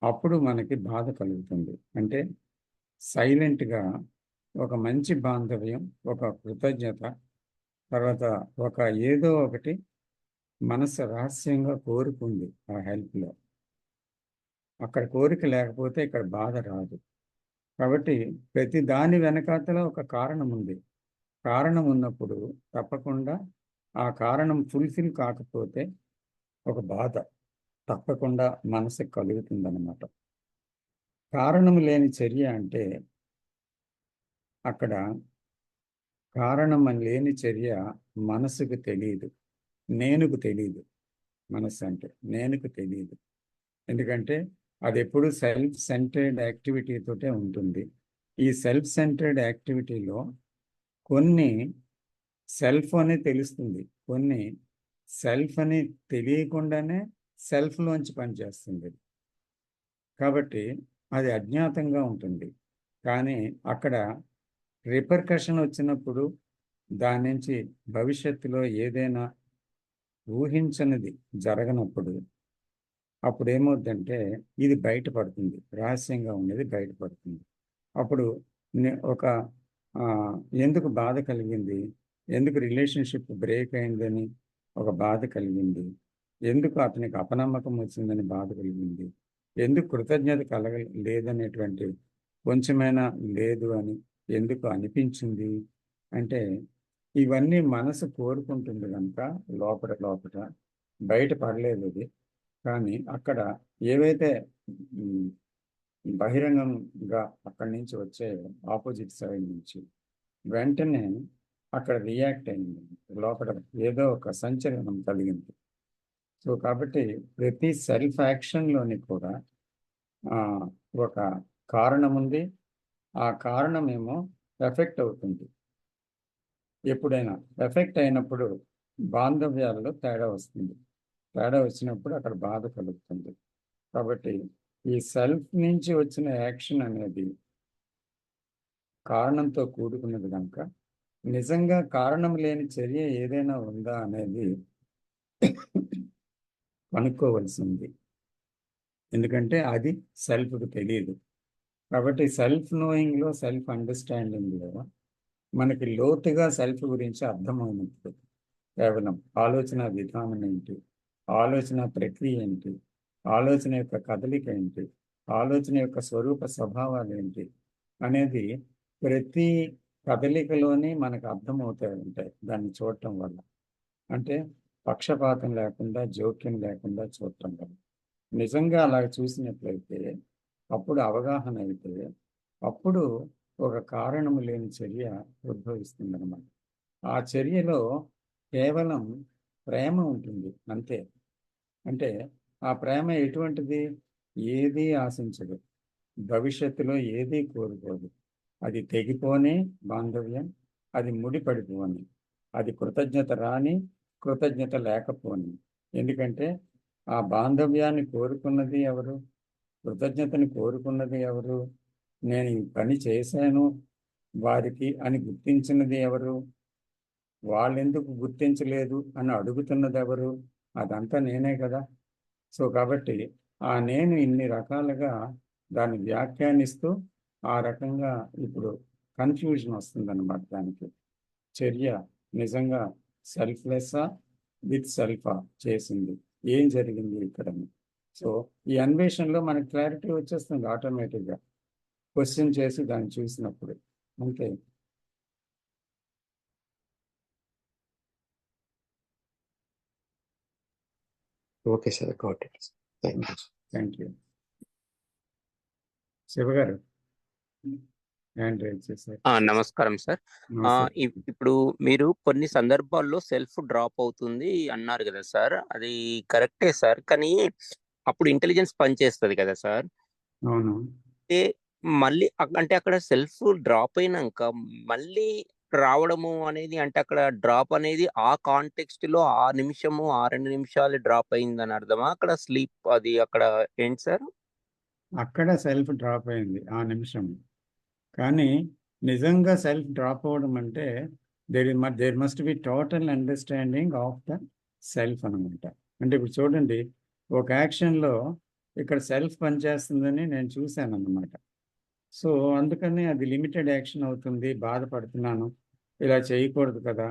S1: అప్పుడు మనకి బాధ కలుగుతుంది. అంటే సైలెంట్గా ఒక మంచి బాంధవ్యం, ఒక కృతజ్ఞత, తర్వాత ఒక ఏదో ఒకటి మనసు రహస్యంగా కోరుకుంది ఆ హెల్ప్లో. అక్కడ కోరిక లేకపోతే ఇక్కడ బాధ రాదు. కాబట్టి ప్రతి దాని వెనకాతల ఒక కారణం ఉంది. కారణం ఉన్నప్పుడు తప్పకుండా ఆ కారణం ఫుల్ఫిల్ కాకపోతే ఒక బాధ తప్పకుండా మనసుకు కలుగుతుందన్నమాట. కారణం లేని చర్య అంటే అక్కడ కారణం లేని చర్య మనసుకు తెలియదు, నేనుకు తెలియదు. మనసు అంటే నేనుకు తెలియదు. ఎందుకంటే అది ఎప్పుడు సెల్ఫ్ సెంటర్డ్ యాక్టివిటీతోటే ఉంటుంది. ఈ సెల్ఫ్ సెంటర్డ్ యాక్టివిటీలో కొన్ని సెల్ఫ్ అని తెలుస్తుంది, కొన్ని సెల్ఫ్ అని తెలియకుండానే సెల్ఫ్లోంచి పనిచేస్తుంది. కాబట్టి అది అజ్ఞాతంగా ఉంటుంది. కానీ అక్కడ రిపర్కషన్ వచ్చినప్పుడు దాని నుంచి భవిష్యత్తులో ఏదైనా ఊహించనిది జరగనప్పుడు అప్పుడు ఏమవుద్దంటే ఇది బయటపడుతుంది, రహస్యంగా ఉన్నది బయటపడుతుంది. అప్పుడు ఒక ఎందుకు బాధ కలిగింది, ఎందుకు రిలేషన్షిప్ బ్రేక్ అయిందని ఒక బాధ కలిగింది, ఎందుకు అతనికి అపనమ్మకం వచ్చిందని బాధ కలిగింది, ఎందుకు కృతజ్ఞత లేదనేటువంటి కొంచెమైనా లేదు అని ఎందుకు అనిపించింది అంటే ఇవన్నీ మనసు కోరుకుంటుంది కనుక లోపల బయటపడలేదు అది. కానీ అక్కడ ఏవైతే బహిరంగంగా అక్కడి నుంచి వచ్చే ఆపోజిట్ సైడ్ నుంచి వెంటనే అక్కడ రియాక్ట్ అయింది, లోపల ఏదో ఒక సంచలనం కలిగింది. సో కాబట్టి ప్రతి సెల్ఫ్ యాక్షన్లోని కూడా ఒక కారణం ఉంది. ఆ కారణమేమో ఎఫెక్ట్ అవుతుంది. ఎప్పుడైనా ఎఫెక్ట్ అయినప్పుడు బాంధవ్యాల్లో తేడా వస్తుంది. తేడా వచ్చినప్పుడు అక్కడ బాధ కలుగుతుంది. కాబట్టి ఈ సెల్ఫ్ నుంచి వచ్చిన యాక్షన్ అనేది కారణంతో కూడుకున్నది కనుక నిజంగా కారణం లేని చర్య ఏదైనా ఉందా అనేది కనుక్కోవలసింది. ఎందుకంటే అది సెల్ఫ్కి తెలియదు. కాబట్టి సెల్ఫ్ నోయింగ్లో, సెల్ఫ్ అండర్స్టాండింగ్లో మనకి లోతుగా సెల్ఫ్ గురించి అర్థమైనప్పుడు కేవలం ఆలోచన విధానం ఏంటి, ఆలోచన ప్రక్రియ ఏంటి, ఆలోచన యొక్క కదలిక ఏంటి, ఆలోచన యొక్క స్వరూప స్వభావాలు ఏంటి అనేది ప్రతి కదలికలోని మనకు అర్థమవుతాయి ఉంటాయి దాన్ని చూడటం వల్ల. అంటే పక్షపాతం లేకుండా, జోక్యం లేకుండా చూడటం వల్ల. నిజంగా అలా చూసినట్లయితే అప్పుడు అవగాహన అయితే అప్పుడు ఒక కారణము లేని చర్య ఉద్భవిస్తుంది అన్నమాట. ఆ చర్యలో కేవలం ప్రేమ ఉంటుంది అంతే. అంటే ఆ ప్రేమ ఎటువంటిది, ఏదీ ఆశించదు, భవిష్యత్తులో ఏదీ కోరుకోదు. అది తెగిపోని బాంధవ్యం, అది ముడిపడిపోని, అది కృతజ్ఞత రాని, కృతజ్ఞత లేకపోని. ఎందుకంటే ఆ బాంధవ్యాన్ని కోరుకున్నది ఎవరు, కృతజ్ఞతని కోరుకున్నది ఎవరు, నేను ఈ పని చేశాను వారికి అని గుర్తించినది ఎవరు, వాళ్ళెందుకు గుర్తించలేదు అని అడుగుతున్నది ఎవరు, అదంతా నేనే కదా. సో కాబట్టి ఆ నేను ఇన్ని రకాలుగా దాన్ని వ్యాఖ్యానిస్తూ ఆ రకంగా ఇప్పుడు కన్ఫ్యూజన్ వస్తుందన్నమాట. దానికి చర్య నిజంగా సెల్ఫ్లెస్సా విత్ సెల్ఫా చేసింది, ఏం జరిగింది ఇక్కడ. సో ఈ అన్వేషణలో మనకి క్లారిటీ వచ్చేస్తుంది ఆటోమేటిక్గా, క్వశ్చన్ చేసి దాన్ని చూసినప్పుడు అంతే.
S8: Okay sir, got it.
S1: Thank you. శివగారు హ్యాండ్ రైజ్ చేశారు.
S9: నమస్కారం సార్. ఇప్పుడు మీరు కొన్ని సందర్భాల్లో సెల్ఫ్ డ్రాప్ అవుతుంది అన్నారు కదా సార్, అది కరెక్టే సార్. కానీ అప్పుడు ఇంటెలిజెన్స్ పనిచేస్తుంది కదా సార్.
S1: అవును.
S9: అంటే మళ్ళీ అంటే అక్కడ సెల్ఫ్ డ్రాప్ అయినాక మళ్ళీ రావడము అనేది, అంటే అక్కడ డ్రాప్ అనేది ఆ కాంటెక్స్ట్ లో ఆ నిమిషము ఆ 2 నిమిషాలు డ్రాప్ అయిందని అర్థమా? అక్కడ స్లీప్ అది అక్కడ ఏంటి సార్?
S1: అక్కడ సెల్ఫ్ డ్రాప్ అయింది ఆ నిమిషం. కానీ నిజంగా సెల్ఫ్ డ్రాప్ అవ్వడం అంటే there must be total understanding of the self అనమాట. అంటే ఇప్పుడు చూడండి, ఒక యాక్షన్లో ఇక్కడ సెల్ఫ్ పనిచేస్తుందని నేను చూశాను అన్నమాట. సో అందుకని అది లిమిటెడ్ యాక్షన్ అవుతుంది, బాధపడుతున్నాను, ఇలా చేయకూడదు కదా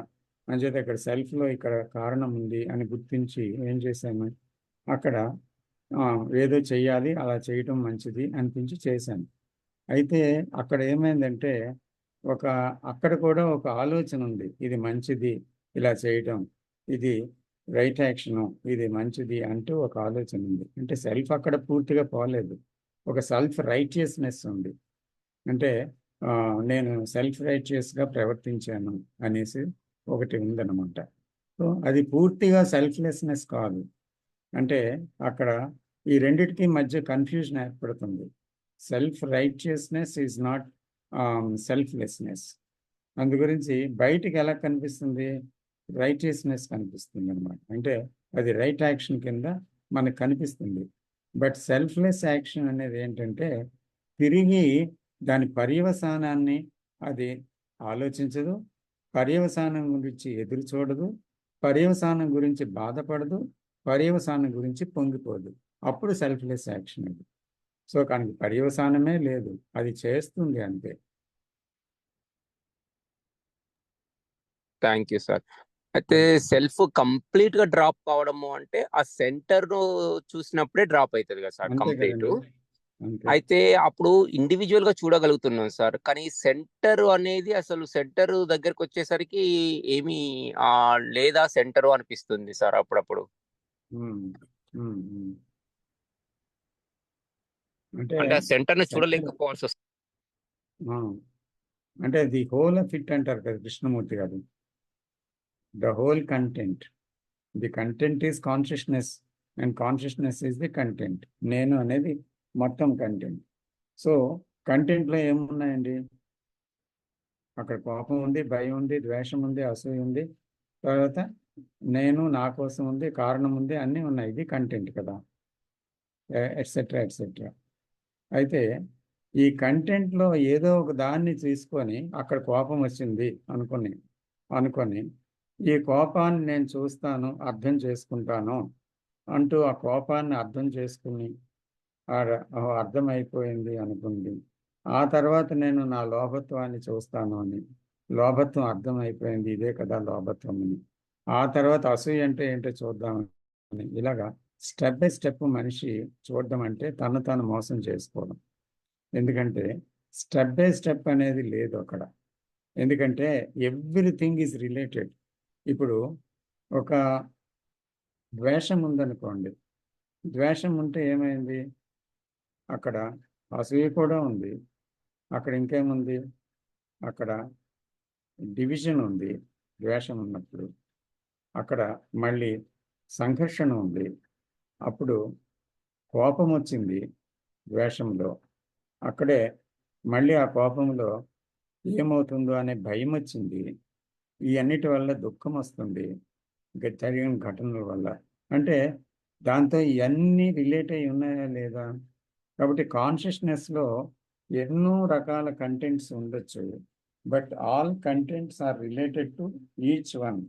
S1: అని చెప్పి ఇక్కడ సెల్ఫ్లో ఇక్కడ కారణం ఉంది అని గుర్తించి ఏం చేశాను, అక్కడ ఏదో చెయ్యాలి, అలా చేయటం మంచిది అనిపించి చేశాను. అయితే అక్కడ ఏమైందంటే అక్కడ కూడా ఒక ఆలోచన ఉంది, ఇది మంచిది ఇలా చేయటం, ఇది రైట్ యాక్షను, ఇది మంచిది అంటూ ఒక ఆలోచన ఉంది. అంటే సెల్ఫ్ అక్కడ పూర్తిగా పోలేదు, ఒక సెల్ఫ్ రైటియస్నెస్ ఉంది. అంటే నేను సెల్ఫ్ రైటియస్గా ప్రవర్తించాను అనేసి ఒకటి ఉందన్నమాట. సో అది పూర్తిగా సెల్ఫ్లెస్నెస్ కాదు. అంటే అక్కడ ఈ రెండిటికి మధ్య కన్ఫ్యూజన్ ఏర్పడుతుంది. Self righteousness is not selflessness. అందు గురించి బయటికి ఎలా కనిపిస్తుంది, రైటియస్నెస్ కనిపిస్తుంది అనమాట. అంటే అది రైట్ యాక్షన్ కింద మనకు కనిపిస్తుంది. బట్ సెల్ఫ్లెస్ యాక్షన్ అనేది ఏంటంటే తిరిగి దాని పర్యవసానాన్ని అది ఆలోచించదు, పర్యవసానం గురించి ఎదురు చూడదు, పర్యవసానం గురించి బాధపడదు, పర్యవసానం గురించి పొంగిపోదు. అప్పుడు సెల్ఫ్లెస్ యాక్షన్ అది. సో కానీ పర్యవసానమే లేదు, అది చేస్తుంది అంతే.
S9: Thank you sir. అయితే సెల్ఫ్ కంప్లీట్ గా డ్రాప్ కావడము అంటే ఆ సెంటర్ చూసినప్పుడే డ్రాప్ అవుతుంది కదా సార్
S1: అంతే
S9: కంప్లీట్.
S1: కదండి, అంతే.
S9: అయితే అప్పుడు ఇండివిజువల్ గా చూడగలుగుతున్నాం సార్, కానీ సెంటర్ అనేది అసలు సెంటర్ దగ్గరకు వచ్చేసరికి ఏమీ లేదా సెంటర్ అనిపిస్తుంది సార్ అప్పుడప్పుడు.
S1: ఉమ్, ఉమ్, ఉమ్. అంటే
S9: అంటే ఆ సెంటర్ ని
S1: center-
S9: చూడలేకపోవాల్సి వస్తుంది.
S1: ఆ, అంటే ది హోల్ ఆఫ్ ఇట్ అంటారు కదా కృష్ణమూర్తి గారు. The whole content, the content is consciousness and consciousness is the content. నేను అనేది మొత్తం కంటెంట్. సో కంటెంట్లో ఏమున్నాయండి, అక్కడ కోపం ఉంది, భయం ఉంది, ద్వేషం ఉంది, అసూయ ఉంది, తర్వాత నేను, నా కోసం ఉంది, కారణం ఉంది, అన్నీ ఉన్నాయి. ఇది కంటెంట్ కదా, ఎట్సెట్రా ఎట్సెట్రా. అయితే ఈ కంటెంట్లో ఏదో ఒక దాన్ని తీసుకొని అక్కడ కోపం వచ్చింది అనుకొని ఈ కోపాన్ని నేను చూస్తాను, అర్థం చేసుకుంటాను అంటూ ఆ కోపాన్ని అర్థం చేసుకుని అర్థమైపోయింది అనుకుంది. ఆ తర్వాత నేను నా లోభత్వాన్ని చూస్తాను అని, లోభత్వం అర్థమైపోయింది, ఇదే కదా లోభత్వం అని. ఆ తర్వాత అసూయ అంటే ఏంటో చూద్దామని, ఇలాగా స్టెప్ బై స్టెప్ మనిషి చూడడం అంటే తను తాను మోసం చేసుకోవడం. ఎందుకంటే స్టెప్ బై స్టెప్ అనేది లేదు అక్కడ. ఎందుకంటే ఎవ్రీథింగ్ ఈజ్ రిలేటెడ్. ఇప్పుడు ఒక ద్వేషం ఉందనుకోండి, ద్వేషం ఉంటే ఏమైంది, అక్కడ అసూయ కూడా ఉంది, అక్కడ ఇంకేముంది, అక్కడ డివిజన్ ఉంది. ద్వేషం ఉన్నప్పుడు అక్కడ మళ్ళీ సంఘర్షణ ఉంది. అప్పుడు కోపం వచ్చింది ద్వేషంలో, అక్కడే మళ్ళీ ఆ కోపంలో ఏమవుతుందో అనే భయం వచ్చింది. ఈ అన్నిటి వల్ల దుఃఖం వస్తుంది జరిగిన ఘటనల వల్ల. అంటే దాంతో ఇవన్నీ రిలేట్ అయి ఉన్నాయా లేదా? కాబట్టి కాన్షియస్నెస్లో ఎన్నో రకాల కంటెంట్స్ ఉండొచ్చు, but all contents are related to each one.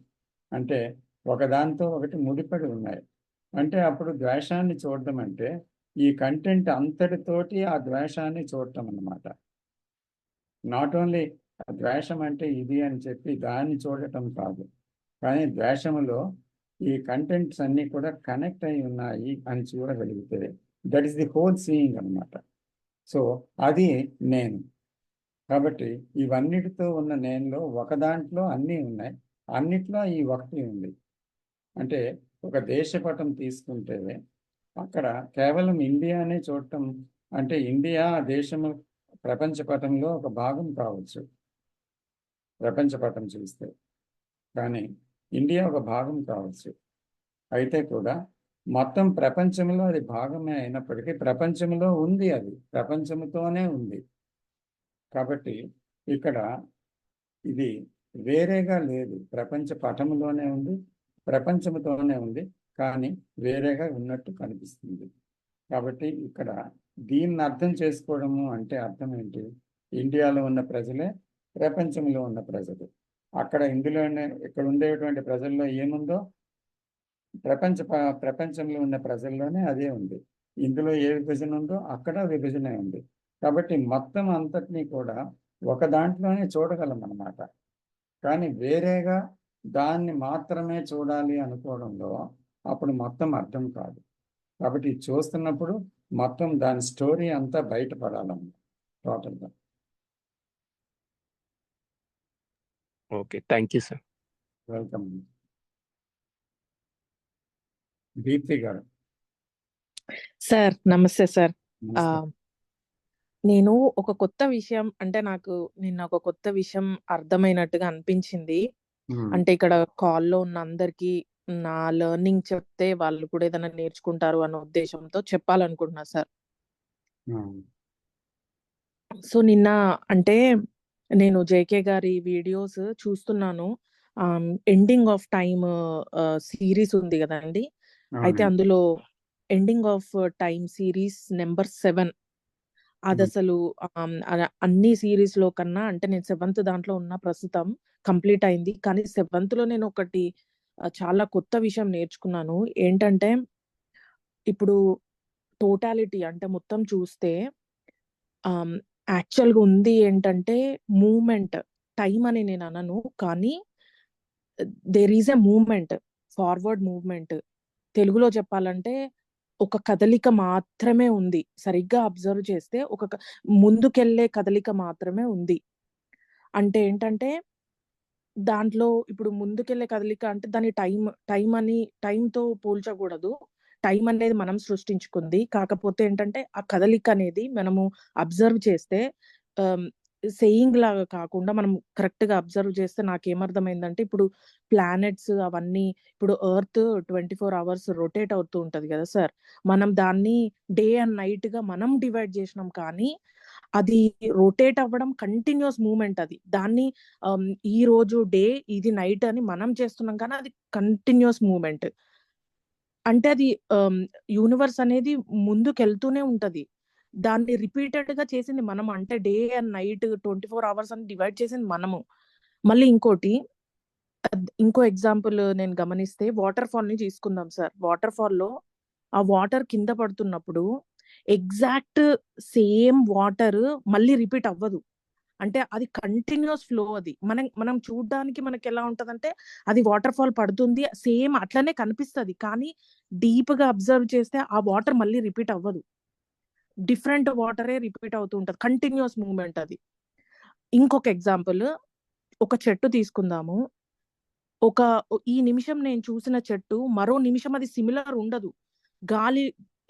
S1: అంటే ఒకదాంతో ఒకటి ముడిపడి ఉన్నాయి. అంటే అప్పుడు ద్వేషాన్ని చూడటం అంటే ఈ కంటెంట్ అంతటితోటి ఆ ద్వేషాన్ని చూడటం అన్నమాట. నాట్ ఓన్లీ ద్వేషం అంటే ఇది అని చెప్పి దాన్ని చూడటం కాదు, కానీ ద్వేషములో ఈ కంటెంట్స్ అన్నీ కూడా కనెక్ట్ అయి ఉన్నాయి అని చూడగలిగితే that is the whole seeing అన్నమాట. సో అది నేను. కాబట్టి ఇవన్నిటితో ఉన్న నేనులో ఒక దాంట్లో అన్నీ ఉన్నాయి, అన్నిట్లో ఈ ఒకటి ఉంది. అంటే ఒక దేశపటం తీసుకుంటే అక్కడ కేవలం ఇండియానే చూడటం అంటే ఇండియా దేశము ప్రపంచ పటంలో ఒక భాగం కావచ్చు ప్రపంచ పటం చూస్తే, కానీ ఇండియా ఒక భాగం కావచ్చు. అయితే కూడా మొత్తం ప్రపంచంలో అది భాగమే అయినప్పటికీ ప్రపంచంలో ఉంది, అది ప్రపంచంతోనే ఉంది. కాబట్టి ఇక్కడ ఇది వేరేగా లేదు, ప్రపంచ పటంలోనే ఉంది, ప్రపంచంతోనే ఉంది, కానీ వేరేగా ఉన్నట్టు కనిపిస్తుంది. కాబట్టి ఇక్కడ దీన్ని అర్థం చేసుకోవడము అంటే అర్థం ఏంటి? ఇండియాలో ఉన్న ప్రజలే ప్రపంచంలో ఉన్న ప్రజలు. అక్కడ ఇందులోనే ఇక్కడ ఉండేటువంటి ప్రజల్లో ఏముందో ప్రపంచంలో ఉన్న ప్రజల్లోనే అదే ఉంది. ఇందులో ఏ విభజన ఉందో అక్కడ విభజన ఉంది. కాబట్టి మొత్తం అంతటినీ కూడా ఒక దాంట్లోనే చూడగలం అన్నమాట. కానీ వేరేగా దాన్ని మాత్రమే చూడాలి అనుకోవడంలో అప్పుడు మొత్తం అర్థం కాదు. కాబట్టి చూస్తున్నప్పుడు మొత్తం దాని స్టోరీ అంతా బయటపడాలన్నమాట టోటల్గా.
S9: Okay, thank you sir.
S1: Welcome. Deepti గారు.
S10: సార్ నమస్తే సార్.
S1: నమస్తే.
S10: నేను ఒక కొత్త విషయం అంటే నాకు నిన్న ఒక కొత్త విషయం అర్థమైనట్టుగా అనిపించింది. అంటే ఇక్కడ కాల్లో ఉన్న అందరికీ నా లెర్నింగ్ చెప్తే వాళ్ళు కూడా ఏదైనా నేర్చుకుంటారు అన్న ఉద్దేశంతో చెప్పాలనుకుంటున్నా సార్. సో నిన్న అంటే నేను జేకే గారి వీడియోస్ చూస్తున్నాను. ఎండింగ్ ఆఫ్ టైమ్ సిరీస్ ఉంది కదండి. అయితే అందులో ending of time series number 7 అది అసలు అన్ని సిరీస్ లో కన్నా అంటే నేను 7th దాంట్లో ఉన్న ప్రస్తుతం కంప్లీట్ అయింది. కానీ 7th లో నేను ఒకటి చాలా కొత్త విషయం నేర్చుకున్నాను. ఏంటంటే ఇప్పుడు టోటాలిటీ అంటే మొత్తం చూస్తే యాక్చువల్గా ఉంది ఏంటంటే మూమెంట్, టైం అని నేను అనను, కానీ there is a moment, forward movement. తెలుగులో చెప్పాలంటే ఒక కదలిక మాత్రమే ఉంది. సరిగ్గా అబ్జర్వ్ చేస్తే ఒక ముందుకెళ్లే కదలిక మాత్రమే ఉంది. అంటే ఏంటంటే దాంట్లో ఇప్పుడు ముందుకెళ్లే కదలిక అంటే దాని టైంతో పోల్చకూడదు. టైం అనేది మనం సృష్టించుకుంది. కాకపోతే ఏంటంటే ఆ కదలిక అనేది మనము అబ్జర్వ్ చేస్తే సేయింగ్ లాగా కాకుండా మనం కరెక్ట్ గా అబ్జర్వ్ చేస్తే నాకేమర్థమైందంటే ఇప్పుడు ప్లానెట్స్ అవన్నీ ఇప్పుడు ఎర్త్ 24 hours రొటేట్ అవుతూ ఉంటది కదా సార్. మనం దాన్ని డే అండ్ నైట్ గా మనం డివైడ్ చేసినాం, కానీ అది రొటేట్ అవ్వడం కంటిన్యూస్ మూమెంట్. అది దాన్ని ఈ రోజు డే ఇది నైట్ అని మనం చేస్తున్నాం, కానీ అది కంటిన్యూస్ మూమెంట్. అంటే అది యూనివర్స్ అనేది ముందుకెళ్తూనే ఉంటది. దాన్ని రిపీటెడ్ గా చేసింది మనం. అంటే డే అండ్ నైట్ 24 hours అని డివైడ్ చేసింది మనము. మళ్ళీ ఇంకో ఎగ్జాంపుల్ నేను గమనిస్తే వాటర్ ఫాల్ ని తీసుకుందాం సార్. వాటర్ ఫాల్ లో ఆ వాటర్ కింద పడుతున్నప్పుడు ఎగ్జాక్ట్ సేమ్ వాటర్ మళ్ళీ రిపీట్ అవ్వదు. అంటే అది కంటిన్యూస్ ఫ్లో. అది మనం చూడడానికి మనకి ఎలా ఉంటదంటే అది వాటర్ ఫాల్ పడుతుంది సేమ్ అట్లనే కనిపిస్తుంది, కానీ డీప్ గా అబ్జర్వ్ చేస్తే ఆ వాటర్ మళ్ళీ రిపీట్ అవ్వదు. డిఫరెంట్ వాటరే రిపీట్ అవుతూ ఉంటది. కంటిన్యూస్ మూవ్మెంట్ అది. ఇంకొక ఎగ్జాంపుల్, ఒక చెట్టు తీసుకుందాము. ఈ నిమిషం నేను చూసిన చెట్టు మరో నిమిషం అది సిమిలర్ ఉండదు.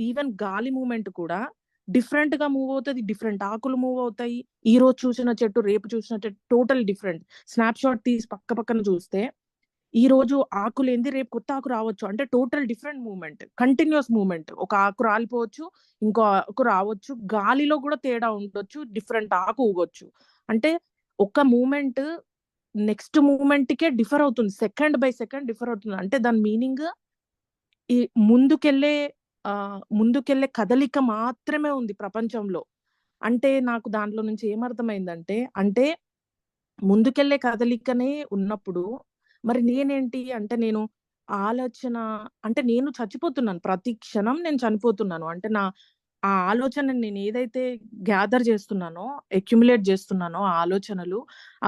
S10: ఈవెన్ గాలి మూమెంట్ కూడా డిఫరెంట్ గా మూవ్ అవుతుంది. డిఫరెంట్ ఆకులు మూవ్ అవుతాయి. ఈ రోజు చూసిన చెట్టు రేపు చూసిన చెట్టు టోటల్ డిఫరెంట్. స్నాప్ షాట్ తీసి పక్కన చూస్తే ఈ రోజు ఆకులు ఏంది, రేపు కొత్త ఆకు రావచ్చు. అంటే total different movement, continuous movement. ఒక ఆకు రాలిపోవచ్చు, ఇంకో ఆకు రావచ్చు. గాలిలో కూడా తేడా ఉండొచ్చు, డిఫరెంట్ ఆకు ఊగొచ్చు. అంటే ఒక మూమెంట్ నెక్స్ట్ మూమెంట్ కే డిఫర్ అవుతుంది, సెకండ్ బై సెకండ్ డిఫర్ అవుతుంది. అంటే దాని మీనింగ్ ఈ ముందుకెళ్లే కదలిక మాత్రమే ఉంది ప్రపంచంలో. అంటే నాకు దాంట్లో నుంచి ఏమర్థమైందంటే, అంటే ముందుకెళ్లే కదలికనే ఉన్నప్పుడు మరి నేనేంటి అంటే నేను ఆలోచన అంటే నేను చచ్చిపోతున్నాను, ప్రతి క్షణం నేను చనిపోతున్నాను. అంటే ఆ ఆలోచన నేను ఏదైతే గ్యాదర్ చేస్తున్నానో, అక్యుములేట్ చేస్తున్నానో ఆలోచనలు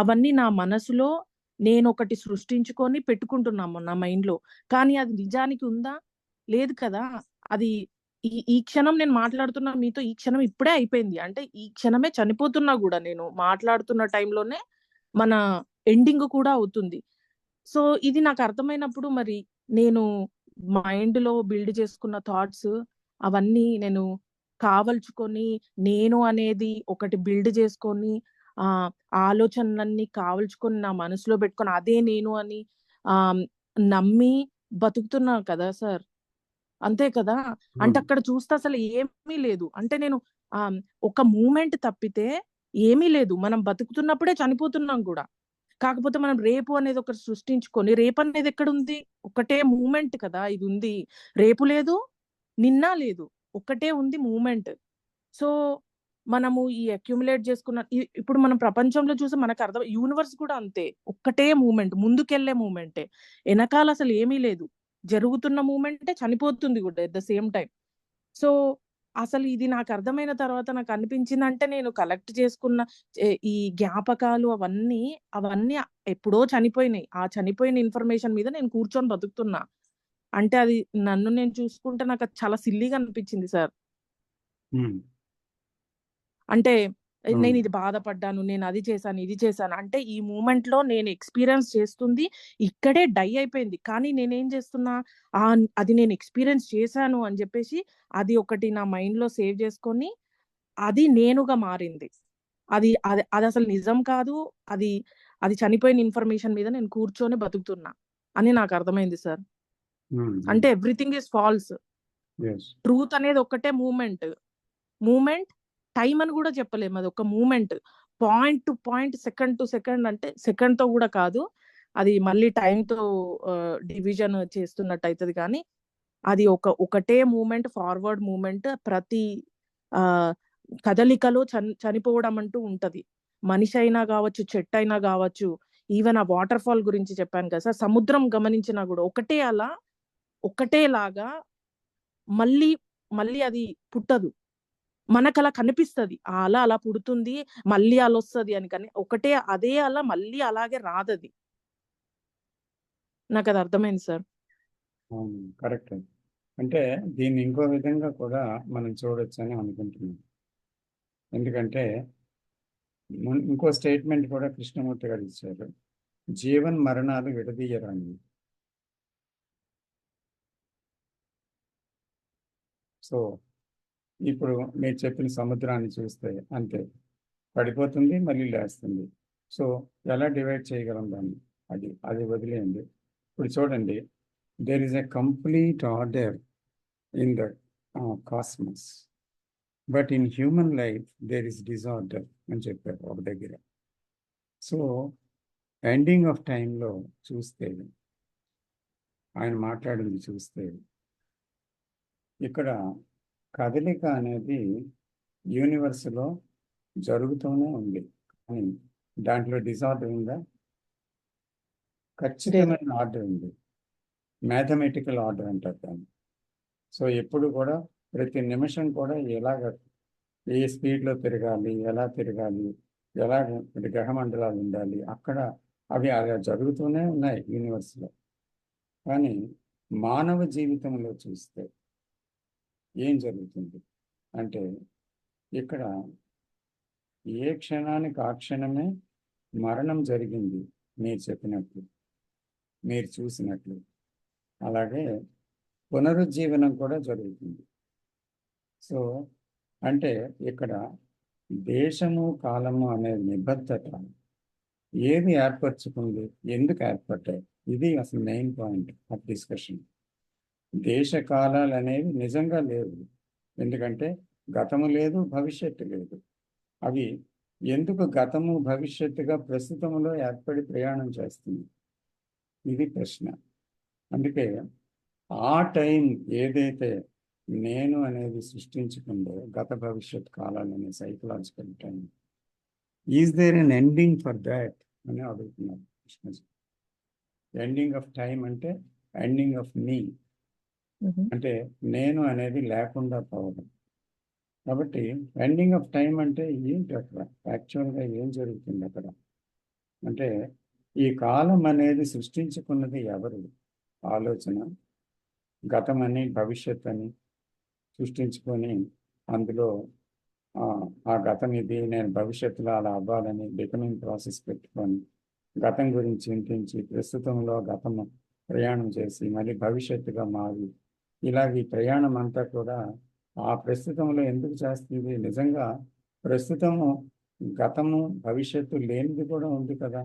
S10: అవన్నీ నా మనసులో నేను ఒకటి సృష్టించుకొని పెట్టుకుంటున్నాము నా మైండ్ లో. కానీ అది నిజానికి ఉందా? లేదు కదా. అది ఈ క్షణం నేను మాట్లాడుతున్నా మీతో, ఈ క్షణం ఇప్పుడే అయిపోయింది. అంటే ఈ క్షణమే చనిపోతున్నా కూడా నేను మాట్లాడుతున్న టైంలోనే మన ఎండింగ్ కూడా అవుతుంది. సో ఇది నాకు అర్థమైనప్పుడు మరి నేను మైండ్ లో బిల్డ్ చేసుకున్న థాట్స్ అవన్నీ నేను కావల్చుకొని, నేను అనేది ఒకటి బిల్డ్ చేసుకొని ఆలోచనలన్నీ కావల్చుకొని నా మనసులో పెట్టుకొని అదే నేను అని నమ్మి బతుకుతున్నా కదా సార్. అంతే కదా. అంటే
S1: అవును.
S10: అక్కడ చూస్తే అసలు ఏమీ లేదు. అంటే నేను ఒక మూమెంట్ తప్పితే ఏమీ లేదు. మనం బతుకుతున్నప్పుడే చనిపోతున్నాం కూడా. కాకపోతే మనం రేపు అనేది ఒకటి సృష్టించుకొని, రేపు అనేది ఎక్కడుంది? ఒకటే మూమెంట్ కదా ఇది ఉంది. రేపు లేదు, నిన్న లేదు. ఒక్కటే ఉంది మూమెంట్. సో, మనము ఈ అక్యుములేట్ చేసుకున్న ఇప్పుడు మనం ప్రపంచంలో చూసి మనకు అర్థం యూనివర్స్ కూడా అంతే. ఒక్కటే మూమెంట్. ముందుకెళ్ళే మూమెంటే. ఎనకాల అసలు ఏమీ లేదు. జరుగుతున్న మూమెంటే, చనిపోతుంది కూడా at the same time. So, అసలు ఇది నాకు అర్థమైన తర్వాత నాకు అనిపించిందంటే నేను కలెక్ట్ చేసుకున్న ఈ జ్ఞాపకాలు అవన్నీ ఎప్పుడో చనిపోయినాయి. ఆ చనిపోయిన ఇన్ఫర్మేషన్ మీద నేను కూర్చొని బతుకుతున్నా. అంటే అది నన్ను నేను చూసుకుంటే నాకు అది చాలా సిల్లీగా అనిపించింది సార్.
S1: ఉమ్,
S10: అంటే నేను
S1: అవును.
S10: ఇది బాధపడ్డాను, నేను అది చేశాను, ఇది చేశాను. అంటే ఈ మూమెంట్‌లో నేను ఎక్స్‌పీరియన్స్ చేస్తుంది ఇక్కడే డై అయిపోయింది. కానీ నేనేం చేస్తున్నా, అది నేను ఎక్స్‌పీరియన్స్ చేశాను అని చెప్పేసి అది ఒకటి నా మైండ్‌లో సేవ్ చేసుకొని, అది నేనుగా మారింది. అదసలు నిజం కాదు. అది అది చనిపోయిన ఇన్ఫర్మేషన్ మీద నేను కూర్చొని బతుకుతున్నా అని నాకు అర్థమైంది సార్. అంటే everything is false.
S1: Yes.
S10: Truth అనేది ఒక్కటే మూమెంట్ టైం అని కూడా చెప్పలేము. అది ఒక moment. Point to point, second to second, అంటే సెకండ్ తో కూడా కాదు. అది మళ్ళీ టైంతో డివిజన్ చేస్తున్నట్టు అవుతుంది. కానీ అది ఒకటే మూమెంట్, ఫార్వర్డ్ మూమెంట్. ప్రతి ఆ కదలికలో చనిపోవడం అంటూ ఉంటది. మనిషి అయినా కావచ్చు, చెట్టు అయినా కావచ్చు. ఈవెన్ ఆ వాటర్ ఫాల్ గురించి చెప్పాను కదా సార్. సముద్రం గమనించినా కూడా ఒకటేలాగా మళ్ళీ మళ్ళీ అది పుట్టదు. మనకలా కనిపిస్తది. ఆ అల అలా పుడుతుంది, మళ్ళీ అలొస్తది అని. కానీ అదే అల మళ్ళీ అలాగే రాదది. నాకది అర్థమైంది సార్.
S1: అవును, కరెక్ట్. అంటే దీన్ని ఇంకో విధంగా కూడా మనం చూడొచ్చని అనుకుంటున్నాం. ఎందుకంటే ఇంకో స్టేట్మెంట్ కూడా కృష్ణమూర్తి గారు ఇచ్చారు. జీవన్ మరణాలు విడదీయరానివి. సో ఇప్పుడు మీరు చెప్పిన సముద్రాన్ని చూస్తే అంతే, పడిపోతుంది మళ్ళీ లేస్తుంది. సో ఎలా డివైడ్ చేయగలం దాన్ని? అది వదిలేయండి. ఇప్పుడు చూడండి, there is a complete order in the cosmos, but in human life there is disorder అని చెప్పారు ఒక దగ్గర. సో ఎండింగ్ ఆఫ్ టైంలో చూస్తే, ఆయన మాట్లాడింది చూస్తే, ఇక్కడ కదలిక అనేది యూనివర్స్లో జరుగుతూనే ఉంది. కానీ దాంట్లో డిజార్డర్ ఉందా? ఖచ్చితమైన ఆర్డర్ ఉంది. మ్యాథమెటికల్ ఆర్డర్ అంటారు దాన్ని. సో ఎప్పుడు కూడా ప్రతి నిమిషం కూడా ఏ స్పీడ్లో తిరగాలి, ఎలా తిరగాలి, ఎలా గ్రహమండలాలు ఉండాలి, అక్కడ అవి అలా జరుగుతూనే ఉన్నాయి యూనివర్స్లో. కానీ మానవ జీవితంలో చూస్తే ఏం జరుగుతుంది అంటే, ఇక్కడ ఏ క్షణానికి ఆ క్షణమే మరణం జరిగింది. మీరు చెప్పినట్లు, మీరు చూసినట్లు, అలాగే పునరుజ్జీవనం కూడా జరుగుతుంది. సో అంటే ఇక్కడ దేశము కాలము అనే నిబద్ధత ఏది ఏర్పరచుకుంది, ఎందుకు ఏర్పడ్డాయి, ఇది అసలు మెయిన్ పాయింట్ ఆఫ్ డిస్కషన్. దేశ కాలాలు అనేవి నిజంగా లేవు. ఎందుకంటే గతము లేదు, భవిష్యత్తు లేదు. అవి ఎందుకు గతము భవిష్యత్తుగా ప్రస్తుతంలో ఏర్పడి ప్రయాణం చేస్తుంది, ఇది ప్రశ్న. అందుకే ఆ టైం ఏదైతే నేను అనేది సృష్టించుకుందో, గత భవిష్యత్ కాలాలనే psychological time, is there an ending for that అని అడుగుతున్నారు కృష్ణజీ. ఎండింగ్ ఆఫ్ టైం అంటే ఎండింగ్ ఆఫ్ మీ, అంటే నేను అనేది లేకుండా పోవడం. కాబట్టి ఎండింగ్ ఆఫ్ టైం అంటే ఏంటి, అక్కడ యాక్చువల్గా ఏం జరుగుతుంది అక్కడ అంటే, ఈ కాలం అనేది సృష్టించుకున్నది ఎవరు? ఆలోచన. గతం అని భవిష్యత్ అని సృష్టించుకొని అందులో ఆ గతం ఇది, నేను భవిష్యత్తులో అలా అవ్వాలని బికమింగ్ ప్రాసెస్ పెట్టుకొని గతం గురించి చింతించి ప్రస్తుతంలో గతం ప్రయాణం చేసి మళ్ళీ భవిష్యత్తుగా మారి, ఇలాగ ఈ ప్రయాణం అంతా కూడా ఆ ప్రస్తుతంలో ఎందుకు చేస్తుంది? నిజంగా ప్రస్తుతము, గతము, భవిష్యత్తు లేనిది కూడా ఉంది కదా.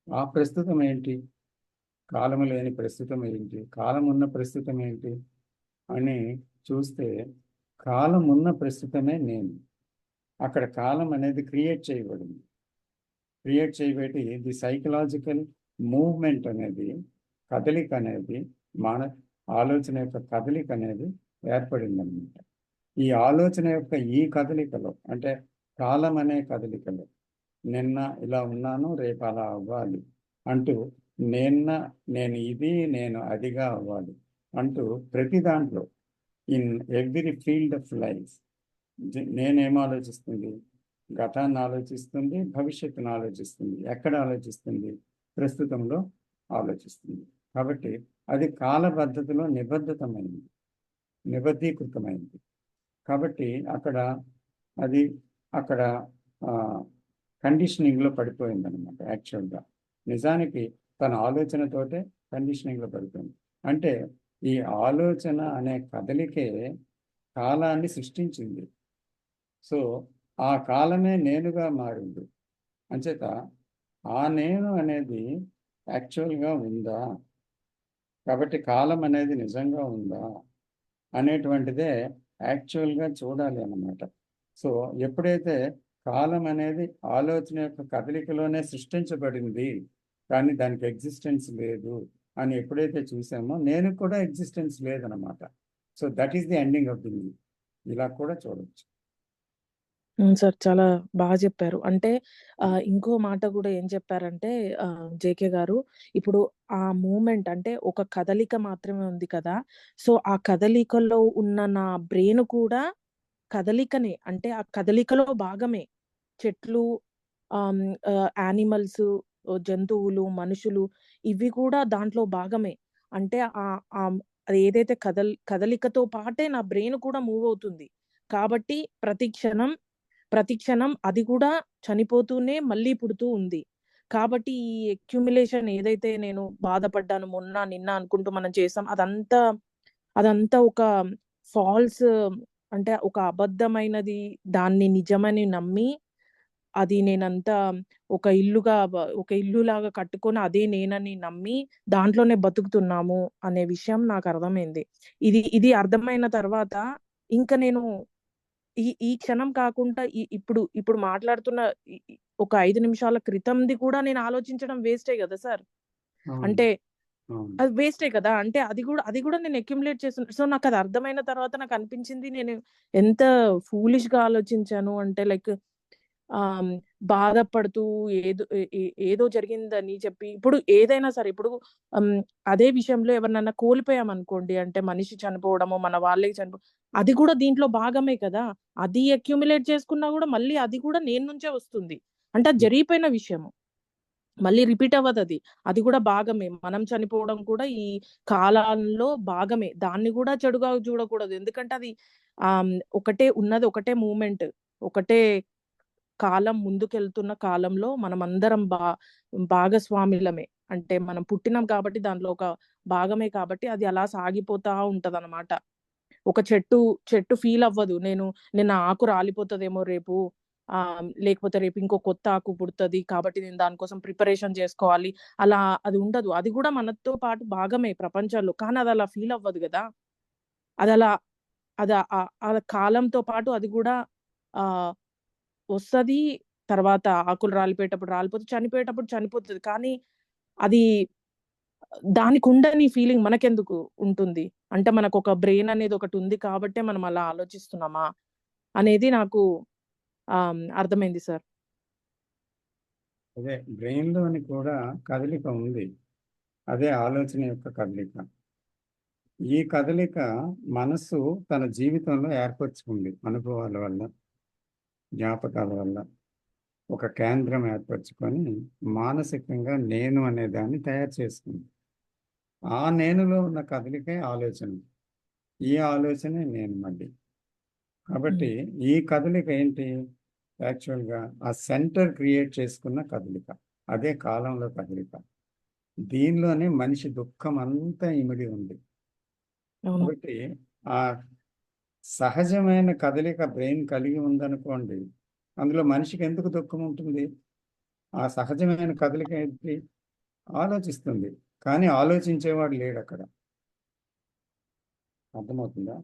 S1: ఆ ప్రస్తుతం ఏంటి? కాలము లేని ప్రస్తుతం ఏంటి? కాలం ఉన్న ప్రస్తుతం ఏంటి? అని చూస్తే కాలం ఉన్న ప్రస్తుతమే నేను. అక్కడ కాలం అనేది క్రియేట్ చేయబడింది. క్రియేట్ చేయబట్టి ది సైకలాజికల్ మూవ్మెంట్ అనేది, కదలిక అనేది, ఆలోచన యొక్క కదలిక అనేది ఏర్పడింది అనమాట. ఈ ఆలోచన యొక్క ఈ కదలికలో, అంటే కాలం అనే కదలికలో, నిన్న ఇలా ఉన్నాను రేపు అలా అవ్వాలి అంటూ, నేను ఇది నేను అదిగా అవ్వాలి అంటూ ప్రతి దాంట్లో, in every field of life నేనేం ఆలోచిస్తుంది? గతాన్ని ఆలోచిస్తుంది, భవిష్యత్తును ఆలోచిస్తుంది. ఎక్కడ ఆలోచిస్తుంది? ప్రస్తుతంలో ఆలోచిస్తుంది. కాబట్టి అది కాల పద్ధతిలో నిబద్ధీకృతమైంది. కాబట్టి అక్కడ కండిషనింగ్లో పడిపోయింది అనమాట. యాక్చువల్గా నిజానికి తన ఆలోచనతోటే కండిషనింగ్లో పడిపోయింది. అంటే ఈ ఆలోచన అనే కదలికే కాలాన్ని సృష్టించింది. సో ఆ కాలమే నేనుగా మారింది. అంచేత ఆ నేను అనేది యాక్చువల్గా ఉందా, కాబట్టి కాలం అనేది నిజంగా ఉందా అనేటువంటిదే యాక్చువల్గా చూడాలి అన్నమాట. సో ఎప్పుడైతే కాలం అనేది ఆలోచన యొక్క కదలికలోనే సృష్టించబడింది, కానీ దానికి ఎగ్జిస్టెన్స్ లేదు అని ఎప్పుడైతే చూసామో, నేను కూడా ఎగ్జిస్టెన్స్ లేదనమాట. So that is the ending of the meaning. ఇలా కూడా చూడవచ్చు.
S10: సార్ చాలా బాగా చెప్పారు. అంటే ఇంకో మాట కూడా ఏం చెప్పారంటే జేకే గారు, ఇప్పుడు ఆ మూమెంట్ అంటే ఒక కదలిక మాత్రమే ఉంది కదా! సో ఆ కదలికలో ఉన్న నా బ్రెయిన్ కూడా కదలికనే. అంటే ఆ కదలికలో భాగమే. చెట్లు, యానిమల్స్, జంతువులు, మనుషులు ఇవి కూడా దాంట్లో భాగమే. అంటే అది ఏదైతే కదలికతో పాటే నా బ్రెయిన్ కూడా మూవ్ అవుతుంది. కాబట్టి ప్రతి క్షణం అది కూడా చనిపోతూనే మళ్ళీ పుడుతూ ఉంది. కాబట్టి ఈ అక్యుములేషన్ ఏదైతే నేను బాధపడ్డాను మొన్న, నిన్న అనుకుంటూ మనం చేసాం, అదంతా ఒక ఫాల్స్, అంటే ఒక అబద్ధమైనది. దాన్ని నిజమని నమ్మి, అది నేనంతా ఒక ఇల్లులాగా కట్టుకొని అదే నేనని నమ్మి దాంట్లోనే బతుకుతున్నాము అనే విషయం నాకు అర్థమైంది. ఇది అర్థమైన తర్వాత ఇంకా నేను ఈ క్షణం కాకుండా ఇప్పుడు మాట్లాడుతున్న ఒక 5 నిమిషాల క్రితంది కూడా నేను ఆలోచించడం వేస్టే కదా సార్. అంటే అది వేస్టే కదా. అంటే అది కూడా నేను అక్యుములేట్ చేస్తున్నా. సో నాకు అది అర్థమైన తర్వాత నాకు అనిపించింది, నేను ఎంత ఫూలిష్ గా ఆలోచించాను. అంటే లైక్ బాధపడుతూ ఏదో జరిగిందని చెప్పి, ఇప్పుడు ఏదైనా సరే, ఇప్పుడు అదే విషయంలో ఎవరినన్నా కోల్పోయామనుకోండి, అంటే మనిషి చనిపోవడము, మన వాళ్ళే అది కూడా దీంట్లో భాగమే కదా. అది అక్యుములేట్ చేసుకున్నా కూడా మళ్ళీ అది కూడా నేను నుంచే వస్తుంది. అంటే అది జరిగిపోయిన విషయము, మళ్ళీ రిపీట్ అవ్వదు. అది కూడా భాగమే. మనం చనిపోవడం కూడా ఈ కాలంలో భాగమే. దాన్ని కూడా చెడుగా చూడకూడదు. ఎందుకంటే అది ఒకటే మూమెంట్, ఒకటే కాలం, ముందుకెళ్తున్న కాలంలో మనమందరం భాగస్వాములమే. అంటే మనం పుట్టినాం కాబట్టి దాంట్లో ఒక భాగమే. కాబట్టి అది అలా సాగిపోతా ఉంటదన్నమాట. ఒక చెట్టు ఫీల్ అవ్వదు, నిన్న ఆకు రాలిపోతుందేమో రేపు, లేకపోతే రేపు ఇంకో కొత్త ఆకు పుడుతుంది కాబట్టి నేను దానికోసం ప్రిపరేషన్ చేసుకోవాలి, అలా అది ఉండదు. అది కూడా మనతో పాటు భాగమే ప్రపంచంలో. కానీ అది అలా ఫీల్ అవ్వదు కదా. అది ఆ కాలంతో పాటు అది కూడా వస్తది. తర్వాత ఆకులు రాలిపోయేటప్పుడు రాలిపోతుంది, చనిపోయేటప్పుడు చనిపోతుంది. కానీ అది దానికి ఉండని ఫీలింగ్ మనకెందుకు ఉంటుంది? అంటే మనకు ఒక బ్రెయిన్ అనేది ఒకటి ఉంది కాబట్టే మనం అలా ఆలోచిస్తున్నామా అనేది నాకు అర్థమైంది సార్.
S1: అదే బ్రెయిన్లోని కూడా కదలిక ఉంది. అదే ఆలోచన యొక్క కదలిక. ఈ కదలిక మనసు తన జీవితంలో ఏర్పరచుకుంది అనుభవాల వల్ల, జ్ఞాపకాల వల్ల. ఒక కేంద్రం ఏర్పరచుకొని మానసికంగా నేను అనే దాన్ని తయారు చేసుకుంది. ఆ నేనులో ఉన్న కదలికే ఆలోచన. ఈ ఆలోచనే నేను మళ్ళీ. కాబట్టి ఈ కదలిక ఏంటి? యాక్చువల్గా ఆ సెంటర్ క్రియేట్ చేసుకున్న కదలిక, అదే కాలంలో కదలిక. దీనిలోనే మనిషి దుఃఖం అంతా ఇమిడి ఉంది. కాబట్టి ఆ సహజమైన కదలిక బ్రెయిన్ కలిగి ఉందనుకోండి, అందులో మనిషికి ఎందుకు దుఃఖం ఉంటుంది? ఆ సహజమైన కదలిక ఏంటి? ఆలోచిస్తుంది, కానీ ఆలోచించేవాడు లేడు అక్కడ. అర్థమవుతుందా?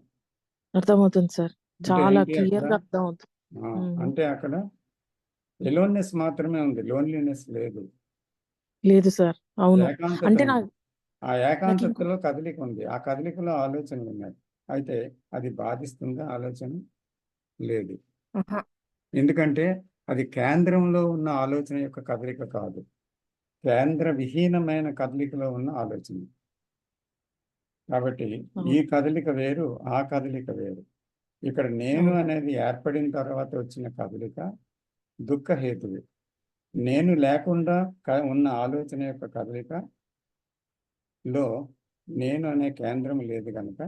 S10: అర్థమవుతుంది సార్.
S1: అంటే
S10: చాలా
S1: ఏంటి
S10: క్లియర్
S1: అక్కడ
S10: గా అర్థమవుతుంది.
S1: అంటే అక్కడ ఎలోన్నెస్ మాత్రమే ఉంది, లోన్లీనెస్ లేదు.
S10: లేదు సార్. అవును.
S1: ఏకాంతత
S10: అంటే
S1: ఉంది. ఆ
S10: నాకు ఇంకో
S1: ఏకాంతతలో కదలిక ఉంది, ఆ కదలికలో ఆలోచనలు ఉన్నాయి. అయితే అది బాధిస్తుందా? ఆలోచన లేదు.
S10: ఆహా.
S1: ఎందుకంటే అది కేంద్రంలో ఉన్న ఆలోచన యొక్క కదలిక కాదు, కేంద్ర విహీనమైన కదలికలో ఉన్న ఆలోచన. కాబట్టి ఈ
S10: అవును.
S1: కదలిక వేరు, ఆ కదలిక వేరు. ఇక్కడ నేను
S10: అవును.
S1: అనేది ఏర్పడిన తర్వాత వచ్చిన కదలిక దుఃఖహేతువు. నేను లేకుండా ఉన్న ఆలోచన యొక్క కదలికలో నేను అనే కేంద్రం లేదు కనుక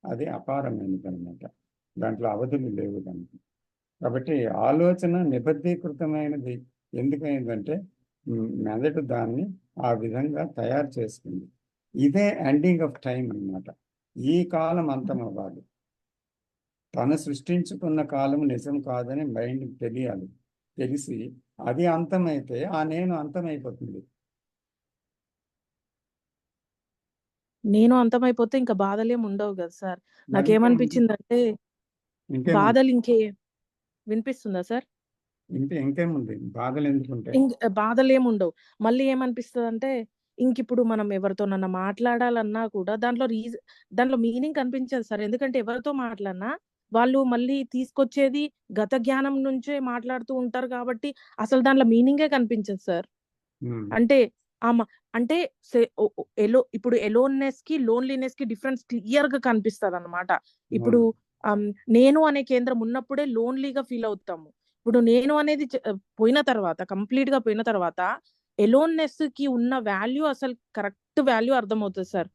S1: అది అపారమైనది అనమాట. దాంట్లో అవధులు లేవు కనుక. కాబట్టి ఆలోచన నిబద్ధీకృతమైనది ఎందుకైందంటే మెదడు దాన్ని ఆ విధంగా తయారు చేసుకుంది. ఇదే ఎండింగ్ ఆఫ్ టైం అన్నమాట. ఈ కాలం అంతం అవ్వాలి. తను సృష్టించుకున్న కాలం నిజం కాదని మైండ్ తెలియాలి. తెలిసి అది అంతమైతే ఆ నేను అంతమైపోతుంది.
S10: నేను అంతమైపోతే ఇంకా బాధలేం ఉండవు కదా సార్.
S1: మరి
S10: నాకేమనిపించిందంటే
S1: ఇంకేముంది?
S10: బాధలు వినిపిస్తుందా సార్?
S1: ఇంకేముంది బాధలు ఎందుకుంటే?
S10: బాధలేముండవు. మళ్ళీ ఏమనిపిస్తదంటే ఇంకిప్పుడు మనం ఎవరితోనన్నా మాట్లాడాలన్నా కూడా దాంట్లో మీనింగ్ కనిపించదు సార్. ఎందుకంటే ఎవరితో మాట్లాడినా వాళ్ళు మళ్ళీ తీసుకొచ్చేది గత జ్ఞానం నుంచే మాట్లాడుతూ ఉంటారు కాబట్టి అసలు దాంట్లో మీనింగే కనిపించదు సార్.
S1: ఉమ్,
S10: అంటే అంటే ఇప్పుడు ఎలోన్నెస్‌కి, లోన్లీనెస్‌కి డిఫరెన్స్ క్లియర్‌గా కనిపిస్తదనమాట. ఇప్పుడు నేను అనే కేంద్రం ఉన్నప్పుడే లోన్లీగా ఫీల్ అవుతాము. ఇప్పుడు నేను అనేది కంప్లీట్‌గా పోయిన తర్వాత ఎలోన్నెస్‌కి ఉన్న వాల్యూ అసలు కరెక్ట్ వాల్యూ అర్థమవుతది సార్.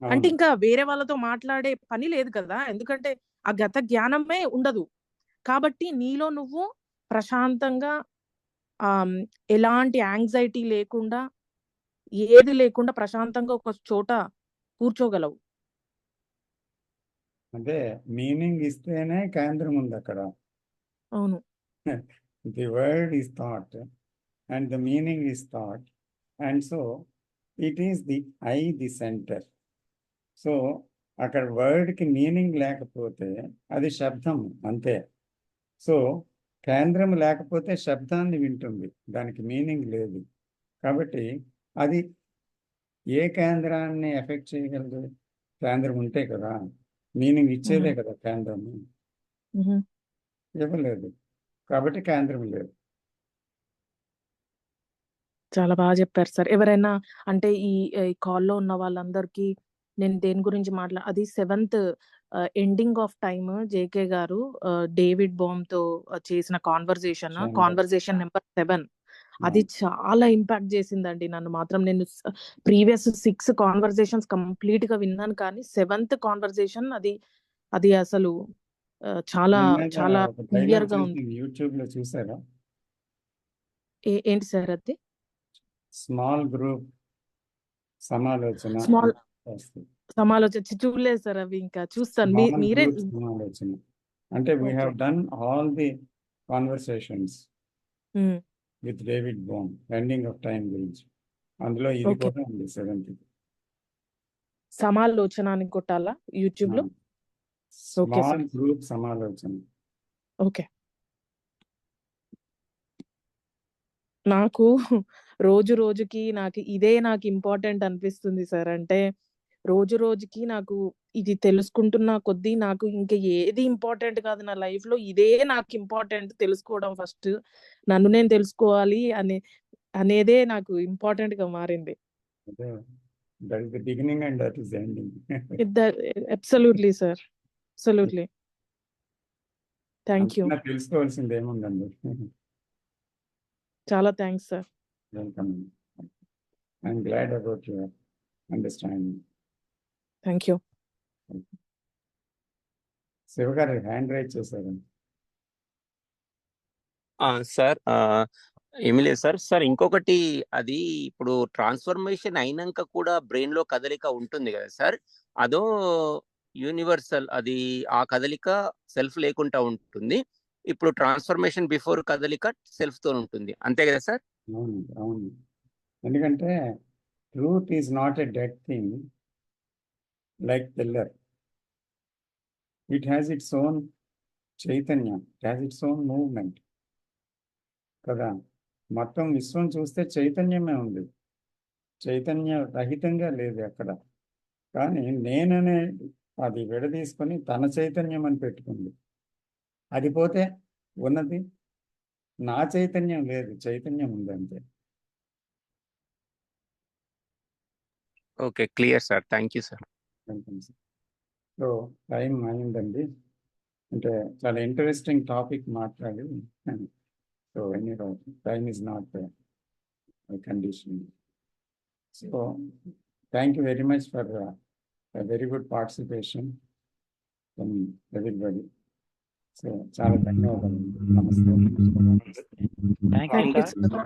S10: అంటే
S1: అవును.
S10: ఇంకా వేరే వాళ్ళతో మాట్లాడే పని లేదు కదా! ఎందుకంటే ఆ గత జ్ఞానమే ఉండదు. కాబట్టి నీలో నువ్వు ప్రశాంతంగా ఎలాంటి యాంగ్జైటీ లేకుండా, ఏది లేకుండా ప్రశాంతంగా ఒక చోట కూర్చోగలవు.
S1: అంటే మీనింగ్ ఇస్తేనే కేంద్రం ఉంది అక్కడ.
S10: అవును.
S1: The word is thought and the meaning is thought, and so it is the the centre. So అక్కడ వర్డ్కి మీనింగ్ లేకపోతే అది శబ్దం అంతే. సో కేంద్రం లేకపోతే శబ్దాన్ని వింటుంది, దానికి మీనింగ్ లేదు. కాబట్టి అది ఏ కేంద్రాన్ని ఎఫెక్ట్ చేయగలదు? కేంద్రం ఉంటే కదా, మీనింగ్ ఇచ్చేదే కదా కేంద్రం. ఇవ్వలేదు కాబట్టి కేంద్రం లేదు.
S10: చాలా బాగా చెప్పారు సార్. ఎవరైనా అంటే ఈ కాల్‌లో ఉన్న వాళ్ళందరికీ నేను దేని గురించి అది 7th ending of time JK గారు డేవిడ్ బోమ్‌తో చేసిన కాన్వర్జేషన్ నెంబర్ 7 అది చాలా ఇంపాక్ట్ చేసిందండి నన్ను మాత్రం. నేను ప్రీవియస్ 6 కాన్వర్జేషన్స్ కంప్లీట్‌గా విన్నాను కానీ 7th కాన్వర్జేషన్ అది అసలు చాలా చాలా క్లియర్‌గా ఉంది.
S1: యూట్యూబ్లో చూసారా?
S10: ఏంటి సార్ అది?
S1: స్మాల్ గ్రూప్ సమాలోచన.
S10: చూడలేదు సార్ అవి. ఇంకా చూస్తాను. మీరే
S1: సమాలోచన అంటే we have done all the conversations with David Bohm ending of time గురించి. అందులో ఇది కూడా ఉంది 7th.
S10: సమాలోచన అని కొట్టాలా యూట్యూబ్ లో?
S1: స్మాల్ గ్రూప్ సమాలోచన.
S10: ఓకే. నాకు రోజుకి నాకు ఇదే ఇంపార్టెంట్ అనిపిస్తుంది సార్. అంటే రోజుకి నాకు ఇది తెలుసుకుంటున్న కొద్దీ నాకు ఇంకా ఏది ఇంపార్టెంట్ కాదు నా లైఫ్ లో. ఇదే నాకు ఇంపార్టెంట్ తెలుసుకోవడం. ఫస్ట్ నన్ను నేను తెలుసుకోవాలి అనేదే నాకు ఇంపార్టెంట్ గా మారింది.
S1: That is the beginning and that is the ending.
S10: Absolutely sir. Absolutely. Thank you.
S1: తెలుసుకోవాల్సింది ఏముందండి.
S10: చాలా thanks sir.
S1: Welcome. I'm glad about your understanding.
S10: Thank you.
S1: Shiva గారు హ్యాండ్ రైజ్ చేశారు.
S9: సార్ ఏమి లేదు సార్ ఇంకొకటి, అది ఇప్పుడు ట్రాన్స్ఫర్మేషన్ అయినాక కూడా బ్రెయిన్ లో కదలిక ఉంటుంది కదా సార్, అదో యూనివర్సల్, అది ఆ కదలిక సెల్ఫ్ లేకుండా ఉంటుంది. ఇప్పుడు ట్రాన్స్ఫర్మేషన్ బిఫోర్ కదలిక సెల్ఫ్ తో ఉంటుంది, అంతే కదా సార్?
S1: అవును. ఎందుకంటే truth is not a dead thing like pillar. It has its own చైతన్యం, it has its own movement కదా. మొత్తం విశ్వం చూస్తే చైతన్యమే ఉంది, చైతన్య రహితంగా లేదు ఎక్కడ. కానీ నేననే అది విడదీసుకొని తన చైతన్యం అని పెట్టుకుంది. అది పోతే ఉన్నది నా చైతన్యం లేదు, చైతన్యం ఉంది అంతే.
S9: Okay, clear sir. Thank you sir.
S1: So time అయిందండి, అంటే చాలా ఇంట్రెస్టింగ్ టాపిక్ మాట్లాడి. So any time is not condition. So thank you very much for very good participation from everybody. So చాలా ధన్యవాదాలు. నమస్తే.
S11: Thank you sir.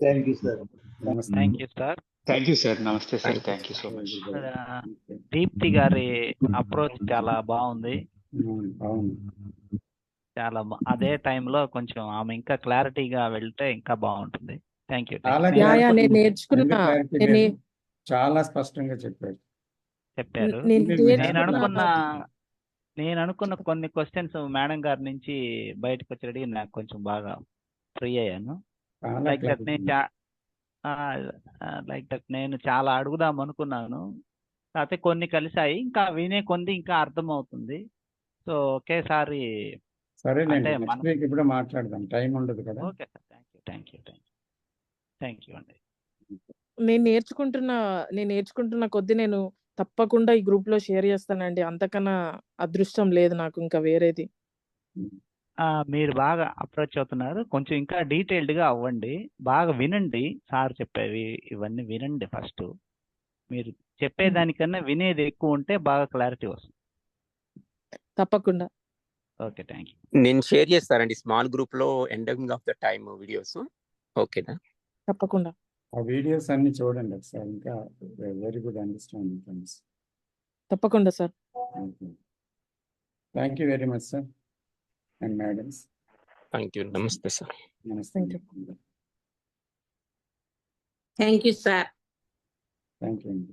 S7: Thank you sir.
S1: నమస్తే.
S11: Thank you sir.
S6: Thank you sir. నమస్తే sir. Thank you so much.
S11: Deepti గారి approach చాలా బాగుంది.
S1: అవును,
S11: చాలా అదే టైంలో కొంచెం ఆమె ఇంకా క్లారిటీగా వెళ్తే ఇంకా బాగుంటుంది. Thank you.
S1: చాలా
S10: యా
S1: clarity
S10: నేను
S1: ఉంది.
S10: నేర్చుకున్నా.
S1: ఎందుకు clarity
S10: నేను
S1: లేదు? చాలా స్పష్టంగా చెప్పారు.
S11: చెప్పారు.
S10: నేను
S1: మీరు
S10: నేర్చుకున్నా.
S11: నేను అనుకున్న కొన్ని క్వశ్చన్స్ మేడం గారి నుంచి బయటకు వచ్చేటికి నాకు కొంచెం బాగా ఫ్రీ అయ్యాను.
S1: చాలా
S11: లైక్ దట్
S1: clarity
S11: నేను నేను చాలా అడుగుదాం అనుకున్నాను, కాకపోతే కొన్ని కలిసాయి. ఇంకా వినే కొంది ఇంకా అర్థం అవుతుంది. సో ఒకేసారి
S1: సరేనండి,
S11: అంటే
S1: నెక్స్ట్ వీక్ ఇప్పుడు మాట్లాడదాం, టైం ఉండదు కదా.
S11: Okay sir. థ్యాంక్ యూ అండి.
S10: నేను నేర్చుకుంటున్న కొద్దీ నేను తప్పకుండా ఈ గ్రూప్ లో షేర్ చేస్తానండి. అంతకన్నా అదృష్టం లేదు నాకు ఇంకా వేరేది.
S11: మీరు బాగా అప్రోచ్ అవుతున్నారు. కొంచెం ఇంకా డీటెయిల్డ్ గా అవ్వండి, బాగా వినండి. సార్ చెప్పేవి ఇవన్నీ వినండి ఫస్ట్. మీరు చెప్పేదానికన్నా వినేది ఎక్కువ ఉంటే బాగా క్లారిటీ వస్తుంది.
S10: తప్పకుండా.
S11: Okay, thank you.
S9: నేను షేర్ చేస్తానండి స్మాల్ గ్రూప్ లో ending of the time videos. ఓకేనా?
S10: తప్పకుండా.
S1: ఆ వీడియోస్ అన్ని చూడండి ఒకసారి, ఇంకా వెరీ గుడ్ అండర్స్టాండింగ్ ఫ్రెండ్స్.
S10: తప్పకుండా sir.
S1: Thank you very much sir and madams.
S9: Thank you. నమస్తే సార్.
S1: నమస్తే.
S10: Thank you.
S12: Thank you sir.
S1: Thank you అండి.